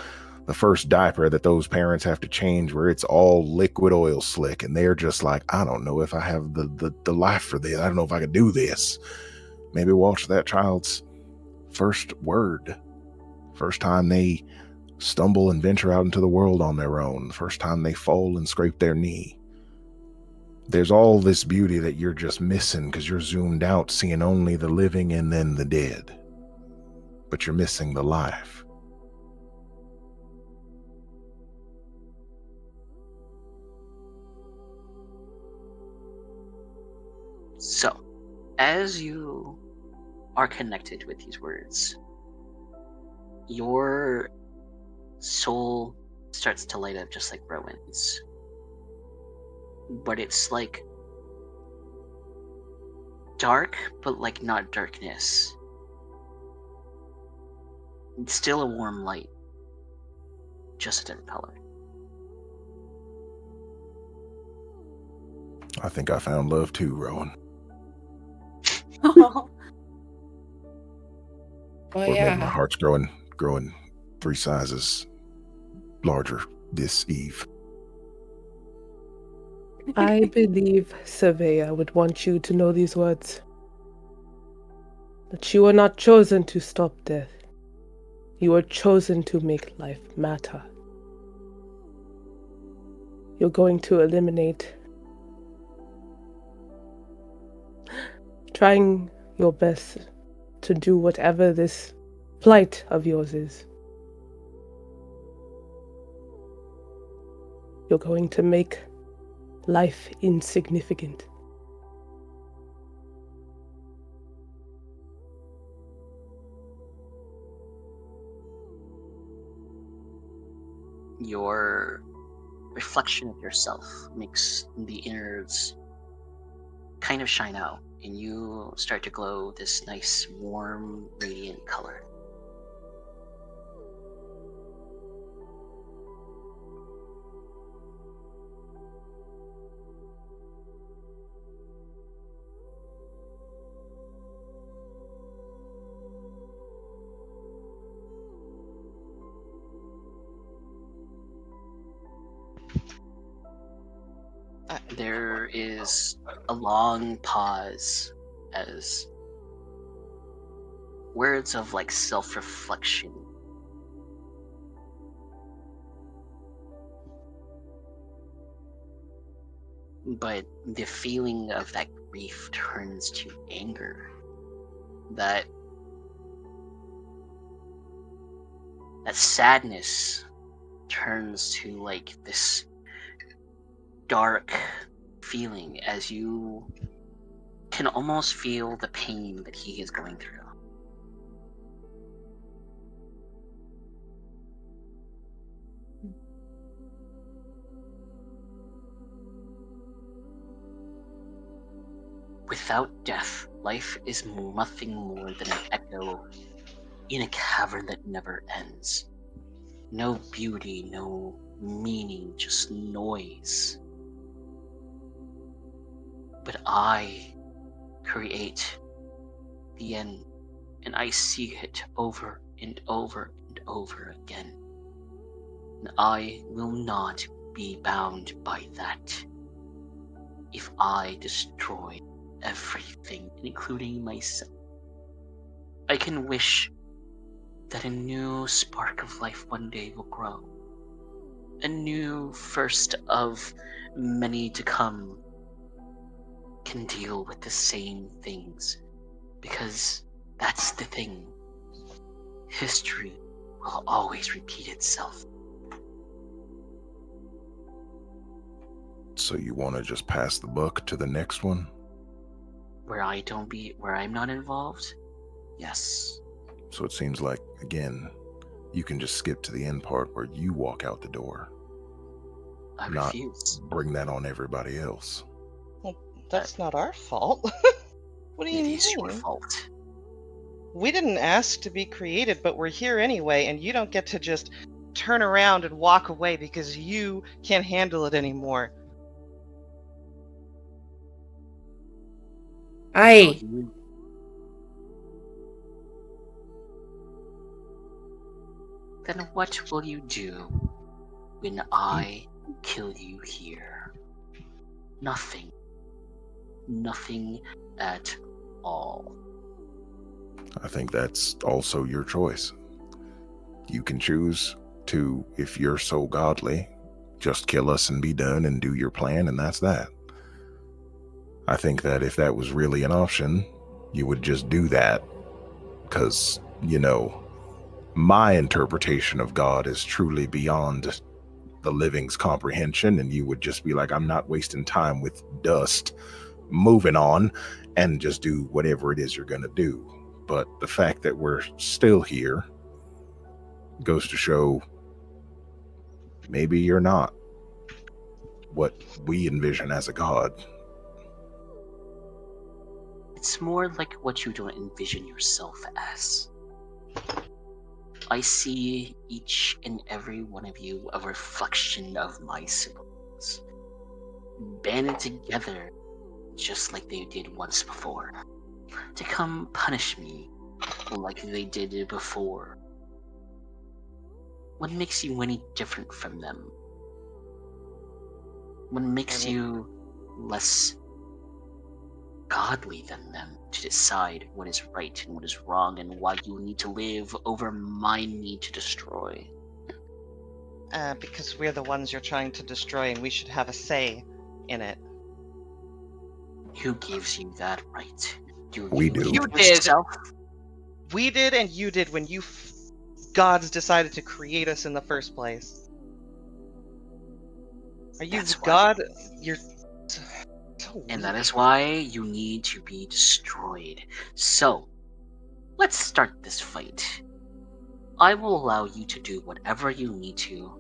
the first diaper that those parents have to change where it's all liquid oil slick and they're just like, I don't know if I have the life for this. I don't know if I could do this. Maybe watch that child's first word, first time they stumble and venture out into the world on their own, the first time they fall and scrape their knee. There's all this beauty that you're just missing because you're zoomed out, seeing only the living and then the dead. But you're missing the life. So, as you are connected with these words, your soul starts to light up just like Rowan's. But it's like dark, but like not darkness. It's still a warm light, just a different color. I think I found love too, Rowan. Oh, Or maybe my heart's growing 3 sizes larger this eve. I believe Surveyor would want you to know these words. That you are not chosen to stop death. You were chosen to make life matter. You're going to eliminate, trying your best to do whatever this plight of yours is. You're going to make life insignificant. Your reflection of yourself makes the innards kind of shine out, and you start to glow this nice, warm, radiant color. There is a long pause as words of like self-reflection. But the feeling of that grief turns to anger. That sadness turns to like this dark feeling as you can almost feel the pain that he is going through. Without death, life is nothing more than an echo in a cavern that never ends. No beauty, no meaning, just noise. But I create the end, and I see it over and over and over again. And I will not be bound by that. If I destroy everything, including myself, I can wish that a new spark of life one day will grow. A new first of many to come can deal with the same things, because that's the thing. History will always repeat itself. So you want to just pass the buck to the next one? Where I'm not involved? Yes. So it seems like, again, you can just skip to the end part where you walk out the door. I Not refuse. bring that on everybody else. Well, that's not our fault. What do you It mean? is your fault. We didn't ask to be created, but we're here anyway, and you don't get to just turn around and walk away because you can't handle it anymore. Aye. Then what will you do when I kill you here? Nothing. Nothing at all. I think that's also your choice. You can choose to, if you're so godly, just kill us and be done and do your plan, and that's that. I think that if that was really an option, you would just do that. Because, my interpretation of God is truly beyond the living's comprehension, and you would just be like, I'm not wasting time with dust, moving on, and just do whatever it is you're going to do. But the fact that we're still here goes to show maybe you're not what we envision as a god. It's more like what you don't envision yourself as. I see each and every one of you a reflection of my siblings, banded together just like they did once before, to come punish me like they did before. What makes you any different from them? What makes you less godly than them to decide what is right and what is wrong and why you need to live over my need to destroy. Because we're the ones you're trying to destroy and we should have a say in it. Who gives you that right? We do. You give did. yourself? We did and you did when you gods decided to create us in the first place. Are you That's why. God? You're so And that weak. is why you need to be destroyed. So, let's start this fight. I will allow you to do whatever you need to,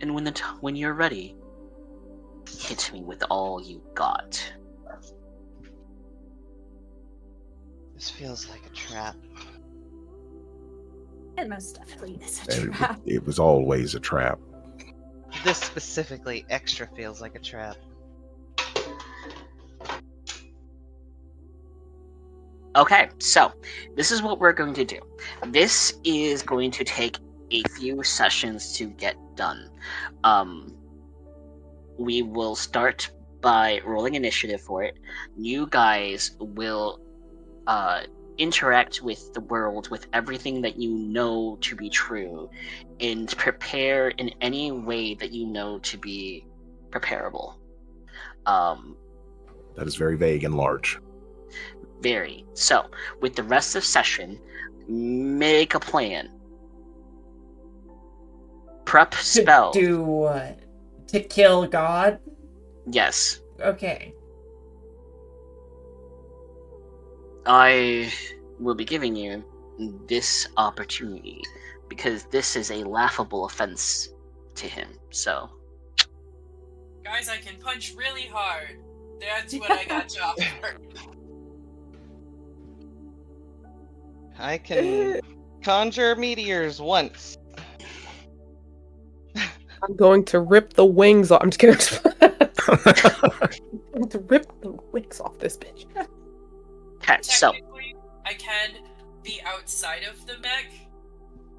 and when you're ready, hit me with all you got. This feels like a trap. It most definitely is a And trap. it was always a trap. This specifically extra feels like a trap. Okay, so this is what we're going to do. This is going to take a few sessions to get done. We will start by rolling initiative for it. You guys will interact with the world with everything that you know to be true and prepare in any way that you know to be preparable. That is very vague and large. Very. So, with the rest of session, make a plan. Prep spell. To do what? To kill God? Yes. Okay. I will be giving you this opportunity because this is a laughable offense to him. So, Guys, I can punch really hard. That's what I got to offer. I can conjure meteors once. I'm going to rip the wings off. I'm just kidding. I'm going to rip the wings off this bitch. okay, so Technically, I can be outside of the mech.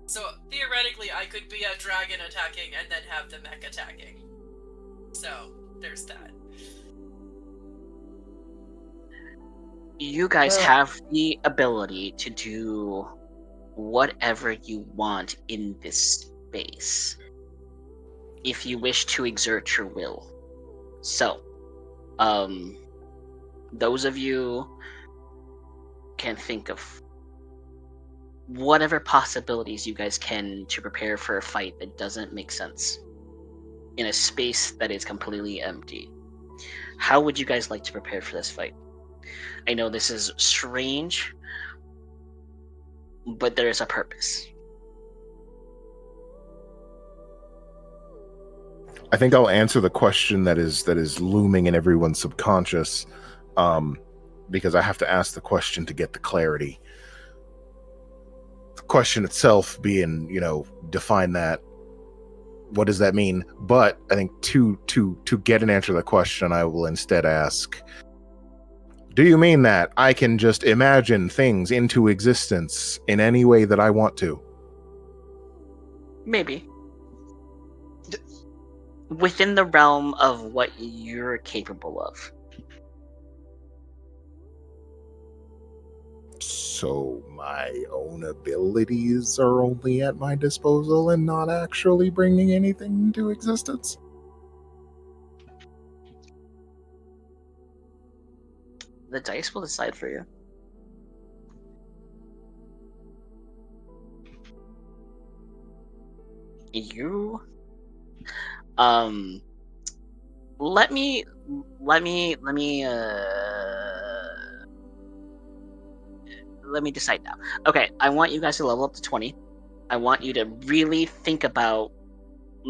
So theoretically, I could be a dragon attacking and then have the mech attacking. So there's that. you guys Well- have the ability to do whatever you want in this space if you wish to exert your will. So, those of you can think of whatever possibilities you guys can to prepare for a fight that doesn't make sense in a space that is completely empty. How would you guys like to prepare for this fight? I know this is strange, but there is a purpose. I think I'll answer the question that is looming in everyone's subconscious, because I have to ask the question to get the clarity. The question itself being, define that. What does that mean? But I think to get an answer to the question, I will instead ask, do you mean that I can just imagine things into existence in any way that I want to? Maybe. Within the realm of what you're capable of. So my own abilities are only at my disposal and not actually bringing anything into existence? The dice will decide for you. You let me decide now. Okay, I want you guys to level up to 20. I want you to really think about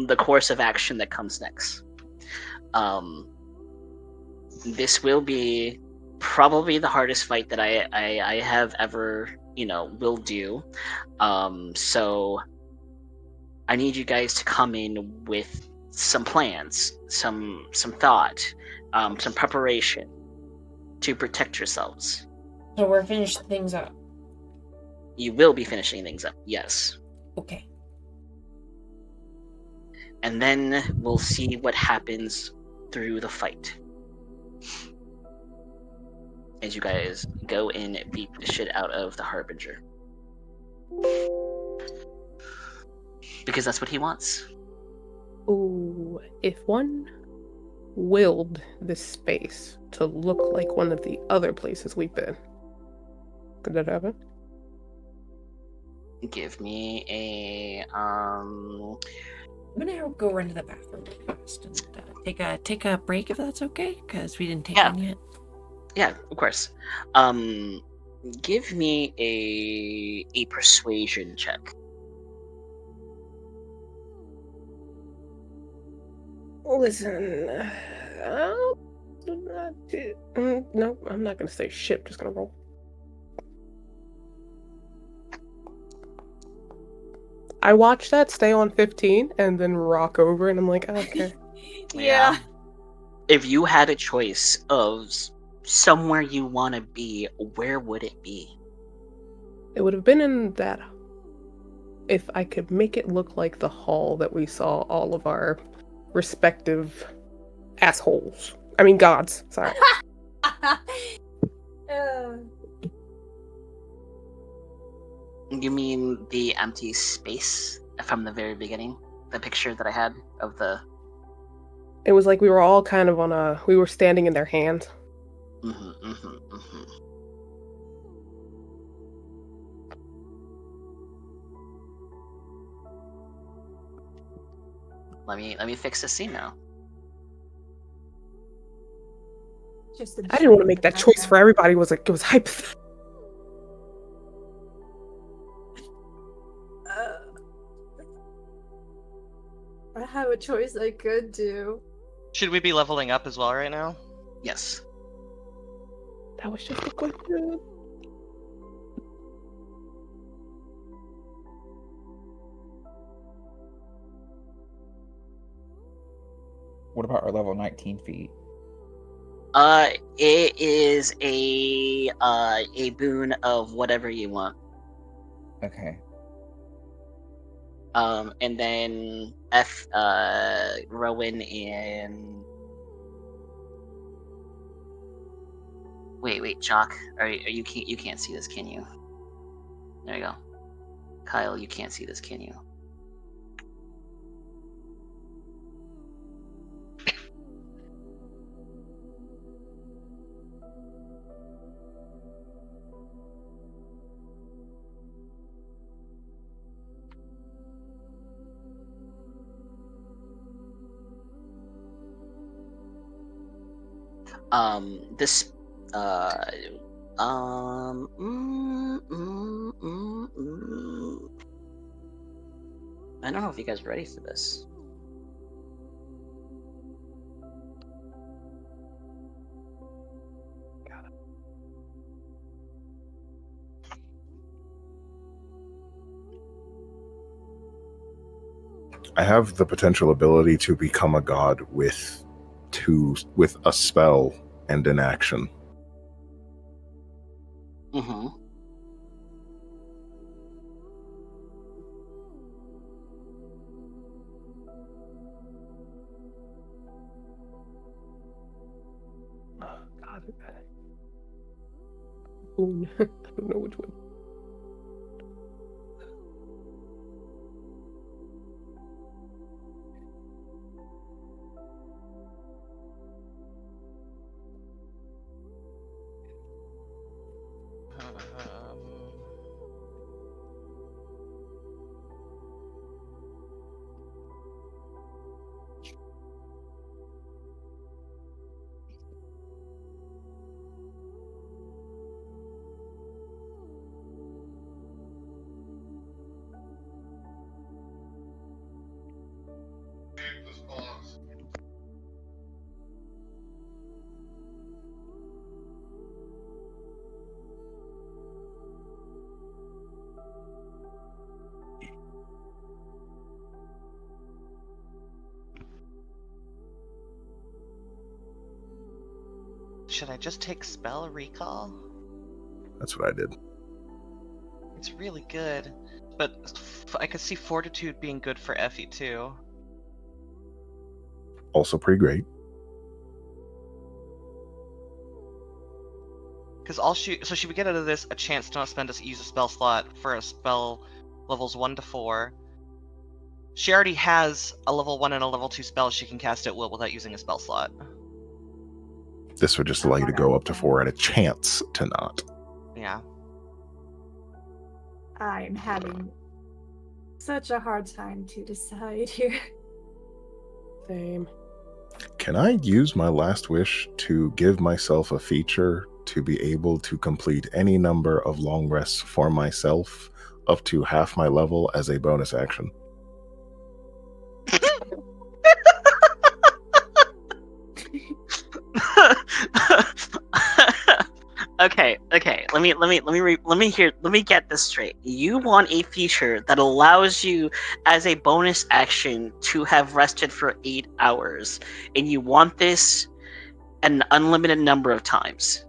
the course of action that comes next. This will be probably the hardest fight that I have ever, will do. So I need you guys to come in with some plans, some thought, some preparation to protect yourselves. So we're finishing things up. You will be finishing things up, yes. Okay. And then we'll see what happens through the fight. as you guys go and beat the shit out of the Harbinger. Because that's what he wants. Ooh, if one willed this space to look like one of the other places we've been, could that happen? Give me a I'm gonna go run to the bathroom really fast and take a break if that's okay, because we didn't take Yeah. one yet. yeah, of course. Give me a persuasion check. Listen, no, I'm not gonna say shit. Just gonna roll. I watched that stay on 15 and then rock over, and I'm like, okay. Yeah. If you had a choice of somewhere you want to be, where would it be? It would have been in that. If I could make it look like the hall that we saw all of our respective assholes. I mean, gods. Sorry. You mean the empty space from the very beginning? The picture that I had of the. It was like we were all kind of on a. We were standing in their hands. Let me fix the scene now. I didn't want to make that choice for everybody. It was hypothetical. I have a choice I could do. Should we be leveling up as well right now? Yes. That was just a question. What about our level 19 feet? It is a boon of whatever you want. Okay. And then Rowan and wait, Jock, are you can't see this, can you? There you go. Kyle, you can't see this, can you? This I don't know if you guys are ready for this. I have the potential ability to become a god with a spell and an action. Mm-hmm. Oh, God. Boon. I don't know which one. Should I just take spell recall? That's what I did. It's really good, but I could see fortitude being good for Effie too. Also pretty great. Because she would get out of this a chance to not spend to use a spell slot for a spell levels 1 to 4. She already has a level 1 and a level 2 spell she can cast at will without using a spell slot. This would just allow you to go up to 4 and a chance to not. Yeah. I'm having such a hard time to decide here. Same. Can I use my last wish to give myself a feature to be able to complete any number of long rests for myself up to half my level as a bonus action? Okay. Let me get this straight. You want a feature that allows you, as a bonus action, to have rested for 8 hours, and you want this an unlimited number of times.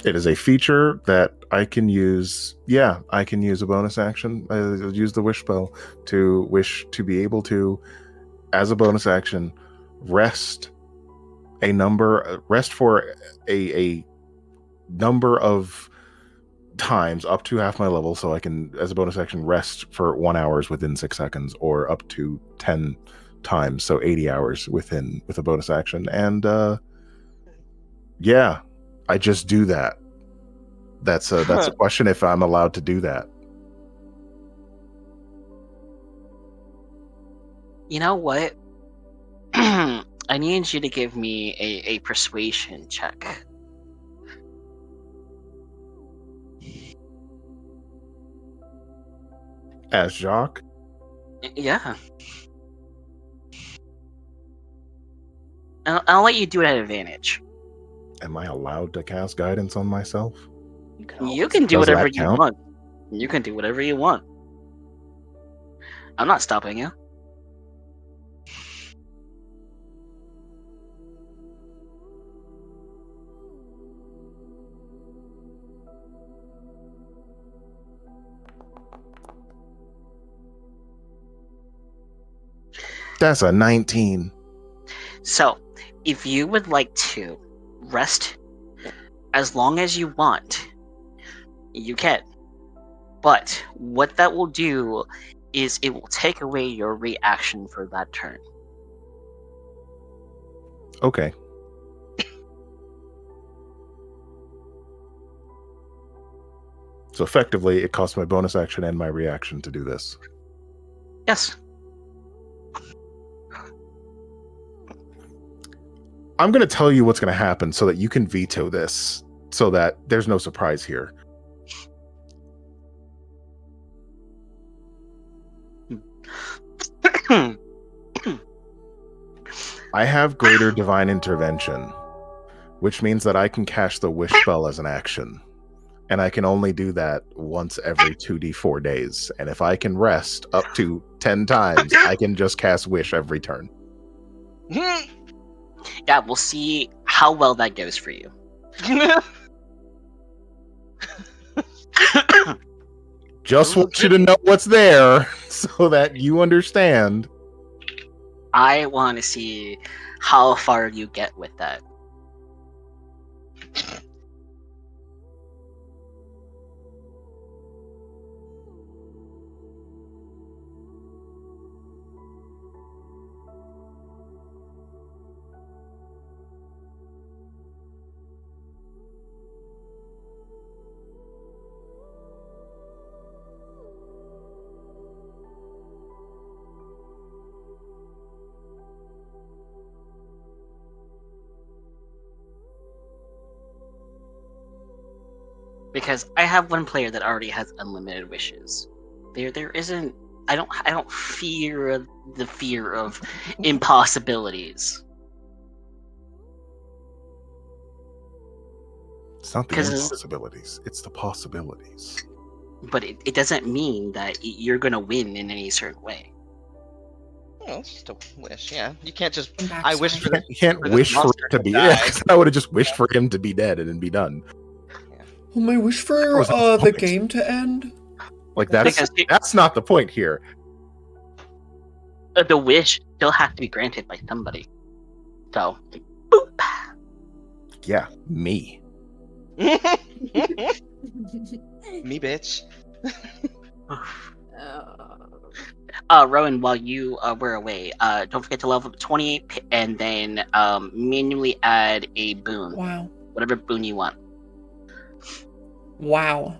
It is a feature that I can use. Yeah, I can use a bonus action. Use the wish spell to wish to be able to, as a bonus action, rest for a number of times up to half my level, so I can, as a bonus action, rest for 1 hour within 6 seconds, or up to 10 times, so 80 hours with a bonus action. And yeah, I just do that. That's a question if I'm allowed to do that. You know what? I need you to give me a persuasion check. As Jacques? Yeah. I'll let you do it at advantage. Am I allowed to cast guidance on myself? You can do Does whatever that you count? want. You can do whatever you want. I'm not stopping you. That's a 19. So, if you would like to rest as long as you want, you can. But what that will do is it will take away your reaction for that turn. Okay. So effectively, it costs my bonus action and my reaction to do this. Yes. I'm going to tell you what's going to happen so that you can veto this, so that there's no surprise here. I have greater divine intervention, which means that I can cast the wish spell as an action. And I can only do that once every 2d4 days. And if I can rest up to 10 times, I can just cast wish every turn. Yeah, we'll see how well that goes for you. Just want you to know what's there so that you understand. I want to see how far you get with that. Because I have one player that already has unlimited wishes. There isn't. I don't fear the fear of impossibilities. It's not the 'Cause- impossibilities, it's the possibilities. But it doesn't mean that you're gonna win in any certain way. Oh, it's just a wish, yeah. You can't just. Come back, I wish for Simon. the. You can't For this wish for monster it to to be. die. Yeah, I would have just wished for him to be dead and then be done. Oh, my wish for That was the the point. game to end? Like Because that's not the point here. the wish still has to be granted by somebody. So, boop. Yeah, me. Me, bitch. Rowan, while you were away, don't forget to level up 28 and then manually add a boon. Wow. Whatever boon you want. Wow.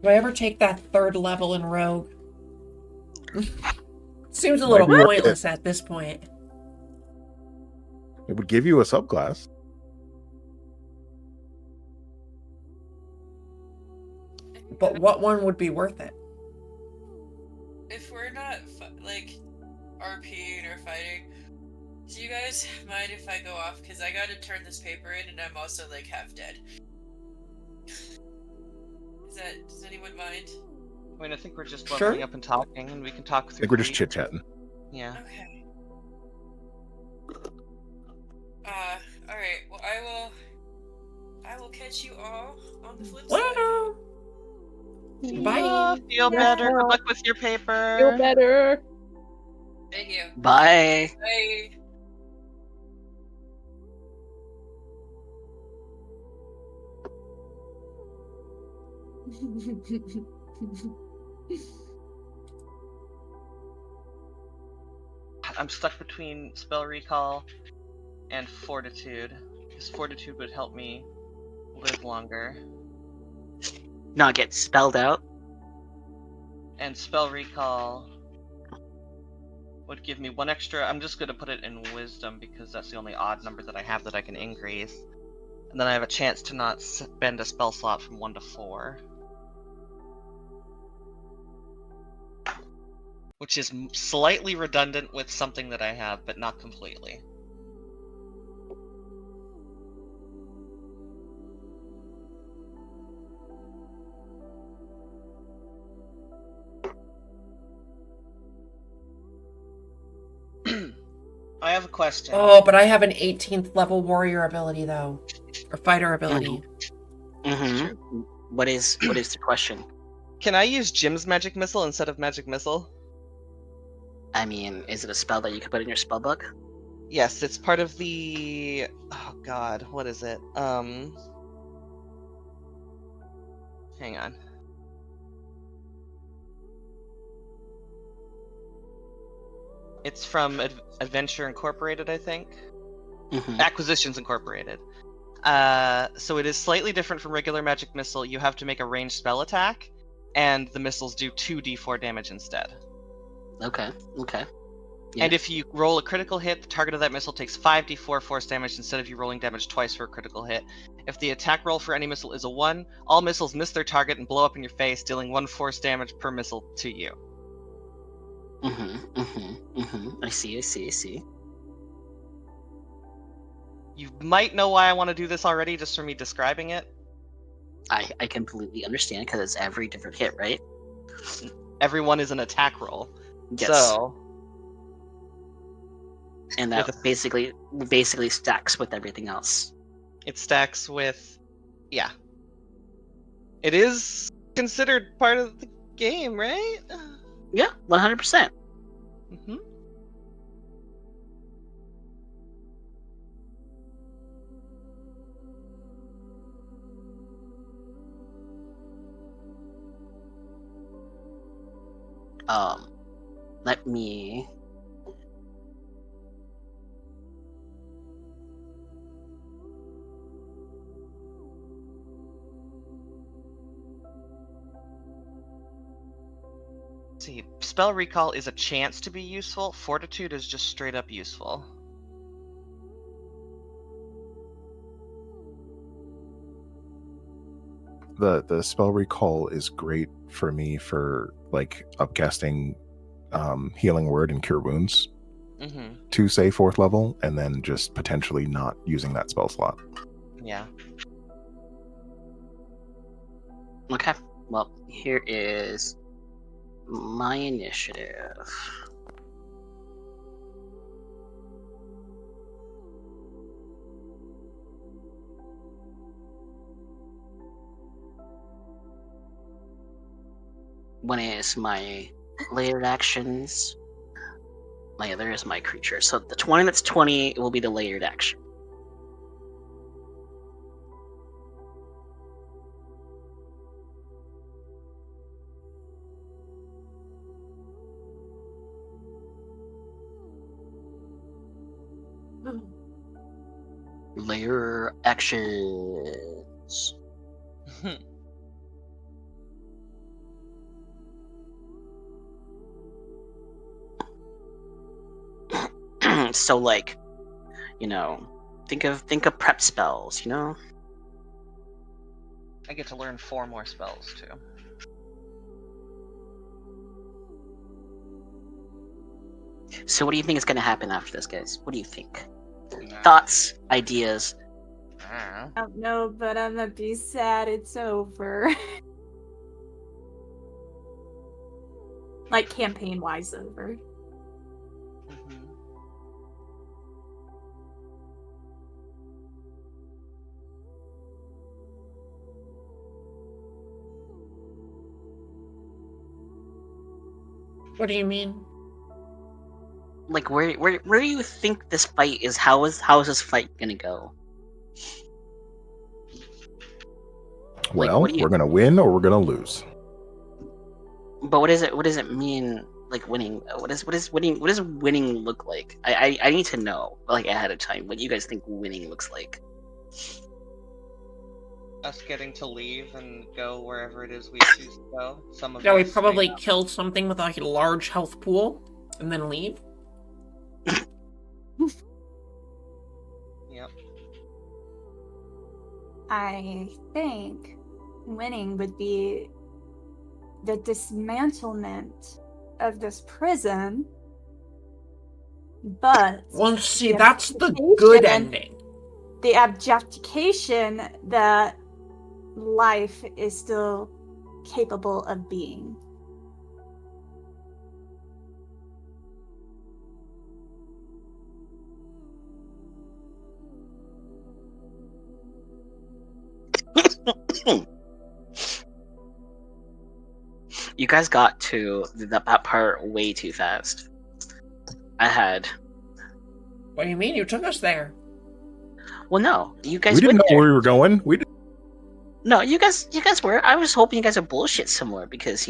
Do I ever take that 3rd level in Rogue? Seems a little Might be worth pointless at this point. It would give you a subclass. But what one would be worth it? If we're not like RPing or fighting, do you guys mind if I go off? Because I gotta turn this paper in, and I'm also like half dead. Does anyone mind? I mean, I think we're just Sure. leveling up and talking, and we can talk I through. think we're just the- chit chatting. Yeah. Okay. All right. Well, I will catch you all on the flip side. Wow. Bye. Feel better. Good luck with your paper. Feel better. Thank you. Bye. Bye. I'm stuck between spell recall and fortitude, because fortitude would help me live longer, Not get spelled out. and spell recall would give me 1 extra. I'm just gonna put it in wisdom because that's the only odd number that I have that I can increase, and then I have a chance to not spend a spell slot from 1 to 4. Which is slightly redundant with something that I have, but not completely. I have a question. Oh, but I have an 18th level warrior ability though, or fighter ability. Mm-hmm. What is the question? Can I use Jim's magic missile instead of magic missile? I mean, is it a spell that you can put in your spell book? Yes, it's part of the. Oh God, what is it? Hang on. It's from Adventure Incorporated, I think. Mm-hmm. Acquisitions Incorporated. So it is slightly different from regular magic missile. You have to make a ranged spell attack, and the missiles do 2d4 damage instead. Okay. Yeah. And if you roll a critical hit, the target of that missile takes 5d4 force damage instead of you rolling damage twice for a critical hit. If the attack roll for any missile is a 1, all missiles miss their target and blow up in your face, dealing 1 force damage per missile to you. I see. You might know why I want to do this already, just from me describing it. I completely understand because it's every different hit, right? Everyone is an attack roll. Yes. So, and that with basically stacks with everything else. it stacks with... Yeah. It is considered part of the game, right? Yeah, 100%. Mm-hmm. Let me. See, spell recall is a chance to be useful. Fortitude is just straight up useful. The spell recall is great for me for like upcasting healing word and cure wounds Mm-hmm. to say 4th level, and then just potentially not using that spell slot. Yeah. Okay. Well, here is my initiative. One is my layered actions. My other is my creature. So the 20 that's 20 will be the layered action. Layer actions. So like, think of prep spells, I get to learn 4 more spells too. So what do you think is going to happen after this, guys? What do you think? Nah. Thoughts, ideas? I I don't know, but I'm gonna be sad it's over. Like campaign-wise over. don't know. What do you mean? Like where do you think this fight is? How is this fight gonna go? Well, what do you- we're gonna win or we're gonna lose. But what does it mean? Like winning? What is winning? What does winning look like? I need to know like ahead of time what you guys think winning looks like. Us getting to leave and go wherever it is we choose to go. Some of Yeah, we us may probably not. kill something with like a large health pool and then leave. Yep. I think winning would be the dismantlement of this prison, but Well, see, the that's the good objectification- ending. the objectification that life is still capable of being. You guys got to that part way too fast. I had. What do you mean? You took us there. Well, no, you guys We didn't went know there. where we were going. We didn't. No, you guys were. I was hoping you guys would bullshit some more because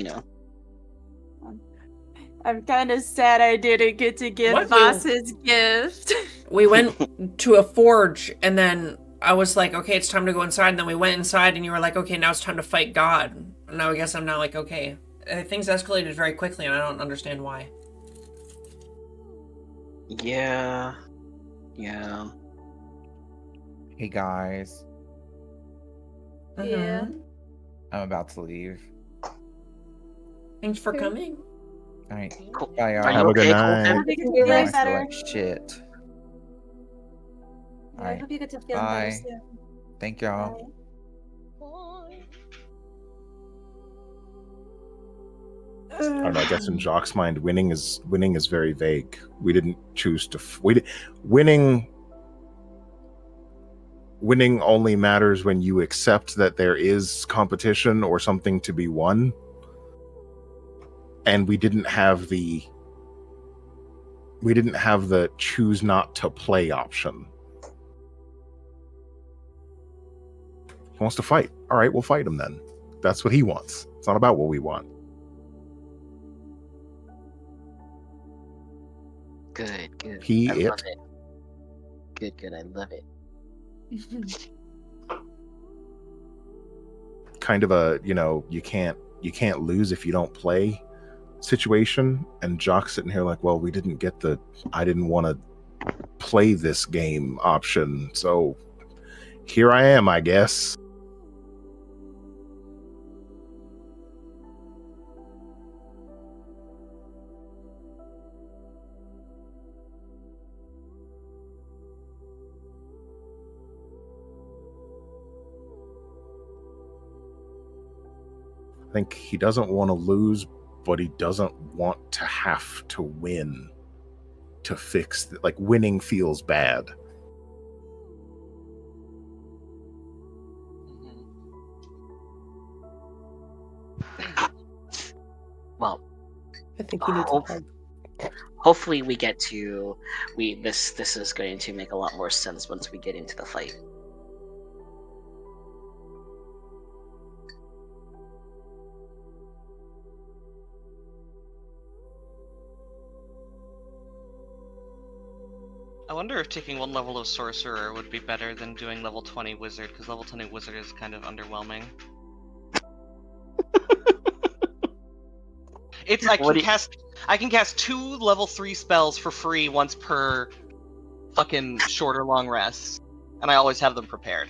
I'm kind of sad I didn't get to give What? Voss his gift. We went to a forge, and then I was like, okay, it's time to go inside. And then we went inside, and you were like, okay, now it's time to fight God. And now I guess I'm now like, okay. Things escalated very quickly, and I don't understand why. Yeah. Hey guys, Yeah. I'm about to leave. Thanks for coming. All right, Cool. bye y'all. Are you Have a good okay, night. Colton? Hope you I'm get to gonna feel feel better. like shit. Yeah, I Alright. hope you get to feel better Bye. soon. Thank y'all. I don't know. I guess in Jock's mind, winning is very vague. We didn't choose to. Winning only matters when you accept that there is competition or something to be won. And we didn't have the choose not to play option. He wants to fight. All right, we'll fight him then. That's what he wants. It's not about what we want. Good. I It. love it. Good. I love it. Kind of a, you can't lose if you don't play situation. And Jock's sitting here like, well, we didn't get I didn't want to play this game option, so here I am, I guess. I think he doesn't want to lose, but he doesn't want to have to win to fix like winning feels bad. Well, I think you need to Hope- hug. hopefully we get to this is going to make a lot more sense once we get into the fight. I wonder if taking one level of sorcerer would be better than doing level 20 wizard, because level 20 wizard is kind of underwhelming. It's I can cast 2 level 3 spells for free once per fucking short or long rest, and I always have them prepared.